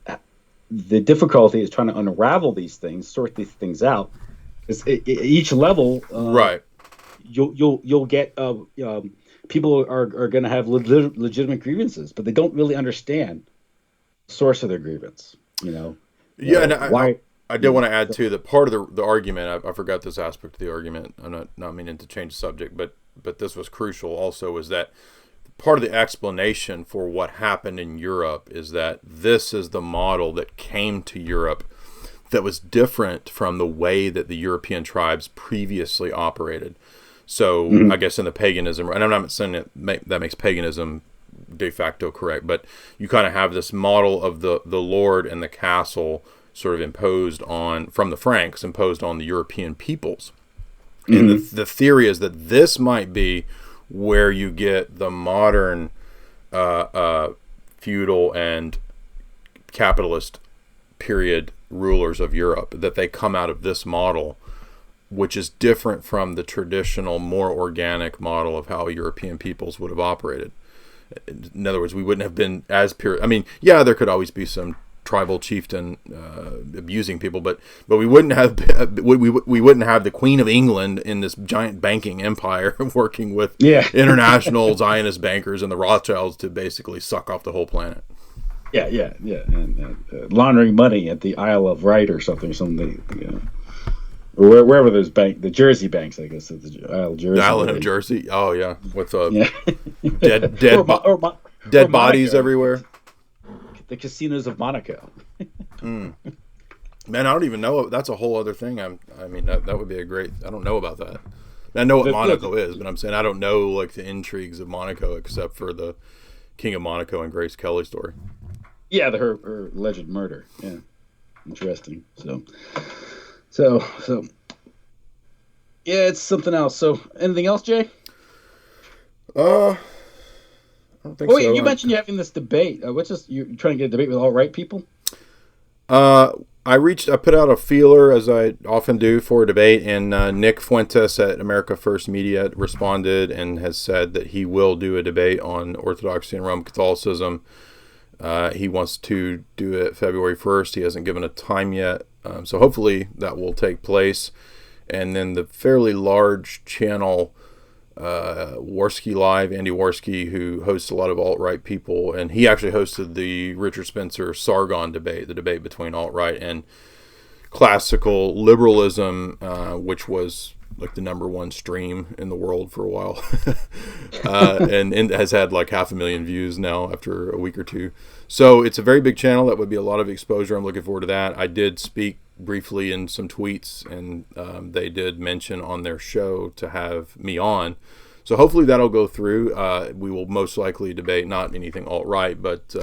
the difficulty is trying to unravel these things, sort these things out. Because each level, right, you'll get people are going to have legitimate grievances, but they don't really understand the source of their grievance. Why? I did want to add too that part of the argument. I forgot this aspect of the argument. I'm not meaning to change the subject, but this was crucial. Also, was that part of the explanation for what happened in Europe is that this is the model that came to Europe that was different from the way that the European tribes previously operated. So I guess in the paganism, and I'm not saying that makes paganism de facto correct, but you kind of have this model of the lord and the castle sort of imposed from the Franks, imposed on the European peoples. And the theory is that this might be where you get the modern feudal and capitalist period rulers of Europe, that they come out of this model, which is different from the traditional, more organic model of how European peoples would have operated. In other words, we wouldn't have been as pure. I mean, there could always be some tribal chieftain abusing people, but we wouldn't have we wouldn't have the Queen of England in this giant banking empire working with international Zionist bankers and the Rothschilds to basically suck off the whole planet. Yeah, and laundering money at the Isle of Wight or something. You know. Wherever those the Jersey banks, I guess, the Isle of Jersey. The island of Jersey. Oh yeah, with dead bodies everywhere. The casinos of Monaco. Man, I don't even know. That's a whole other thing. I mean, that would be a great. I don't know about that. I know what Monaco is, but I'm saying I don't know like the intrigues of Monaco except for the King of Monaco and Grace Kelly story. Yeah, her alleged murder. Yeah, interesting. So, yeah, it's something else. So, anything else, Jay? I don't think so. You mentioned you're having this debate. What's this? You're trying to get a debate with alt-right people? I put out a feeler, as I often do, for a debate, and Nick Fuentes at America First Media responded and has said that he will do a debate on Orthodoxy and Roman Catholicism. He wants to do it February 1st. He hasn't given a time yet. So hopefully that will take place. And then the fairly large channel, Warski Live, Andy Warski, who hosts a lot of alt-right people, and he actually hosted the Richard Spencer Sargon debate, the debate between alt-right and classical liberalism, which was like the number one stream in the world for a while, and has had like 500,000 views now after a week or two. So it's a very big channel. That would be a lot of exposure. I'm looking forward to that. I did speak briefly in some tweets, and they did mention on their show to have me on. So hopefully that'll go through. We will most likely debate not anything alt-right, but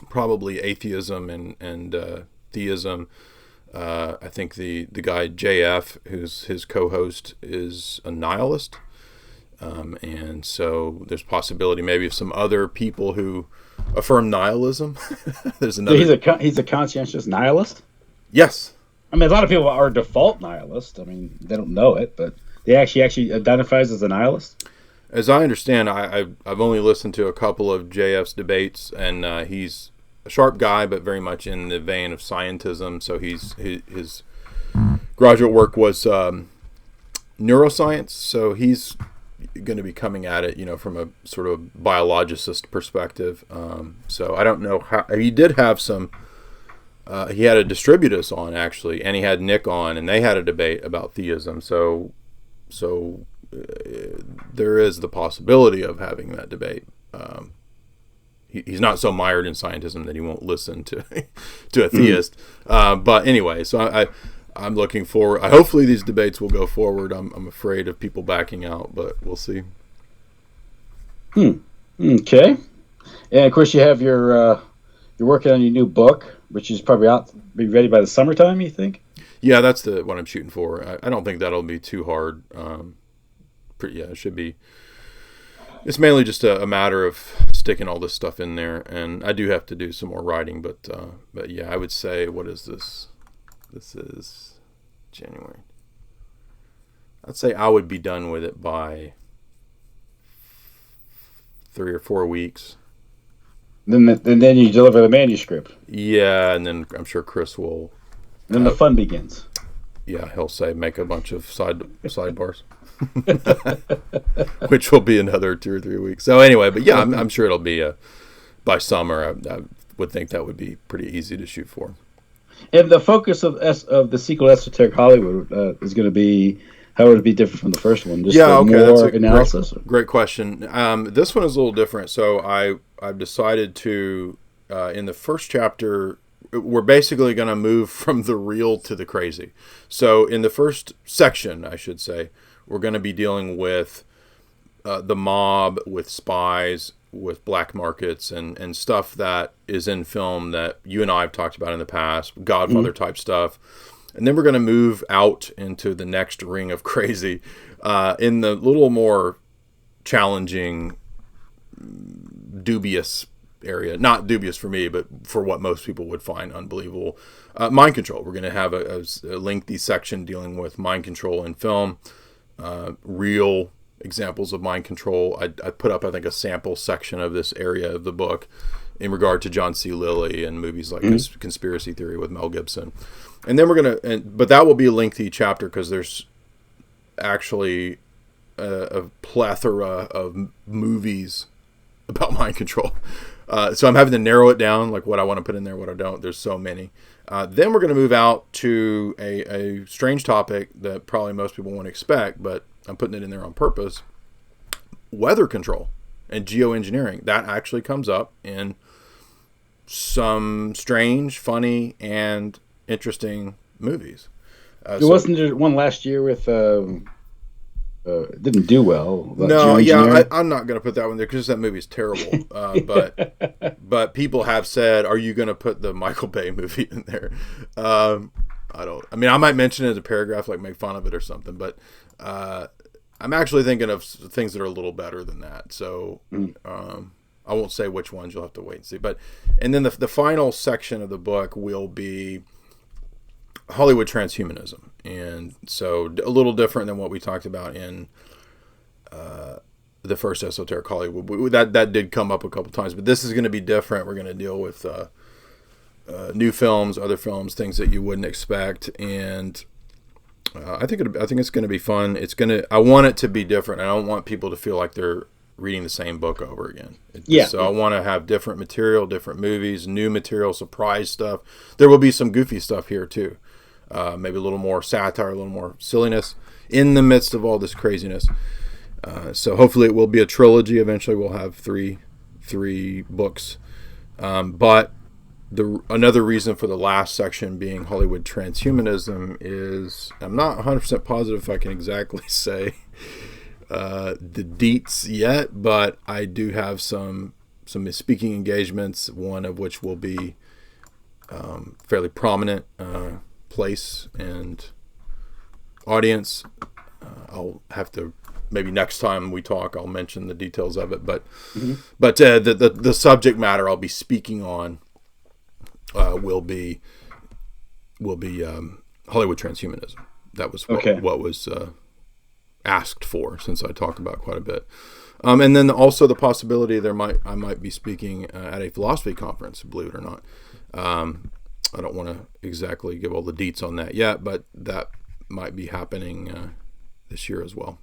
probably atheism and theism. I think the guy JF, who's his co-host, is a nihilist. And so there's possibility maybe of some other people who affirm nihilism. There's another. He's a conscientious nihilist? Yes. I mean, a lot of people are default nihilists. I mean, they don't know it, but they actually identifies as a nihilist. As I understand, I've only listened to a couple of JF's debates, and he's a sharp guy, but very much in the vein of scientism. So his graduate work was neuroscience. So he's going to be coming at it, from a sort of biologicist perspective. So I don't know how he did have some. He had a distributus on actually, and he had Nick on, and they had a debate about theism. So there is the possibility of having that debate. He's not so mired in scientism that he won't listen to a theist. But anyway, so I'm looking forward. Hopefully these debates will go forward. I'm afraid of people backing out, but we'll see. Okay. And of course you have you're working on your new book, which is probably be ready by the summertime, you think? Yeah, that's what I'm shooting for. I don't think that'll be too hard. It should be. It's mainly just a matter of sticking all this stuff in there, and I do have to do some more writing. But yeah, I would say, what is this? This is January. I'd say I would be done with it by 3 or 4 weeks. Then you deliver the manuscript. Yeah, and then I'm sure Chris will. Then the fun begins. Yeah, he'll say make a bunch of sidebars, which will be another 2 or 3 weeks. So anyway, but yeah, I'm sure it'll be by summer. I would think that would be pretty easy to shoot for. And the focus of the sequel, Esoteric Hollywood, is going to be how would it be different from the first one? Just more that's analysis. Great question. This one is a little different. So I've decided to in the first chapter. We're basically going to move from the real to the crazy. So in the first section, I should say, we're going to be dealing with the mob, with spies, with black markets, and stuff that is in film that you and I have talked about in the past, Godfather type stuff. And then we're going to move out into the next ring of crazy in the little more challenging, dubious area. Not dubious for me, but for what most people would find unbelievable. Mind control. We're going to have a lengthy section dealing with mind control in film, real examples of mind control. I put up, I think, a sample section of this area of the book in regard to John C. Lilly and movies like Conspiracy Theory with Mel Gibson. And then but that will be a lengthy chapter because there's actually a plethora of movies about mind control. So I'm having to narrow it down, like what I want to put in there, what I don't. There's so many. Then we're going to move out to a strange topic that probably most people won't expect, but I'm putting it in there on purpose. Weather control and geoengineering. That actually comes up in some strange, funny, and interesting movies. Wasn't there one last year with didn't do well? No, yeah, I'm not going to put that one there because that movie is terrible. But people have said, "Are you going to put the Michael Bay movie in there?" I mean, I might mention it as a paragraph, like make fun of it or something. But I'm actually thinking of things that are a little better than that. So I won't say which ones. You'll have to wait and see. And then the final section of the book will be Hollywood transhumanism, and so a little different than what we talked about in the first Esoteric Hollywood. That did come up a couple times, but this is going to be different. We're going to deal with new films, other films, things that you wouldn't expect, and I think it's going to be fun. I want it to be different. I don't want people to feel like they're reading the same book over again. So I want to have different material, different movies, new material, surprise stuff. There will be some goofy stuff here too. Maybe a little more satire, a little more silliness in the midst of all this craziness. So hopefully it will be a trilogy. Eventually we'll have three books. But another reason for the last section being Hollywood transhumanism is, I'm not 100% positive if I can exactly say the deets yet, but I do have some speaking engagements, one of which will be fairly prominent place and audience. I'll have to, maybe next time we talk, I'll mention the details of it, but the subject matter I'll be speaking on will be Hollywood transhumanism. That was what was asked for, since I talk about quite a bit. And then also the possibility I might be speaking at a philosophy conference, believe it or not. I don't want to exactly give all the deets on that yet, but that might be happening this year as well.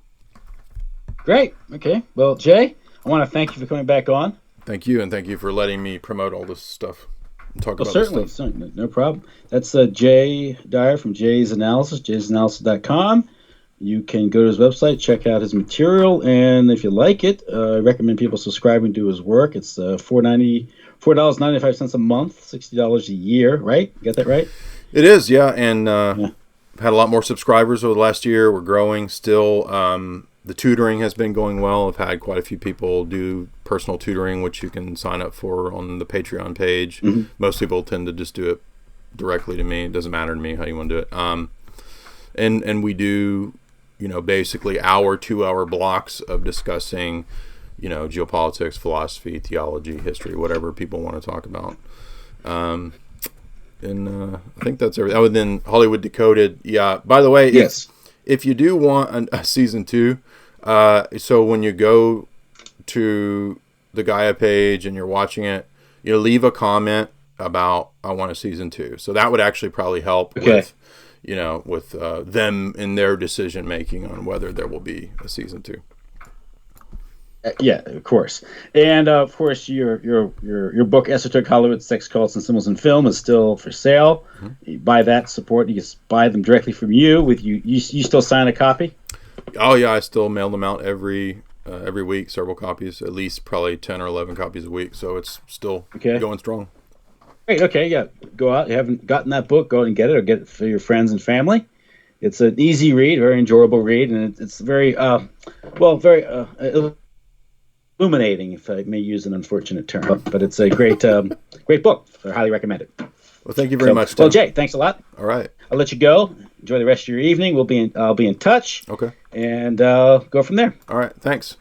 Great. Okay. Well, Jay, I want to thank you for coming back on. Thank you, and thank you for letting me promote all this stuff and talk about this stuff. Certainly. No problem. That's Jay Dyer from Jay's Analysis, jaysanalysis.com. You can go to his website, check out his material, and if you like it, I recommend people subscribing to his work. It's $4.95 a month, $60 a year, right? You got that right? It is, yeah. And had a lot more subscribers over the last year. We're growing still. The tutoring has been going well. I've had quite a few people do personal tutoring, which you can sign up for on the Patreon page. Mm-hmm. Most people tend to just do it directly to me. It doesn't matter to me how you want to do it. And we do, basically 2-hour blocks of discussing, geopolitics, philosophy, theology, history, whatever people want to talk about. And I think that's everything. Other than Hollywood Decoded. Yeah. By the way, yes. If you do want a season 2, so when you go to the Gaia page and you're watching it, leave a comment about I want a season 2. So that would actually probably help with them in their decision making on whether there will be a season 2. Yeah, of course. And of course, your book, Esoteric Hollywood, Sex, Cults, and Symbols in Film, is still for sale. Mm-hmm. You buy that, support. You can buy them directly from you. You still sign a copy? Oh yeah, I still mail them out every week, several copies, at least probably 10 or 11 copies a week. So it's still going strong. Great. Okay. Yeah. Go out. You haven't gotten that book, go out and get it, or get it for your friends and family. It's an easy read, very enjoyable read, and it's very very illuminating, if I may use an unfortunate term. But it's a great great book. I highly recommend it. Well, thank you very much, Tim. Well, Jay, thanks a lot. All right. I'll let you go. Enjoy the rest of your evening. I'll be in touch. Okay. And go from there. All right. Thanks.